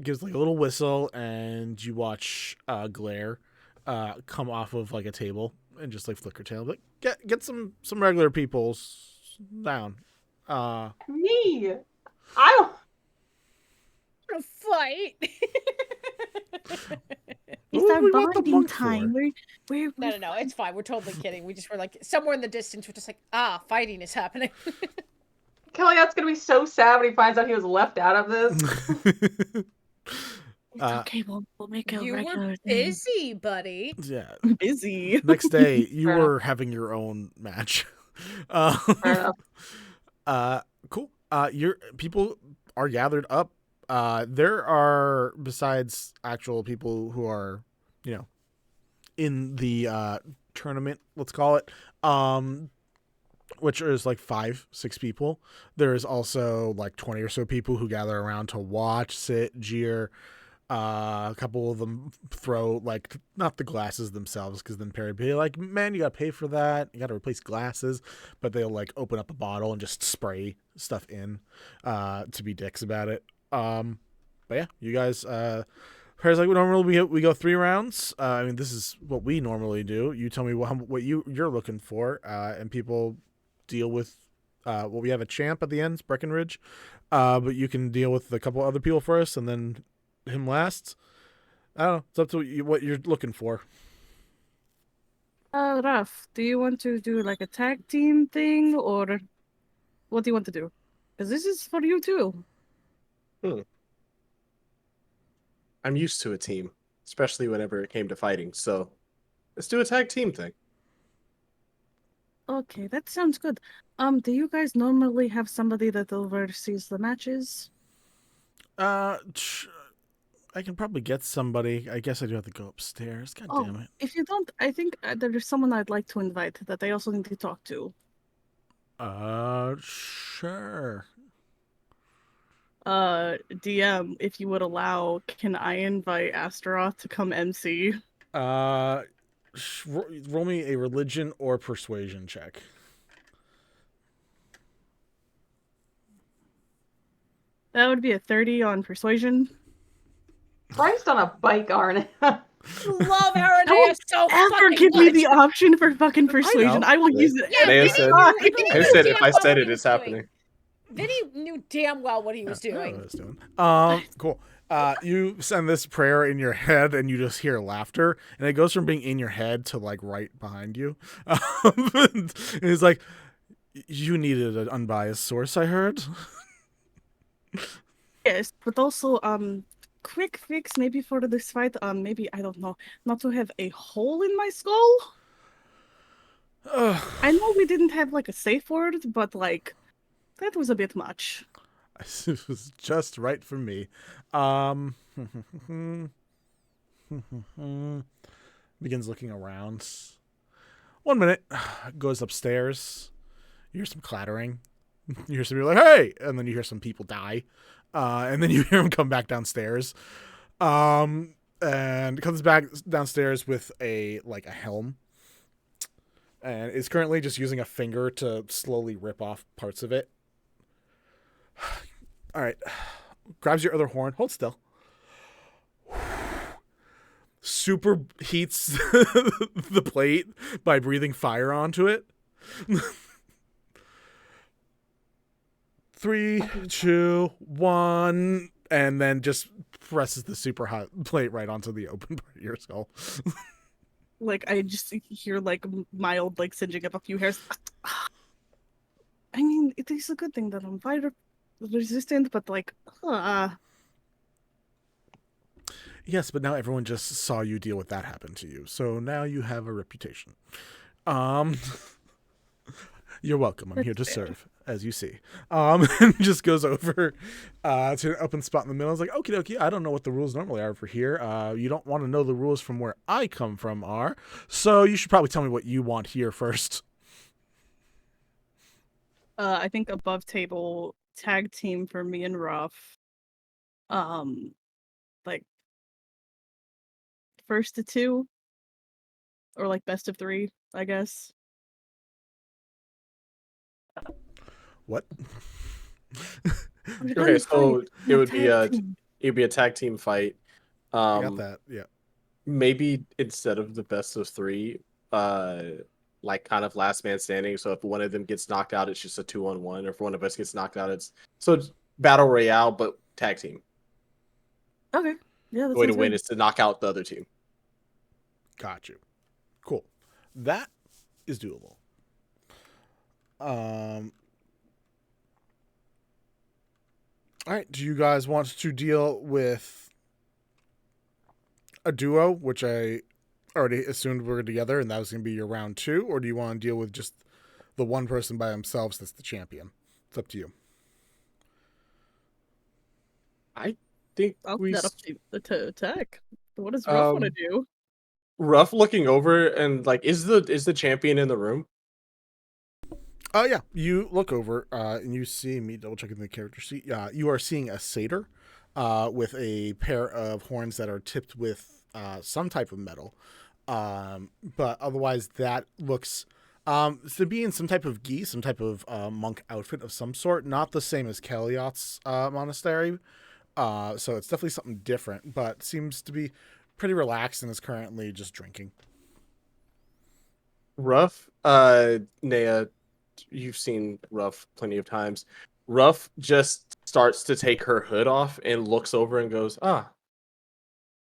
gives like a little whistle, and you watch Glare come off of like a table and just like flicker tail. Like get some regular people down. Me. I don't. A fight. It's What our do we want the bonding monk time. for? No, it's fine. We're totally kidding. We just were like somewhere in the distance. We're just like, fighting is happening. Kelliat's gonna be so sad when he finds out he was left out of this. It's okay, we'll make a You regular were thing. busy, buddy. Yeah. Busy. Next day, you Fair were having your own match. Fair enough. Cool. Your people are gathered up. There are, besides actual people who are, in the tournament, let's call it, which is like 5-6 people. There is also like 20 or so people who gather around to watch, sit, jeer. A couple of them throw like not the glasses themselves, because then Perry would be like, "Man, you gotta pay for that. You gotta replace glasses." But they'll like open up a bottle and just spray stuff in, to be dicks about it. But yeah, you guys. Perry's like, normally we go 3 rounds. I mean, this is what we normally do. You tell me what you're looking for, and people deal with. Well, we have a champ at the end, Breckenridge, but you can deal with a couple other people first, and then him last. I don't know. It's up to you, what you're looking for. Ruff, do you want to do like a tag team thing, or what do you want to do? Because this is for you too. I'm used to a team, especially whenever it came to fighting. So let's do a tag team thing. Okay, that sounds good. Do you guys normally have somebody that oversees the matches? I can probably get somebody. I guess I do have to go upstairs. God damn it. If you don't, I think there's someone I'd like to invite that I also need to talk to. Sure. DM, if you would allow, can I invite Astaroth to come MC? Roll me a religion or persuasion check. That would be a 30 on persuasion. Christ on a bike, Arne. Love Aaron so Ever fucking give me much. the option for fucking persuasion. I will use it. Yeah, They Vinny- said, Vinny they knew said damn if I well said what it, he it's was happening. doing. Vinny knew damn well what he was doing. Cool. You send this prayer in your head, and you just hear laughter, and it goes from being in your head to like right behind you. And it's like, you needed an unbiased source, I heard. Yes, but also, quick fix maybe for this fight. Maybe, I don't know, not to have a hole in my skull. I know we didn't have like a safe word, but like, that was a bit much. It was just right for me. Begins looking around. 1 minute. Goes upstairs. You hear some clattering. You hear some people like, "Hey!" And then you hear some people die. And then you hear him come back downstairs. And comes back downstairs with a helm. And is currently just using a finger to slowly rip off parts of it. All right. Grabs your other horn. Hold still. Super heats the plate by breathing fire onto it. 3, 2, 1, and then just presses the super hot plate right onto the open part of your skull. Like, I just hear like mild like singeing of a few hairs. I mean, it is a good thing that I'm fire resistant, but like, Yes, but now everyone just saw you deal with that happen to you, so now you have a reputation. You're welcome. I'm here to serve, as you see. And just goes over to an open spot in the middle. I was like, okie dokie, I don't know what the rules normally are for here. You don't want to know the rules from where I come from are, so you should probably tell me what you want here first. I think above table tag team for me and Ruff. Like first to 2, or like best of 3, I guess. What? Okay, so it would be a tag team fight. I got that. Yeah. Maybe instead of the best of 3, like kind of last man standing. So if one of them gets knocked out, it's just a 2-on-1. Or if one of us gets knocked out, it's battle royale but tag team. Okay. Yeah, The way to win is to knock out the other team. Got you. Cool. That is doable. All right. Do you guys want to deal with a duo, which I already assumed we were together, and that was going to be your round 2, or do you want to deal with just the one person by themselves that's the champion? It's up to you. I think I'll we set up to attack. What does Ruff want to do? Ruff looking over and like, is the champion in the room? Oh yeah, you look over and you see me double checking the character sheet. You are seeing a satyr with a pair of horns that are tipped with some type of metal, but otherwise that looks to be in some type of gi, some type of monk outfit of some sort. Not the same as Kelliat's monastery, so it's definitely something different. But seems to be pretty relaxed and is currently just drinking. Ruff, Nea, you've seen Ruff plenty of times. Ruff just starts to take her hood off and looks over and goes,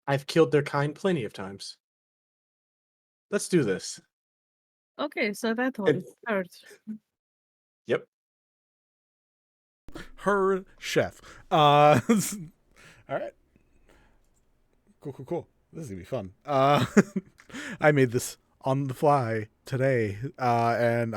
I've killed their kind plenty of times. Let's do this. Okay, so that one starts. Yep. Her chef. All right. Cool. This is gonna be fun. I made this on the fly today, and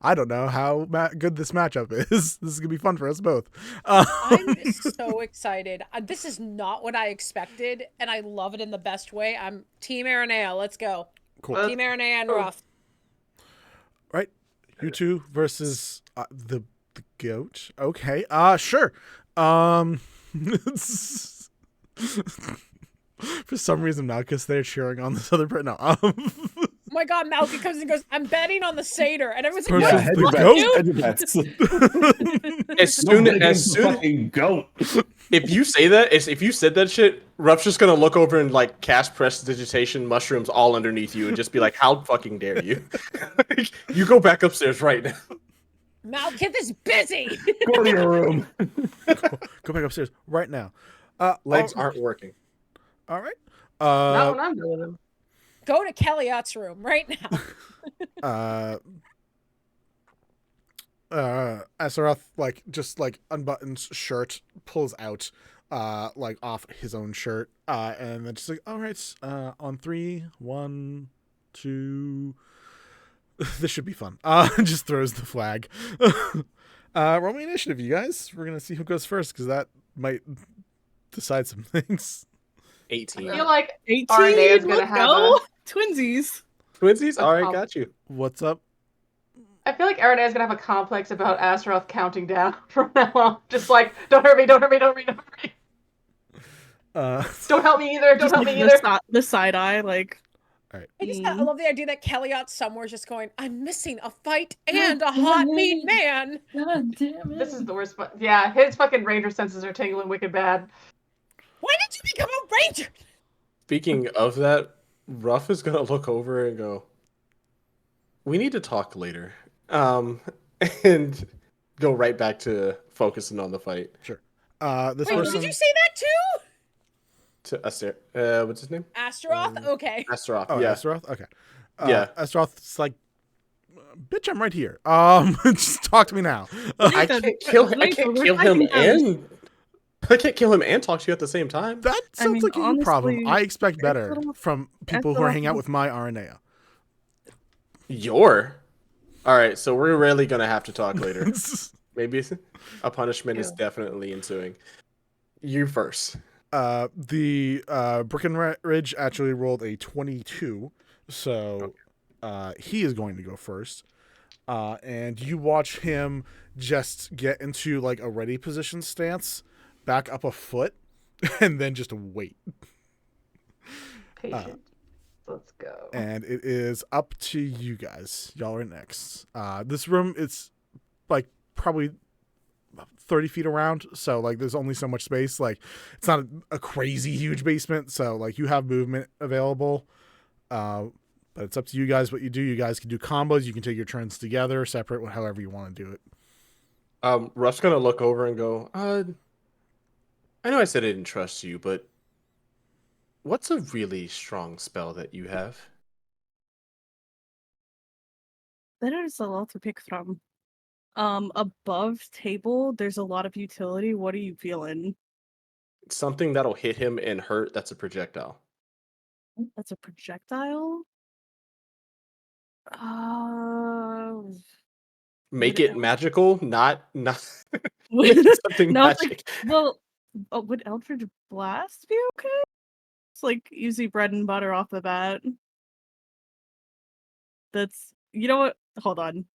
I don't know how good this matchup is. This is gonna be fun for us both. I'm so excited. This is not what I expected, and I love it in the best way. I'm Team Aranea. Let's go. Cool. Team Aranea and Ruff. Right, you two versus the goat. Okay. Sure. For some reason, Malchus they're cheering on this other part. No. Oh my God, Malcolm comes and goes, I'm betting on the satyr. And everyone's like, Versus the goat? As soon goat. If you said that shit, Ruff's just gonna look over and like cast prestidigitation mushrooms all underneath you and just be like, how fucking dare you? You go back upstairs right now. Malkith is busy. Go to your room. Go back upstairs right now. Legs aren't working. All right. Not when I'm doing them. Go to Kelliat's room right now. Asaroth just unbuttons shirt, pulls out like off his own shirt, and then just like, all right, on 3, 1, 2. This should be fun. Just throws the flag. Roll me initiative, you guys. We're gonna see who goes first because that might decide some things. 18. I feel like 18. Arenea's gonna have twinsies. Twinsies? All right, got you. What's up? I feel like Arenea's gonna have a complex about Astaroth counting down from now on. Just like, don't hurt me, don't hurt me, don't hurt me, don't hurt me. Don't help me either, don't help me either. The side eye, like. All right. I love the idea that Kelliat somewhere's just going, I'm missing a fight and a hot meat man. God damn it. This is the worst, but yeah, his fucking ranger senses are tingling wicked bad. Why did you become a ranger? Speaking of that, Ruff is gonna look over and go, we need to talk later. And go right back to focusing on the fight. Sure. Wait, did you say that too? To what's his name? Astaroth? Okay. Astaroth. Oh, Yeah. Astaroth? Okay. Yeah. Astaroth's like, bitch, I'm right here. Just talk to me now. I can't kill him. I can't kill him and talk to you at the same time. That sounds like a problem. I expect better from people who are hanging out with my Aranea. All right, so we're really gonna have to talk later. Maybe a punishment is definitely ensuing. You first. The Breckenridge actually rolled a 22, so he is going to go first. And you watch him just get into like a ready position stance, back up a foot and then just wait. Patient. Let's go. And it is up to you guys. Y'all are next. This room, it's like probably 30 feet around, so like there's only so much space. Like it's not a crazy huge basement, so like you have movement available. But it's up to you guys what you do. You guys can do combos. You can take your turns together, separate, however you want to do it. Ruff's gonna look over and go, I know I said I didn't trust you, but what's a really strong spell that you have? There is a lot to pick from. Above table, there's a lot of utility. What are you feeling? Something that'll hit him and hurt that's a projectile. That's a projectile? Uh, Make Would it magical, not would- something no, it's magic. like, well, would Eldritch Blast be okay? It's like easy bread and butter off the bat. That's, you know what? Hold on.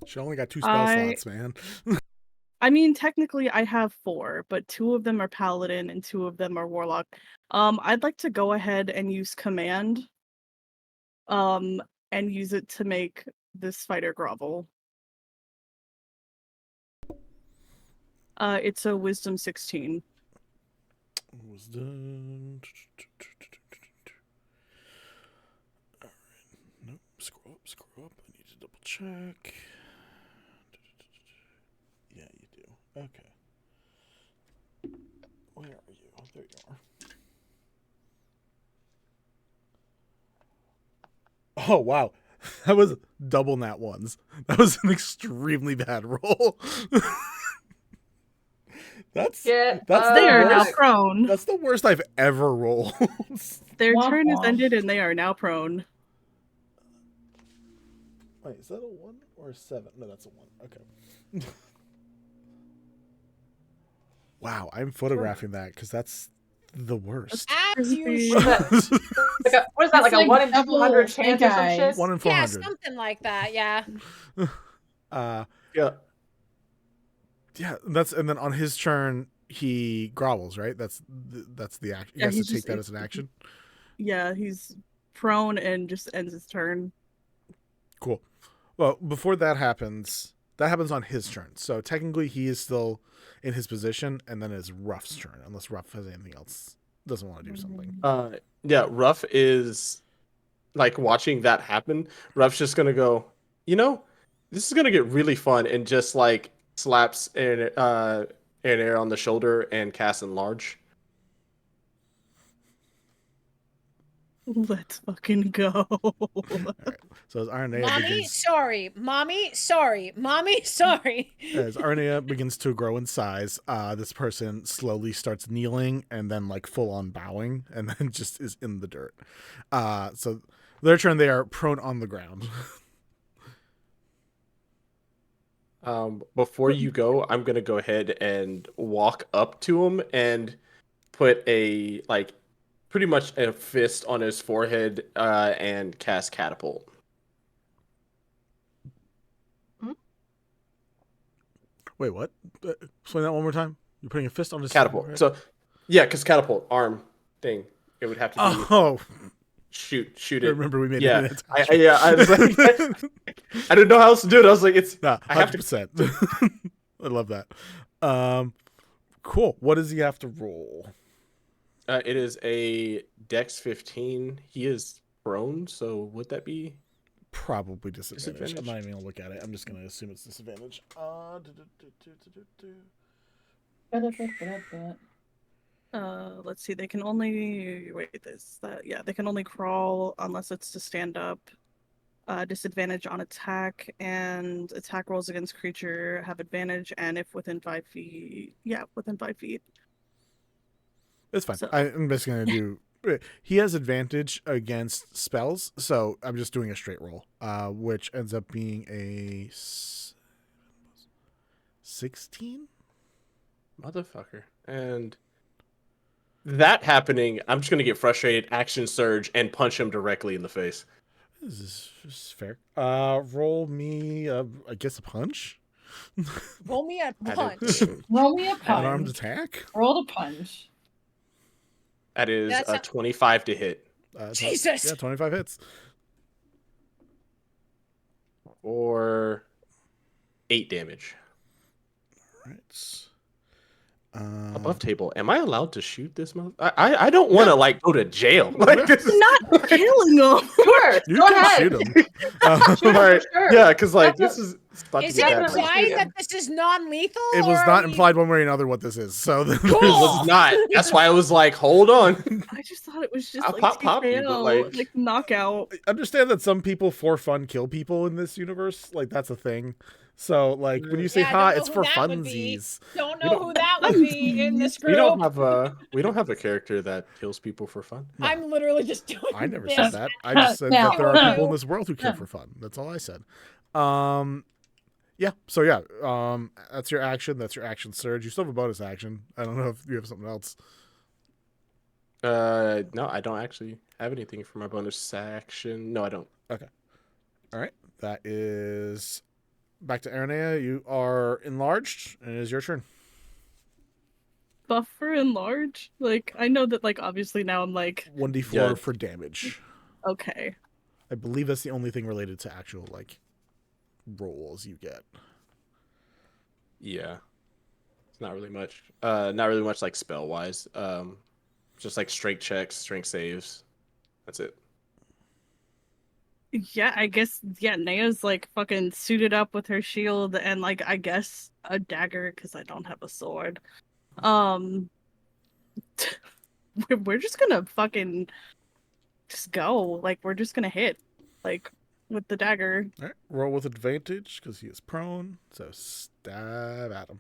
She only got 2 spell slots, man. I mean, technically I have 4, but 2 of them are Paladin and 2 of them are Warlock. I'd like to go ahead and use Command. And use it to make this fighter grovel. It's a Wisdom 16. Wisdom. All right. Nope. Scroll up. I need to double check. Yeah, you do. Okay. Where are you? Oh, there you are. Oh, wow. That was double nat ones. That was an extremely bad roll. That's they are now prone. That's the worst I've ever rolled. Their Womp turn is womp. ended and they are now prone. Wait, is that a 1 or a 7? No, that's a 1. Okay. Wow, I'm photographing that because that's the worst. As you What is that? What is that? Like It's a 1 in like 200 double chance or some snake shit? eyes. 1 in Yeah, 400. something like that. Yeah. Yeah. Yeah, and then on his turn he grovels, right? That's the action. Yeah, He has to he's take that as an action. Yeah, he's prone and just ends his turn. Cool. Well, before that happens on his turn. So technically he is still in his position, and then it's Ruff's turn, unless Ruff has anything else, doesn't want to do something. Yeah, Ruff is like watching that happen. Ruff's just gonna go, this is gonna get really fun, and just like slaps an air on the shoulder and casts Enlarge. Let's fucking go. All right. So as Arnea Mommy, begins, sorry. Mommy, sorry. Mommy, sorry. as Arnea begins to grow in size, this person slowly starts kneeling and then like full on bowing, and then just is in the dirt. So their turn, they are prone on the ground. Before you go, I'm gonna go ahead and walk up to him and put pretty much a fist on his forehead and cast Catapult. Wait, what? Explain that one more time. You're putting a fist on his Catapult. forehead? So, yeah, because Catapult arm thing. It would have to be Oh, shoot it. remember we made Yeah, it. I was like, I didn't know how else to do it. I was like, Nah, I have to. 100%. I love that. Cool. What does he have to roll? It is a Dex 15. He is prone, so would that be Probably disadvantage. I'm Disadvantage? not even gonna look at it. I'm just gonna assume it's disadvantage. Let's see. They can only they can only crawl unless it's to stand up. Disadvantage on attack, and attack rolls against creature have advantage, and if within 5 feet. Yeah, within 5 feet. It's fine. So- I'm just gonna do. He has advantage against spells, so I'm just doing a straight roll, which ends up being a 16. motherfucker? And that happening, I'm just gonna get frustrated, action surge, and punch him directly in the face. This is fair. Roll me, I guess, a punch. Roll me a That punch. is, Roll me a Unarmed punch. attack. Roll the punch. that is That's a not- 25 to hit. Jesus. Yeah, 25 hits. Or 8 damage. Right. Above table. Am I allowed to shoot this mother? I don't want to like go to jail. Like this is Not killing them. Sure, You go can ahead. shoot him. Shoot him for Alright, sure. yeah, because like That's this is about Is to it get bad. definitely implied shoot that him. this is non-lethal? It was or are not we- implied one way or another what this is. So there's It was not. That's why I was like, hold on. I just thought it was just I'll like pop you, but, TKO, like- knockout. understand that some people for fun kill people in this universe. Like that's a thing. So like when you say Yeah, I don't ha, know it's who for that would be. funsies. Don't We know don't- who that would be in this group. We don't have a character that kills people for fun. I'm literally just doing I never this. said that. I just said Now- that there are Now- people in this world who kill for fun. That's all I said. Yeah. So yeah, that's your action. That's your action surge. You still have a bonus action. I don't know if you have something else. No, I don't actually have anything for my bonus action. No, I don't. Okay. All right. That is back to Aranea. You are enlarged, and it is your turn. Buffer and large. Like I know that. Like obviously now I'm like 1d4 Yeah. for damage. okay. I believe that's the only thing related to actual like rolls you get. Yeah. It's not really much. Not really much like spell wise. Just like strength checks, strength saves. That's it. Yeah, I guess. Yeah, Nea's like fucking suited up with her shield and like I guess a dagger because I don't have a sword. We're just gonna fucking just go. Like we're just gonna hit, like with the dagger. All right. Roll with advantage because he is prone. So stab at him.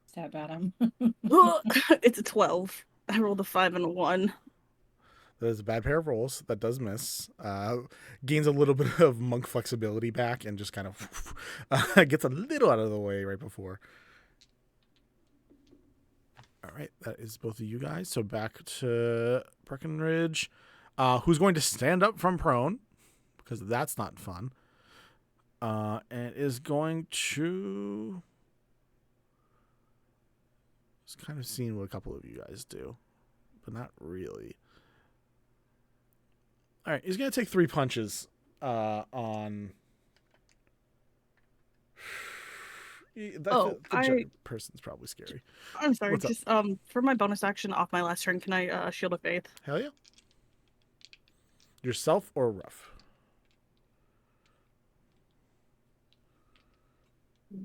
Stab at him. It's a 12. I rolled a 5 and a 1. That is a bad pair of rolls. That does miss. Gains a little bit of monk flexibility back and just kind of gets a little out of the way right before. All right, that is both of you guys. So back to Breckenridge, who's going to stand up from prone because that's not fun, and is going to. Just kind of seeing what a couple of you guys do, but not really. All right, he's going to take 3 punches on... The giant person's probably scary. I'm sorry. What's up? Just for my bonus action off my last turn, can I Shield of Faith? Hell yeah. Yourself or Ruff?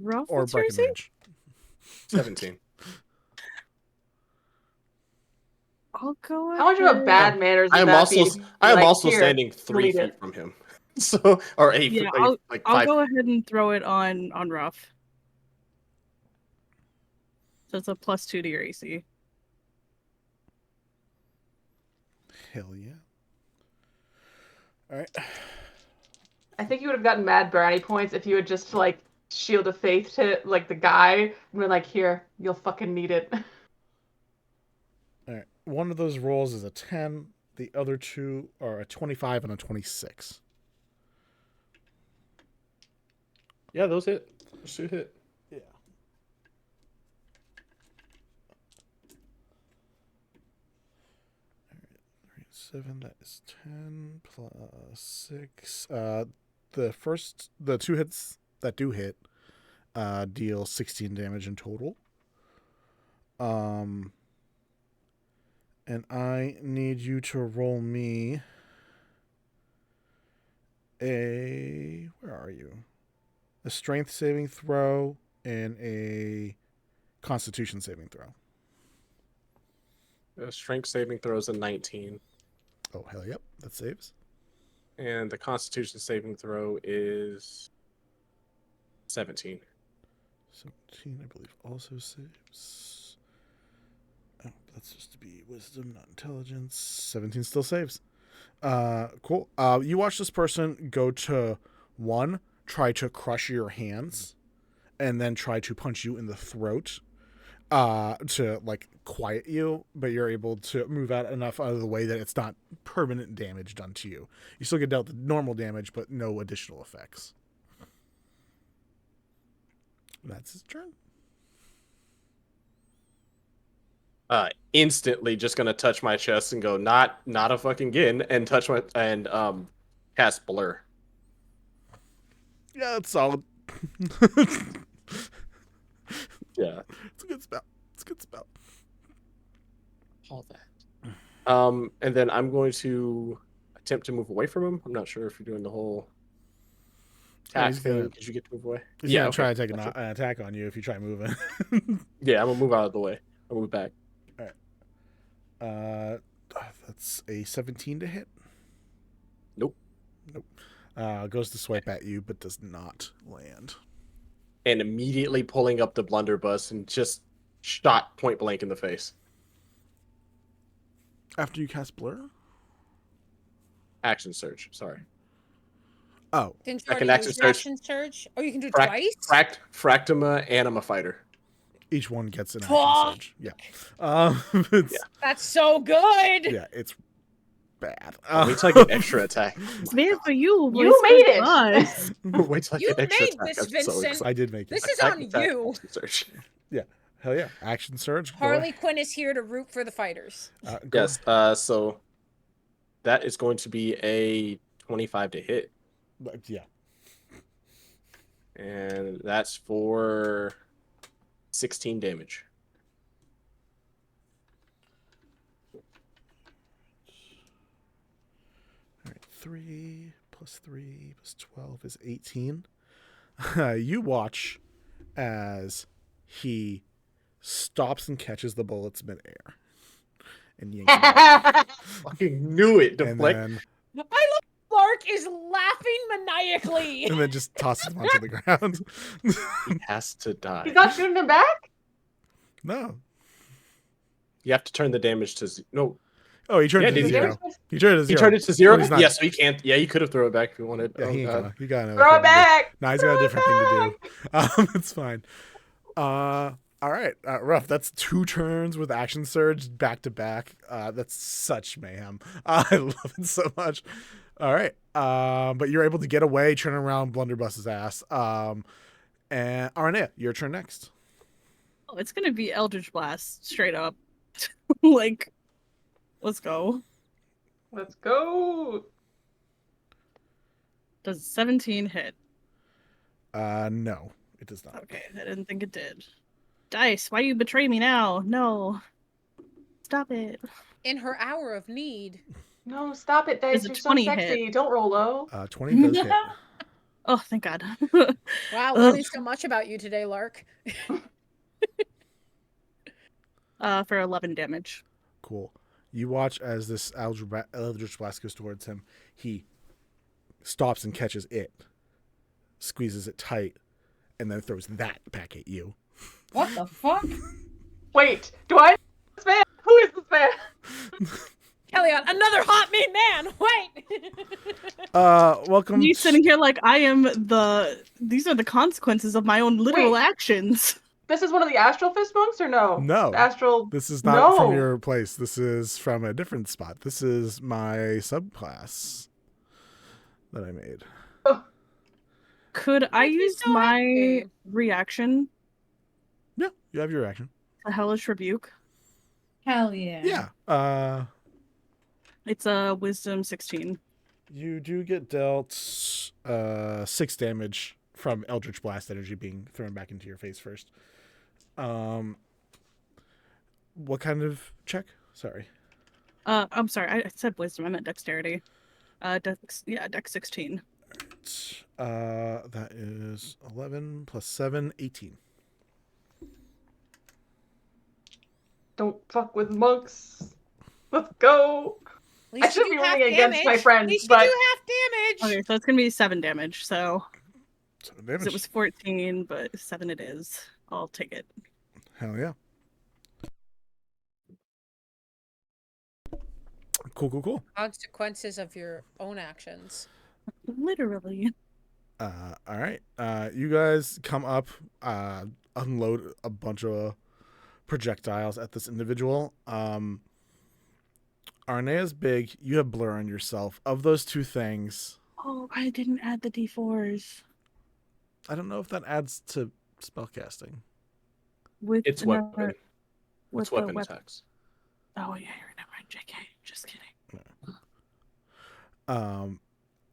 Ruff Or what's her AC? Breckenridge? 17. I'll go. How much of a ahead. bad manners I would am that also be to be I am like, also "Here, standing 3 delete feet it." from him. So or 8 Yeah, feet, like I'll 5. go ahead and throw it on Ruff. So it's a +2 to your AC. Hell yeah. All right. I think you would have gotten mad brownie points if you had just like Shield of Faith to like the guy and we're like, here, you'll fucking need it. All right. One of those rolls is a 10. The other 2 are a 25 and a 26. Yeah, those hit. Those should hit. Yeah. 7, that is 10 plus 6. The 2 hits that do hit deal 16 damage in total. And I need you to roll me where are you? A strength saving throw and a constitution saving throw. Strength saving throws a 19. Oh, hell yep. That saves. And the constitution saving throw is 17. 17, I believe, also saves. Oh, that's just to be wisdom, not intelligence. 17 still saves. Cool. You watch this person go to try to crush your hands, and then try to punch you in the throat. to like quiet you, but you're able to move enough out of the way that it's not permanent damage done to you. You still get dealt the normal damage, but no additional effects. That's his turn. Instantly just gonna touch my chest and go, not a fucking gin, and touch my and cast blur. Yeah, that's solid. Yeah, it's a good spell. It's a good spell. All that. And then I'm going to attempt to move away from him. I'm not sure if you're doing the whole attack thing because you get to move away. He's gonna try to take an attack on you if you try moving. Yeah, I'm gonna move out of the way. I'll move back. All right. That's a 17 to hit. Nope. Goes to swipe at you, but does not land. And immediately pulling up the blunderbuss and just shot point blank in the face. After you cast blur? Action surge. Sorry. Oh. Didn't you I can already action use your surge. action surge? Oh, you can do it twice? Fractima, and I'm a fighter. Each one gets an action surge. Yeah. That's so good. Yeah, it's bad. Wait till I get extra attack. It's made for you. You made it. Us. Wait till I You get extra made attack. this, I'm so Vincent. excited. I did make it. This is Attack, on attack, you. action surge. Yeah. Hell yeah. Action surge. Harley Quinn is here to root for the fighters. Yes. So that is going to be a 25 to hit. Yeah. And that's for 16 damage. All right. 3 plus 3 plus 12 is 18. You watch as he stops and catches the bullets midair. And yanks them out. Fucking knew it. Deflect. I love Lark is laughing maniacally. And then just tosses him onto the ground. He has to die. He's not shooting him back? No. You have to turn the damage to no. Oh, he turned it to did 0. He turned it to 0. He turned it to 0? Oh, he's not- Yeah, so he can't. Yeah, you could have thrown it back if you wanted. Yeah, he God. got another Throw thing it to back. do. No, he's got a different thing to do. It's fine. All right, Ruff. That's 2 turns with action surge back to back. That's such mayhem. I love it so much. All right, but you're able to get away, turn around, blunderbuss's ass. And Arnea, your turn next. Oh, it's gonna be Eldritch Blast, straight up. Like, let's go. Let's go. Does 17 hit? No, it does not. Okay, I didn't think it did. Dice, why you betray me now? No. Stop it. In her hour of need. No, stop it, Dice. Does a You're so 20 sexy. hit? Don't roll low. 20 does hit. Oh, thank God. Wow, learning so much about you today, Lark. For 11 damage. Cool. You watch as this Eldritch Blast goes towards him. He stops and catches it, squeezes it tight, and then throws that back at you. What the fuck? Wait, do I know this man? Who is this man? Kelliat, another hot mean man. Wait. Welcome. You sitting here like I am these are the consequences of my own literal Wait. actions. This is one of the Astral Fist monks or no? No. Astral. This is not from No. your place. This is from a different spot. This is my subclass that I made. Could I use so my happy. reaction Yeah, you have your action. to Hellish Rebuke? Hell yeah. Yeah. It's a Wisdom 16. You do get dealt 6 damage from Eldritch Blast energy being thrown back into your face first. What kind of check? Sorry. I'm sorry, I said Wisdom, I meant Dexterity. Dex 16. That is 11 plus 7, 18. Don't fuck with monks. Let's go. At least I should you be do half running against my damage. friends, At least but- you do half damage. Okay, so it's gonna be 7 damage, so 7 'cause damage. it was 14, but 7 it is. I'll take it. Hell yeah. Cool. Consequences of your own actions. Literally. All right. You guys come up, unload a bunch of projectiles at this individual. Arnea's big. You have blur on yourself. Of those two things, Oh, I didn't add the D4s. I don't know if that adds to spellcasting. With It's no, weapon. with It's the weapon weapon. attacks. Oh yeah, you're never mind, JK. Just kidding.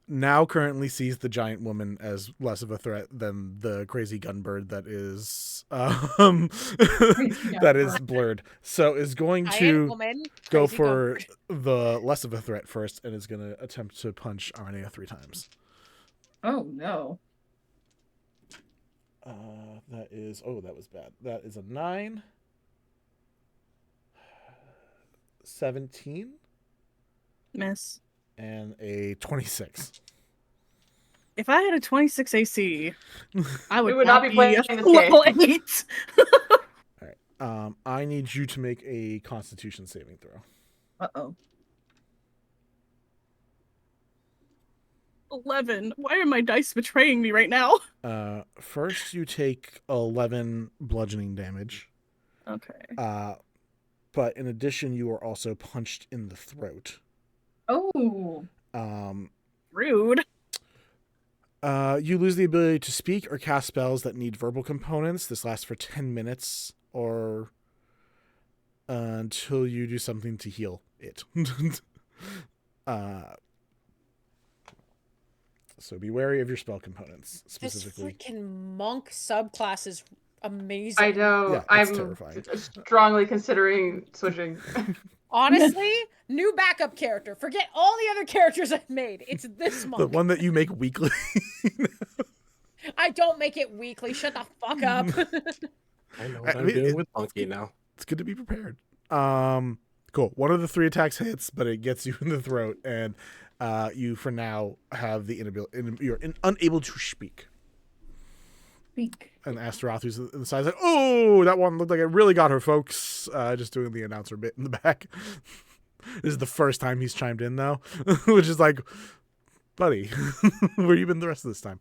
Now currently sees the giant woman as less of a threat than the crazy gunbird that is that is blurred. So is going Giant to woman, go crazy for gunbird. the less of a threat first, and is going to attempt to punch Arnea 3 times. Oh no. That is that was bad. That is a 9, 17, Miss. and a 26. If I had a 26 AC, I would, We would not be playing this level game. 8. All right. I need you to make a Constitution saving throw. Uh-oh. 11. Why are my dice betraying me right now? First, you take 11 bludgeoning damage. Okay. But in addition, you are also punched in the throat. Oh. Rude. You lose the ability to speak or cast spells that need verbal components. This lasts for 10 minutes or until you do something to heal it. So be wary of your spell components specifically. This freaking monk subclass is amazing. I know. Yeah, it's I'm terrifying. strongly considering switching. Honestly, new backup character. Forget all the other characters I've made. It's this monk. The one that you make weekly. I don't make it weekly. Shut the fuck up. I know what I'm doing with Monkey now. It's good to be prepared. Cool. One of the 3 attacks hits, but it gets you in the throat, and you for now have the inability. You're unable to speak. And Astaroth, who's in the side, is like, "Oh, that one looked like it really got her, folks." Just doing the announcer bit in the back. This is the first time he's chimed in, though, which is like, buddy, where you been the rest of this time?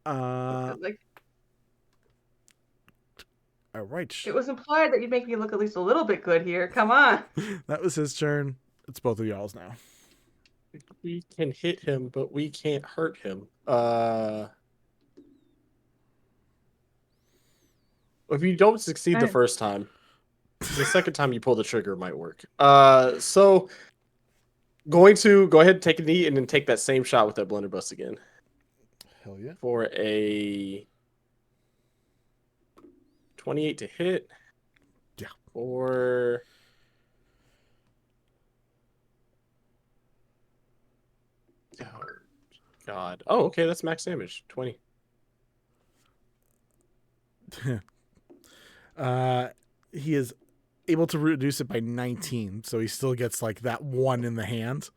All right. It was implied that you'd make me look at least a little bit good here. Come on. That was his turn. It's both of y'all's now. We can hit him, but we can't hurt him. If you don't succeed the first time, the second time you pull the trigger might work. So going to go ahead and take a knee and then take that same shot with that blunderbuss again. Hell yeah. For a 28 to hit. Yeah. Or oh, God. Oh, okay, that's max damage. 20. He is able to reduce it by 19, so he still gets like that 1 in the hand.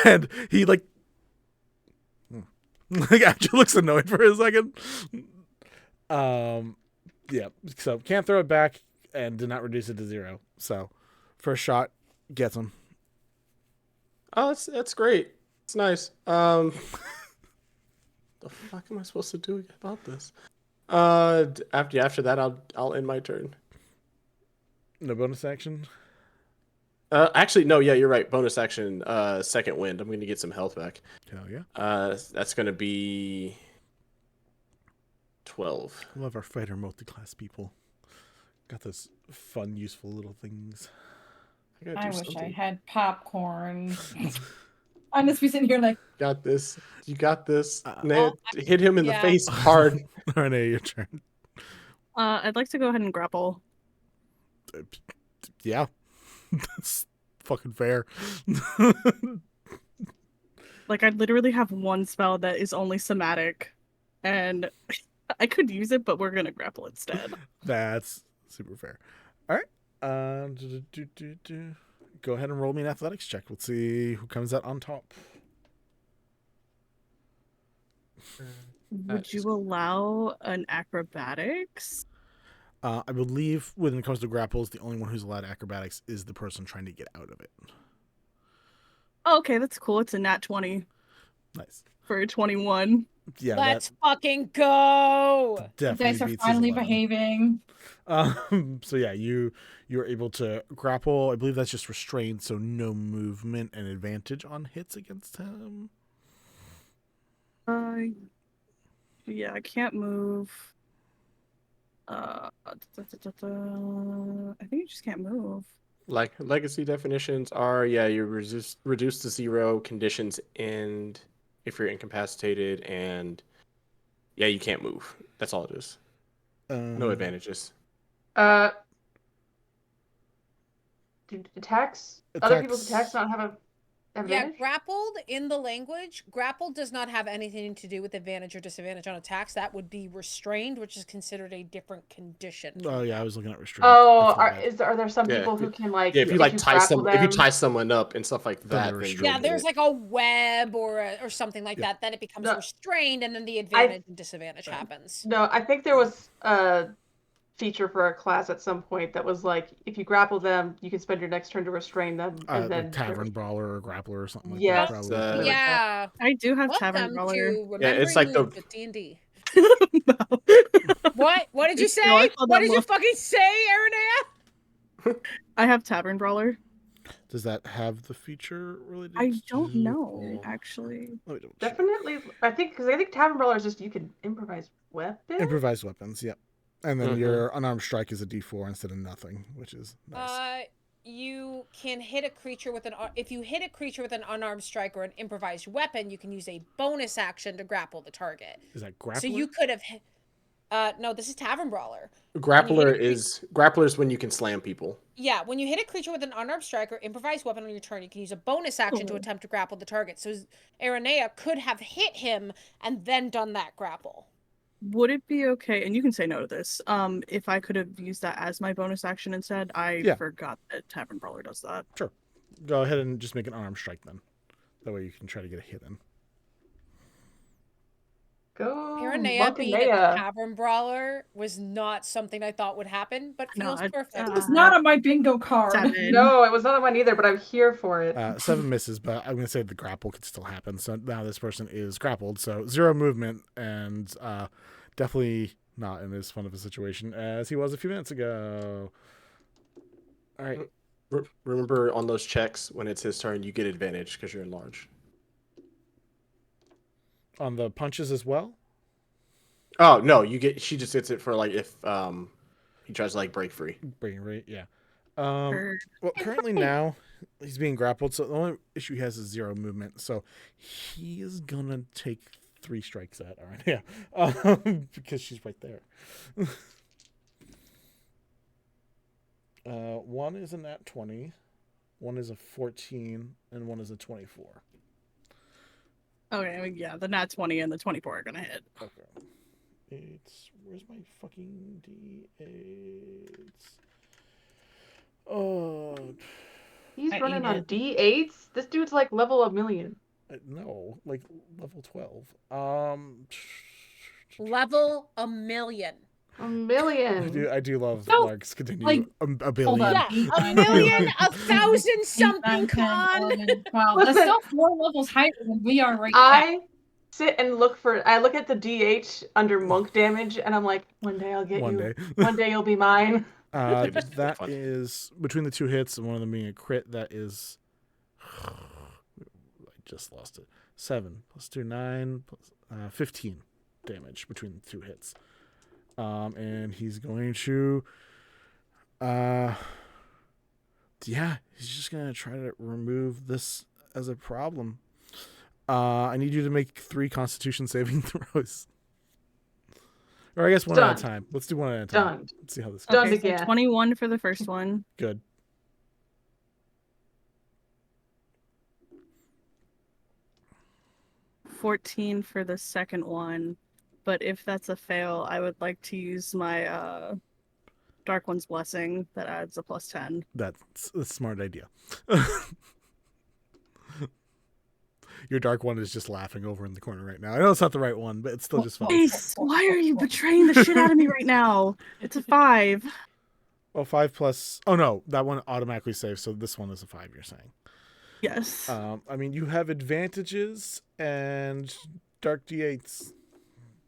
And he actually looks annoyed for a second. Yeah, so can't throw it back and did not reduce it to 0. So first shot gets him. Oh, that's great. It's nice. The fuck am I supposed to do about this? After that, I'll end my turn. No bonus action. Actually, no. Yeah, you're right. Bonus action. Second wind. I'm going to get some health back. Hell yeah. That's going to be 12. I love our fighter multi-class people. Got those fun, useful little things. I wish I had popcorn. I'm just be sitting here like, got this. You got this. Hit him in the face hard. Renee, your turn. I'd like to go ahead and grapple. Yeah. That's fucking fair. Like, I literally have one spell that is only somatic, and I could use it, but we're gonna grapple instead. That's super fair. All right. Go ahead and roll me an athletics check. Let's see who comes out on top. Would you allow an acrobatics? I believe when it comes to grapples, the only one who's allowed acrobatics is the person trying to get out of it. Oh, okay, that's cool. It's a nat 20. Nice. for a 21. Yeah, Let's fucking go. that The definitely dice are beats his finally 11. behaving. So yeah, you're able to grapple. I believe that's just restrained, so no movement and advantage on hits against him. Yeah, I can't move. I think you just can't move. Like legacy definitions are, yeah, you're reduced to 0, conditions end if you're incapacitated, and yeah, you can't move. That's all it is. No advantages. Do attacks? Other people's attacks not have a advantage? Yeah, grappled in the language, grappled does not have anything to do with advantage or disadvantage on attacks. That would be restrained, which is considered a different condition. Oh yeah, I was looking at restraint. Oh, are there some Yeah, people who can like if you grapple tie someone up and stuff like that, then yeah, there's like a web or something like that. Then it becomes restrained, and then the advantage and disadvantage happens. No, I think there was a feature for a class at some point that was like, if you grapple them, you can spend your next turn to restrain them, and then tavern brawler or grappler or something like Yes. that. Probably. Yeah, I do have tavern welcome brawler. to Yeah, it's like Remembering the- Moves with D&D. No. What did you say? No, I saw What that did you one. fucking say, Aranea? I have tavern brawler. Does that have the feature related? I don't to- know, actually. Let me double check. definitely, I think tavern brawler is just you can improvise weapons. Improvised weapons, yep. And then Mhm. your unarmed strike is a D4 instead of nothing, which is nice. You can hit a creature with if you hit a creature with an unarmed strike or an improvised weapon, you can use a bonus action to grapple the target. Is that grappler? So you could have no, this is tavern brawler. Grappler is when you can slam people. Yeah, when you hit a creature with an unarmed strike or improvised weapon on your turn, you can use a bonus action to attempt to grapple the target. So Aranea could have hit him and then done that grapple. Would it be okay, and you can say no to this, if I could have used that as my bonus action instead? I forgot that tavern brawler does that. Sure. Go ahead and just make an unarmed strike then. That way you can try to get a hit in. Go Aranea being a tavern brawler was not something I thought would happen, but feels perfect. It was not on my bingo card. 7. No, it was not on mine either, but I'm here for it. 7 misses, but I'm going to say the grapple could still happen. So now this person is grappled, so 0 movement, and definitely not in as fun of a situation as he was a few minutes ago. All right. Remember, on those checks, when it's his turn, you get advantage because you're enlarged. On the punches as well? Oh no, she just gets it for like if he tries to like break free. Breaking free, yeah. Well, currently now he's being grappled, so the only issue he has is 0 movement. So he is gonna take 3 strikes at Aranea, because she's right there. One is a nat 20, one is a 14, and one is a 24. Okay, I mean, yeah, the nat 20 and the 24 are gonna hit. Okay. Where's my fucking D8s? Oh. He's running on D8s? This dude's like level a million. No, like level 12. Level a million. A million. I do love No, Lark's continue like, a billion. Yeah, a million, 1,000 something con. 12. That's still 4 levels higher than we are right now. I sit and look at the DH under monk damage, and I'm like, one day I'll get One you. day. One day you'll be mine. That is between the 2 hits and one of them being a crit. That is, I just lost it. 7 plus 2, 9 plus 15 damage between the 2 hits. And he's going to, he's just gonna try to remove this as a problem. I need you to make 3 Constitution saving throws. Or I guess one at a time. Let's do one at a time. Done. Let's see how this Done goes. again. So 21 for the first one. Good. $14 for the second one. But if that's a fail, I would like to use my Dark One's Blessing that adds a +10. That's a smart idea. Your Dark One is just laughing over in the corner right now. I know it's not the right one, but it's still just fun. Ace, why are you betraying the shit out of me right now? It's a 5. Well, 5 plus... Oh, no. That one automatically saves, so this one is a 5, you're saying. Yes. I mean, you have advantages and dark d8s.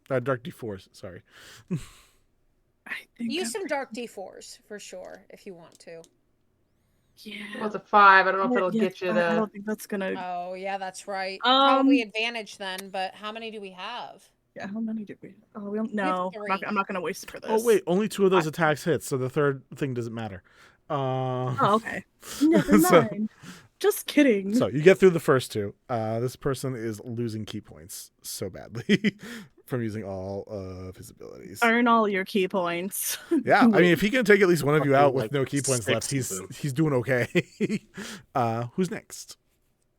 Dark d4s, sorry. I think Use some dark D4s for sure if you want to. Yeah. Well, it's a 5. I don't know if it'll Yeah, get you I to. don't think that's gonna. Oh yeah, that's right. Probably Um. advantage then, but how many do we have? Yeah. How many did we? Oh, we don't. We have No, I'm 3. not gonna waste it for this. Oh wait, only 2 of those attacks hit, so the third thing doesn't matter. Oh, okay. Never So- mind. Just kidding. So you get through the first 2. This person is losing key points so badly from using all of his abilities. Earn all your key points. Yeah, I mean, if he can take at least one of you out with Like no key points 6 left, of them. he's doing okay. Who's next?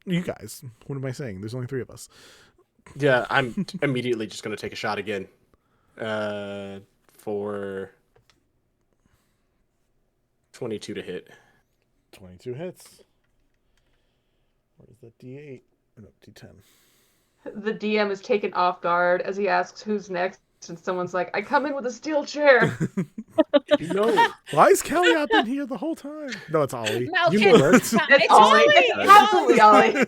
You guys. What am I saying? There's only 3 of us. Yeah, I'm immediately just gonna take a shot again. For 22 to hit. 22 hits. Where's that D8? Oh, no, D10. The DM is taken off guard as he asks who's next, and someone's like, "I come in with a steel chair." No. Why is Kelliat been here the whole time? No, it's Ollie. Malkin, You were. It's Ollie. It's absolutely Ollie.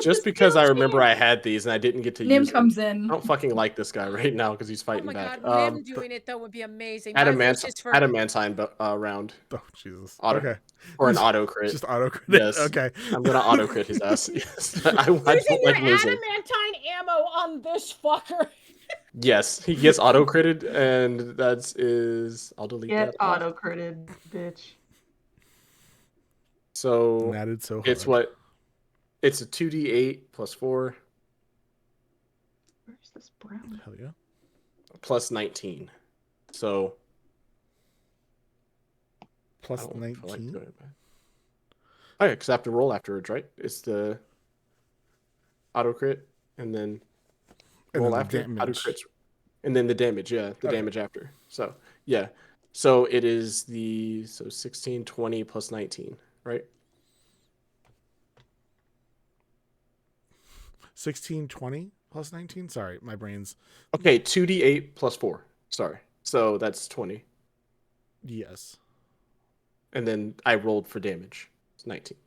Just because I remember I had these and I didn't get to Nim use them. comes I in. don't fucking like this guy right now because he's Oh fighting my back. god, Nim doing it though would be amazing. My wish is for Adamantine round. Oh, Jesus. Auto, Okay. Or an auto crit. Just auto crit. Yes. Okay. I'm gonna auto crit his ass. Yes. I using don't your like losing. adamantine ammo on this fucker. Yes, he gets auto critted, and I'll delete Get that. off. auto critted, bitch. So Natted so hard. it's what? It's a 2d8 plus 4 Where's this brown? Hell yeah. plus 19. So Plus I don't feel like 19. doing it, man. Oh yeah, because I have to roll afterwards, right? It's the auto crit and then And roll then the after auto damage. crits, and then the damage. Yeah, the Okay. damage after. So yeah, so it is 16, 20 plus 19, right? 16, 20 plus 19? Sorry, my brain's... Okay, 2d8 plus 4. Sorry, so that's 20, Yes. and then I rolled for damage. It's 19.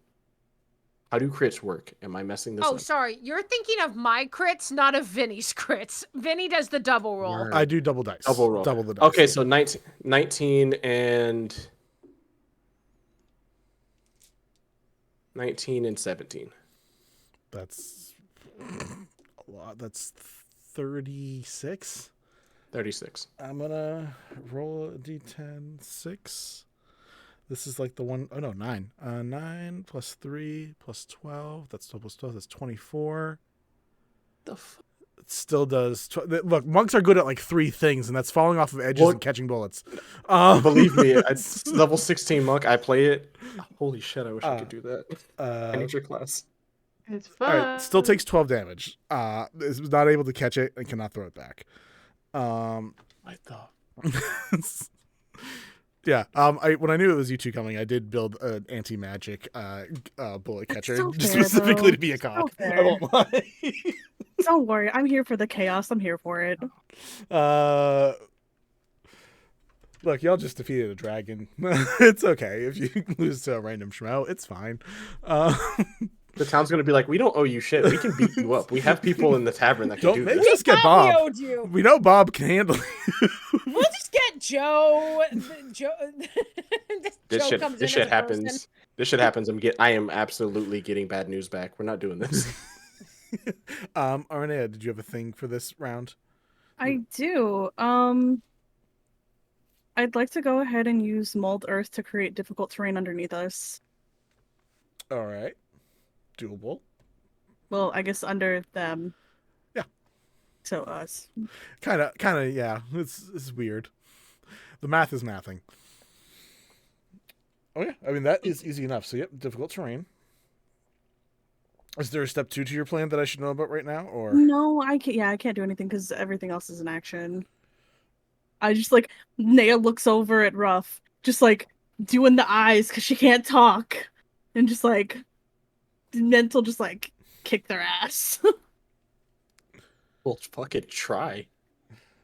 How do crits work? Am I messing this Oh, up? sorry. You're thinking of my crits, not of Vinny's crits. Vinny does the double roll. Word. I do double dice. Double roll. Double the dice. Okay, so 19 and 17. That's a lot. That's 36. 36. I'm gonna roll a d10 6. This is like the one oh no, 9. 9 plus 3 plus 12. That's 12 plus 12. That's 24. The fuck? It still does. Look, monks are good at like 3 things, and that's falling off of edges and catching bullets. Believe me, it's level 16 monk. I play it. Holy shit! I wish I could do that. I need your class. It's All fun. right, still takes 12 damage. Is not able to catch it and cannot throw it back. I thought. Yeah. When I knew it was you two coming, I did build an anti-magic bullet catcher so just fair, specifically though. to be a So cock. I fair. won't lie. Don't worry, I'm here for the chaos. I'm here for it. Look, y'all just defeated a dragon. It's okay if you lose to a random schmo. It's fine. The town's gonna be like, we don't owe you shit. We can beat you up. We have people in the tavern that can Don't do make this. us get We Bob. owed you. We know Bob can handle it. We'll just get Joe. Joe. This Joe shit. comes This in shit as a person. happens. This shit happens. I am absolutely getting bad news back. We're not doing this. Aranea, did you have a thing for this round? I do. I'd like to go ahead and use mold earth to create difficult terrain underneath us. All right. Doable. Well, I guess under them. Yeah. So us. Kind of, yeah. It's weird. The math is mathing. Oh yeah, I mean that is easy enough. So yep, difficult terrain. Is there a step 2 to your plan that I should know about right now, or No, I can't. Yeah, I can't do anything because everything else is in action. I just like Naya looks over at Ruff, just like doing the eyes because she can't talk, and just like mental, just like kick their ass. Well, fucking try.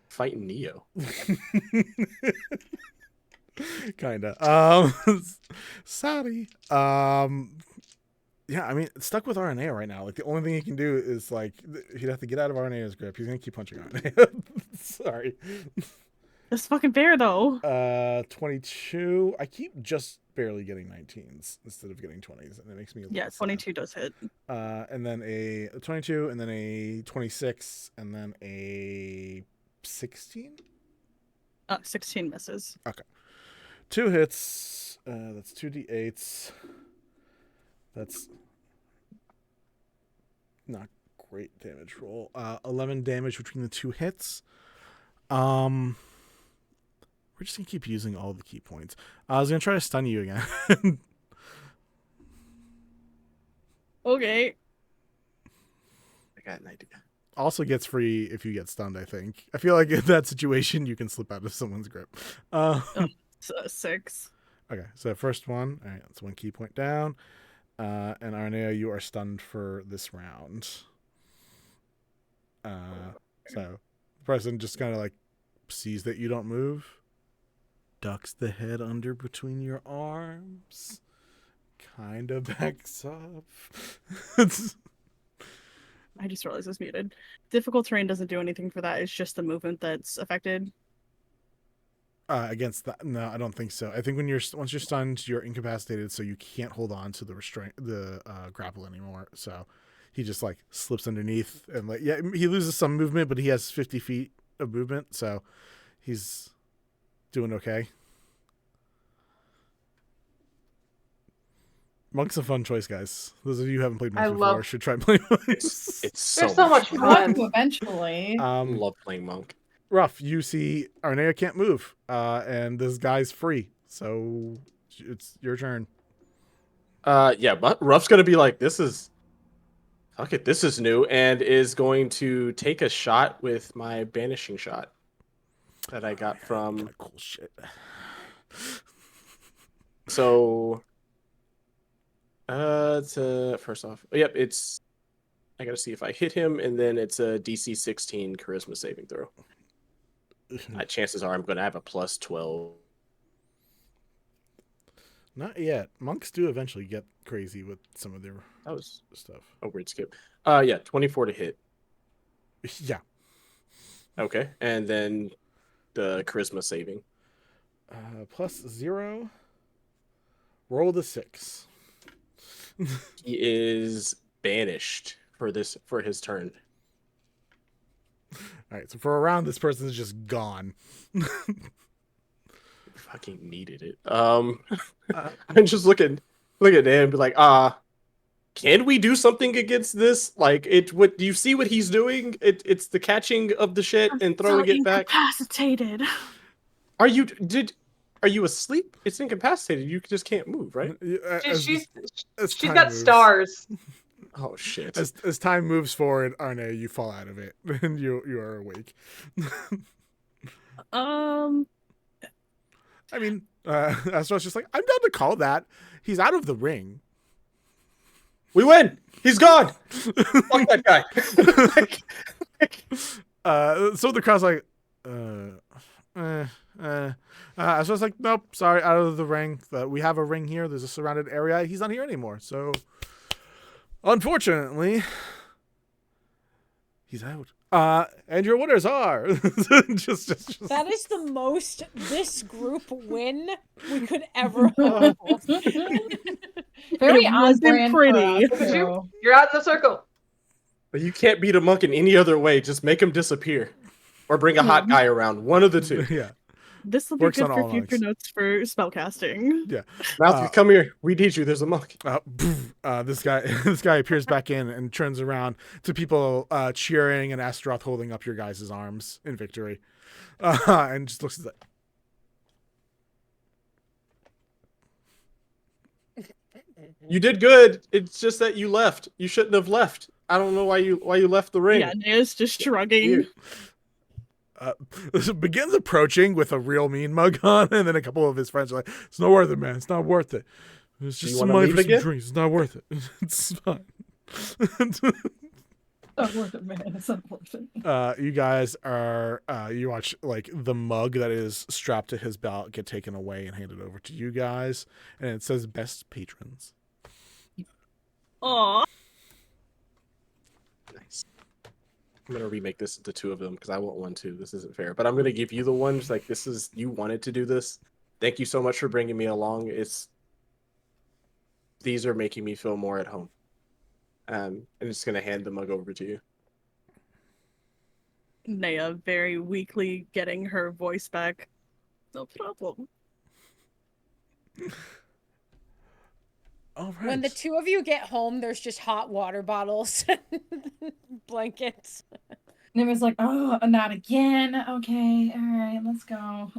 Fighting Neo. Kinda. Sorry. Yeah, I mean, it's stuck with RNA right now. Like, the only thing he can do is, like, he'd have to get out of RNA's grip. He's gonna keep punching RNA. Sorry. That's fucking fair, though. 22. I keep just barely getting 19s instead of getting 20s, and it makes me a little sad. 22 does hit. And then a 22, and then a 26, and then a 16? 16 misses. Okay. 2 hits. That's 2d8s. That's not great damage roll. 11 damage between the 2 hits. We're just gonna keep using all the key points. I was gonna try to stun you again. Okay. I got an idea. Also gets free if you get stunned, I think. I feel like in that situation you can slip out of someone's grip. 6. Okay, so first one. All right, that's 1 key point down. And Arnea, you are stunned for this round. So the person just kind of like sees that you don't move, ducks the head under between your arms, kind of backs up. I just realized it's muted. Difficult terrain doesn't do anything for that. It's just the movement that's affected. Against that, no, I don't think so. I think once you're stunned, you're incapacitated, so you can't hold on to the grapple anymore. So he just like slips underneath, and like he loses some movement, but he has 50 feet of movement, so he's doing okay. Monk's a fun choice, guys. Those of you who haven't played Monk before should try playing Monk. It's They're so much fun. Eventually. Love playing Monk. Ruff, you see Arnea can't move, and this guy's free, so it's your turn. Yeah, but Ruff's gonna be like, this is new, and is going to take a shot with my banishing shot that I got from cool shit. So first off, yep, it's I gotta see if I hit him, and then it's a DC 16 charisma saving throw. Chances are I'm gonna have a plus 12. Not yet. Monks do eventually get crazy with some of their stuff. A weird skip. Yeah, 24 to hit. Yeah. Okay, and then the charisma saving. Plus 0. Roll the 6. He is banished for his turn. All right, so for a round, this person is just gone. Fucking needed it. I'm just looking at him and be like, can we do something against this? Like, what do you see what he's doing? It's the catching of the shit and throwing it back. Incapacitated. Are you asleep? It's incapacitated. You just can't move, right? She's got stars. Oh shit! As time moves forward, Arne, you fall out of it, and you are awake. I mean, Astro's just like, I'm down to call that. He's out of the ring. We win. He's gone. Fuck that guy. So the crowd's like, Astro's like, nope, sorry, out of the ring. We have a ring here. There's a surrounded area. He's not here anymore. So. Unfortunately, he's out. And your winners are just. That is the most this group win we could ever have. Very on brand. Pretty. You're out of the circle. But you can't beat a monk in any other way. Just make him disappear, or bring a hot guy around. One of the two. Yeah. This will be good for future notes for spellcasting. Yeah. Malthy, come here. We need you. There's a monk. This guy appears back in and turns around to people cheering and Astaroth holding up your guys' arms in victory. And just looks at that. You did good. It's just that you left. You shouldn't have left. I don't know why you left the ring. Yeah, Nea's just shrugging. Begins approaching with a real mean mug on, and then a couple of his friends are like, "It's not worth it, man. It's not worth it. It's just some money for some drinks. It's not worth it. It's fine." Not worth it, man. It's not worth it. You guys are you watch like the mug that is strapped to his belt get taken away and handed over to you guys, and it says best patrons. Aw. Nice. I'm gonna remake this into 2 of them because I want one too. This isn't fair, but I'm gonna give you the one. Just like, this is, you wanted to do this. Thank you so much for bringing me along. These are making me feel more at home. I'm just gonna hand the mug over to you. Naya very weakly getting her voice back. No problem. All right. When the 2 of you get home, there's just hot water bottles and blankets. And it was like, oh, not again. Okay, all right, let's go.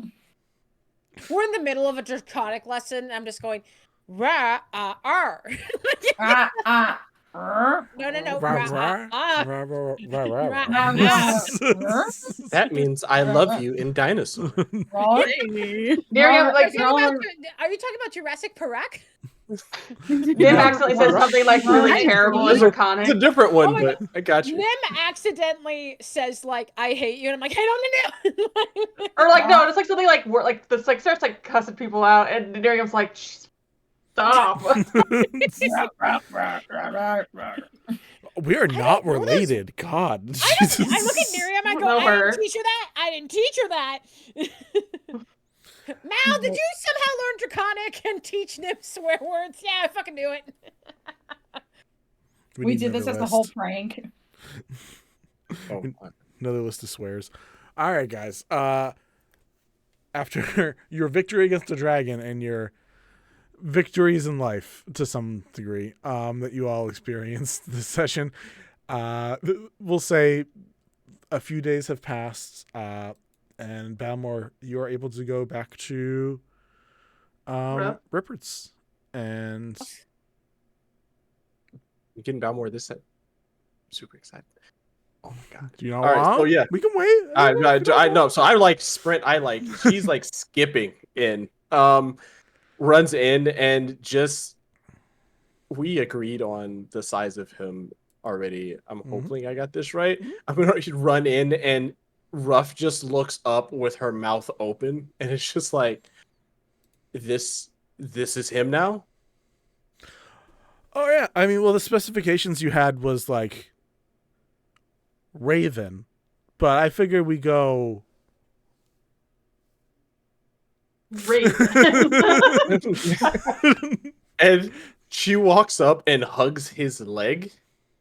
We're in the middle of a draconic lesson. And I'm just going, rah, r. No. That means I love you in dinosaur. Miriam, like, are you talking about Jurassic Park? Nim accidentally says something like really terrible and draconic. It's a different one, but I got you. Nim accidentally says like, I hate you, and I'm like, hey, no. Or like, no, it's like something like this, like starts like cussing people out, and Miriam's like, stop. We are not related. God. I look at Miriam, I go, I didn't teach her that. I didn't teach her that. Mal, did you somehow learn Draconic and teach Nim swear words? Yeah, I fucking do it. We did this as a whole prank. Another list of swears. All right, guys. After your victory against the dragon and your victories in life to some degree that you all experienced this session, we'll say a few days have passed, and Balmor, you are able to go back to Rippert's, and you're getting Balmor this set. Super excited. Oh my god! Do you know? All right, so yeah, we can wait. I know. So I like sprint. She's like skipping in. Runs in and just, we agreed on the size of him already. I'm hoping I got this right. I'm gonna run in and Ruff just looks up with her mouth open, and it's just like, this is him now. Oh yeah, I mean, well, the specifications you had was like Raven, but I figured we go Raven. And she walks up and hugs his leg,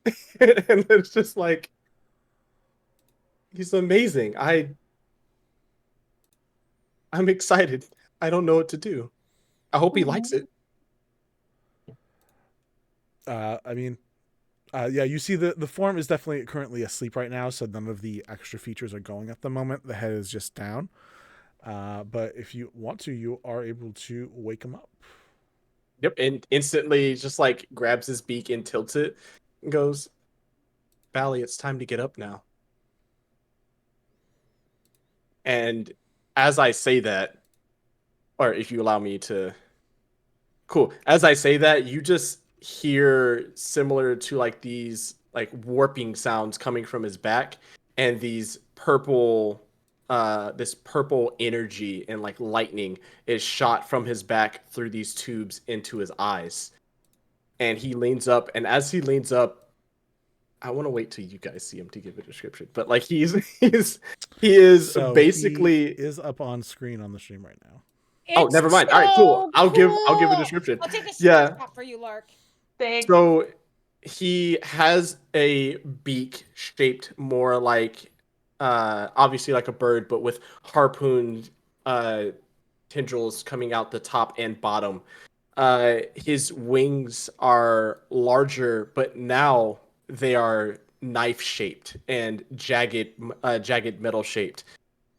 and it's just like, he's amazing. I'm excited. I don't know what to do. I hope he likes it. Yeah, you see the form is definitely currently asleep right now, so none of the extra features are going at the moment. The head is just down. But if you want to, you are able to wake him up. Yep, and instantly just like grabs his beak and tilts it and goes, Bally, it's time to get up now. And as I say that, or if you allow me to, cool. As I say that, you just hear similar to like these like warping sounds coming from his back, and these purple this purple energy and like lightning is shot from his back through these tubes into his eyes. And he leans up, and as he leans up, I want to wait till you guys see him to give a description. But like he is So basically he is up on screen on the stream right now. Oh, never mind. All right, cool. I'll give a description. I'll take a screenshot for you, Lark. Thanks. So he has a beak shaped more like obviously like a bird, but with harpooned tendrils coming out the top and bottom. His wings are larger, but now they are knife shaped and jagged metal shaped.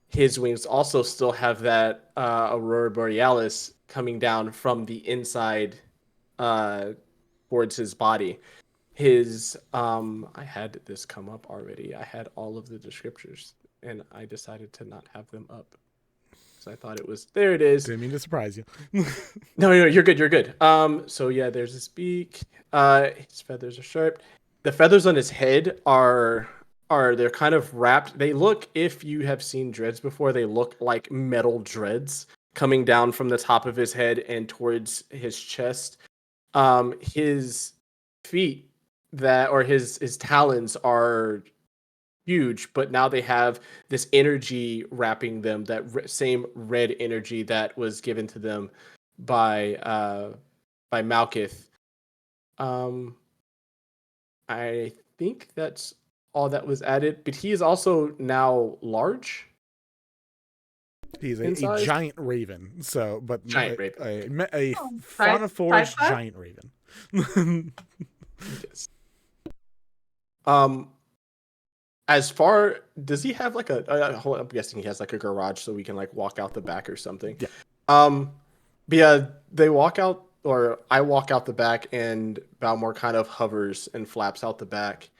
His wings also still have that aurora borealis coming down from the inside towards his body. His I had this come up already. I had all of the descriptors, and I decided to not have them up. So I thought it was, there it is. Didn't mean to surprise you. No, you're good. So yeah, there's his beak. His feathers are sharp. the feathers on his head are they're kind of wrapped. They look, if you have seen dreads before, they look like metal dreads coming down from the top of his head and towards his chest. His feet his talons are huge, but now they have this energy wrapping them, that same red energy that was given to them by Malkith. I think that's all that was added, but he is also now large. He's in a size. giant raven. So, but Giant raven. a Oh, fauna forged type giant raven. Yes. As far, does he have like I'm guessing he has like a garage so we can like walk out the back or something. Yeah. But yeah, they walk out, or I walk out the back, and Balmor kind of hovers and flaps out the back.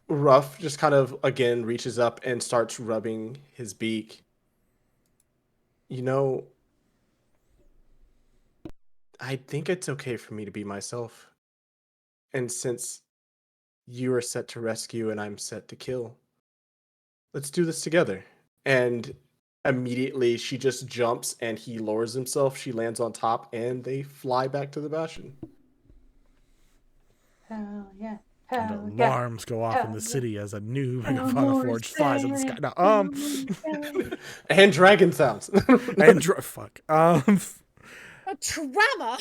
Ruff just kind of again reaches up and starts rubbing his beak. You know, I think it's okay for me to be myself. And since you are set to rescue and I'm set to kill, let's do this together. And immediately she just jumps and he lowers himself. She lands on top and they fly back to the bastion. Hell yeah. And Hell yeah. alarms go off in the yeah. city as a new Balmor's fauna forged flies in the sky. back. No, And dragon sounds. and fuck. A trauma.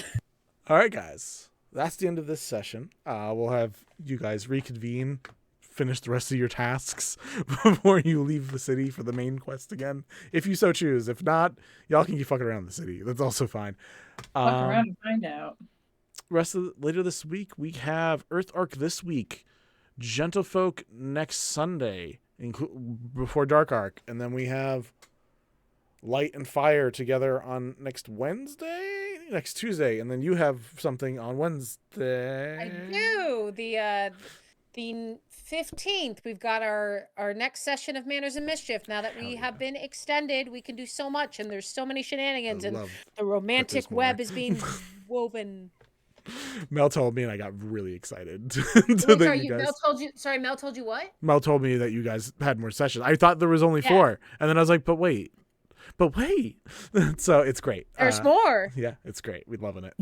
All right, guys. That's the end of this session. We'll have you guys reconvene, finish the rest of your tasks before you leave the city for the main quest again, if you so choose. If not, y'all can keep fucking around the city. That's also fine. Fuck around and find out. Later this week, we have Earth Arc this week, Gentlefolk next Sunday, before Dark Arc, and then we have Light and Fire together on next Tuesday, and then you have something on Wednesday. I do. The 15th, we've got our next session of Manners and Mischief. Now that we have been extended, we can do so much, and there's so many shenanigans, and the romantic web is being woven. Mel told me, and I got really excited. Mel told you what? Mel told me that you guys had more sessions. I thought there was only 4, and then I was like, but wait. So it's great. There's more. Yeah, it's great. We're loving it.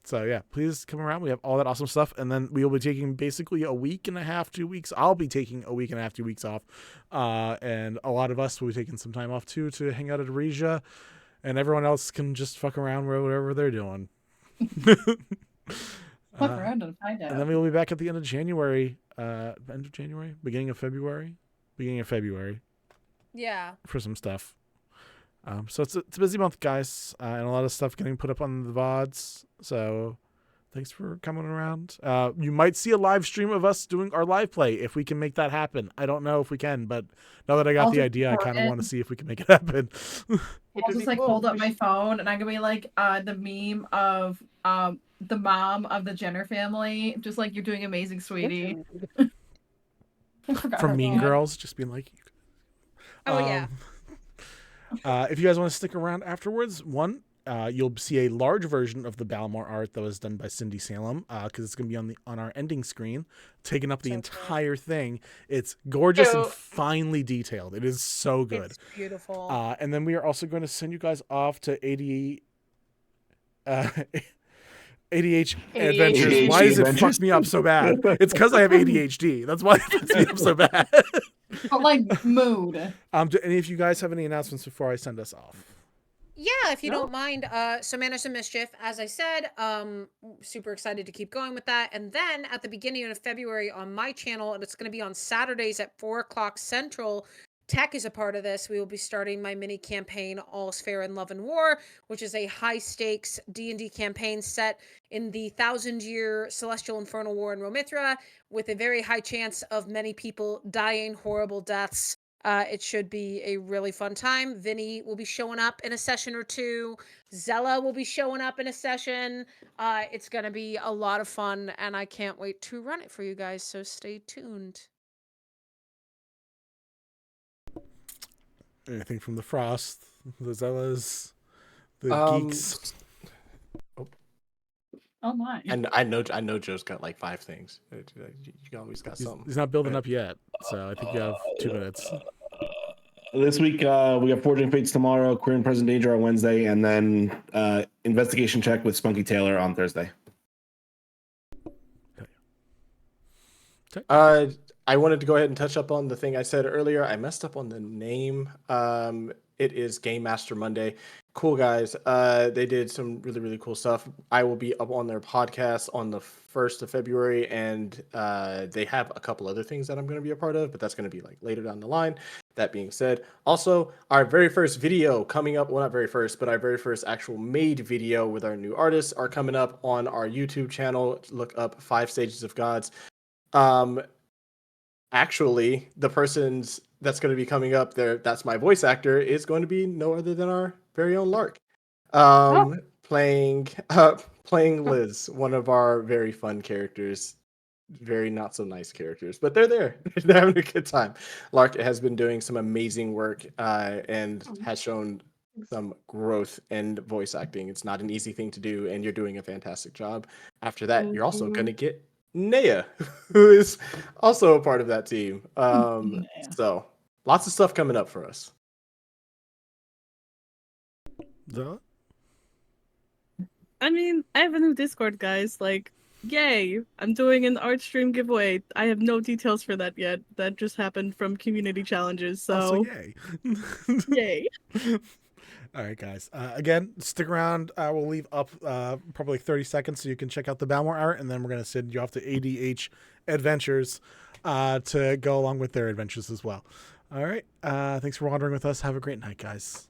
So yeah, please come around. We have all that awesome stuff, and then we will be taking basically a week and a half, 2 weeks. I'll be taking a week and a half, 2 weeks off, and a lot of us will be taking some time off too to hang out at Arisia, and everyone else can just fuck around whatever they're doing. Fuck around and find out. And then we will be back at the end of January, beginning of February. Yeah. For some stuff. So it's a busy month, guys, and a lot of stuff getting put up on the VODs. So thanks for coming around. You might see a live stream of us doing our live play if we can make that happen. I don't know if we can, but now that I got the idea, I kind of want to see if we can make it happen. I'll just hold up my phone and I'm gonna be like the meme of the mom of the Jenner family, just like, you're doing amazing, sweetie. From Mean Girls, just being like, yeah. If you guys want to stick around afterwards, you'll see a large version of the Balmor art that was done by Cindy Salem, because it's going to be on our ending screen, taking up the entire thing. It's gorgeous and finely detailed. It is so good. It's beautiful. And then we are also going to send you guys off to ADH Adventures. Why does it fuck me up so bad? It's because I have ADHD. That's why it fucks me up so bad. But like mood. And if you guys have any announcements before I send us off. Yeah, if you don't mind. So Manners and Mischief, as I said, super excited to keep going with that. And then at the beginning of February on my channel, and it's going to be on Saturdays at 4:00 Central, Tech is a part of this. We will be starting my mini campaign, All's Fair in Love and War, which is a high-stakes D&D campaign set in the 1,000-year Celestial Infernal War in Romithra, with a very high chance of many people dying horrible deaths. It should be a really fun time. Vinny will be showing up in a session or two. Zella will be showing up in a session. It's going to be a lot of fun, and I can't wait to run it for you guys, so stay tuned. Anything from the Frost, the Zellas, the Geeks? Oh my. And I know Joe's got like 5 things. You always got something. He's not building up yet, so I think you have 2 minutes. This week, we got Forging Fates tomorrow, Queer and Present Danger on Wednesday, and then Investigation Check with Spunky Taylor on Thursday. I wanted to go ahead and touch up on the thing I said earlier. I messed up on the name. It is Game Master Monday. Cool guys. They did some really, really cool stuff. I will be up on their podcast on the 1st of February, and they have a couple other things that I'm going to be a part of, but that's going to be like later down the line. That being said, also our very first video coming up, well, not very first, but our very first actual made video with our new artists are coming up on our YouTube channel. Look up 5 Stages of Gods. Actually, the person's that's going to be coming up there, that's my voice actor, is going to be no other than our very own Lark. Playing Liz, one of our very fun characters, very not so nice characters, but they're there. They're having a good time. Lark has been doing some amazing work and has shown some growth in voice acting. It's not an easy thing to do, and you're doing a fantastic job. After that, you're also going to get Naya, who is also a part of that team. So lots of stuff coming up for us. I mean, I have a new Discord, guys. Like, yay! I'm doing an art stream giveaway. I have no details for that yet. That just happened from community challenges. So, Also, yay! Yay! All right, guys. Again, stick around. We'll leave up probably 30 seconds so you can check out the Balmor art, and then we're going to send you off to ADH Adventures to go along with their adventures as well. All right. Thanks for wandering with us. Have a great night, guys.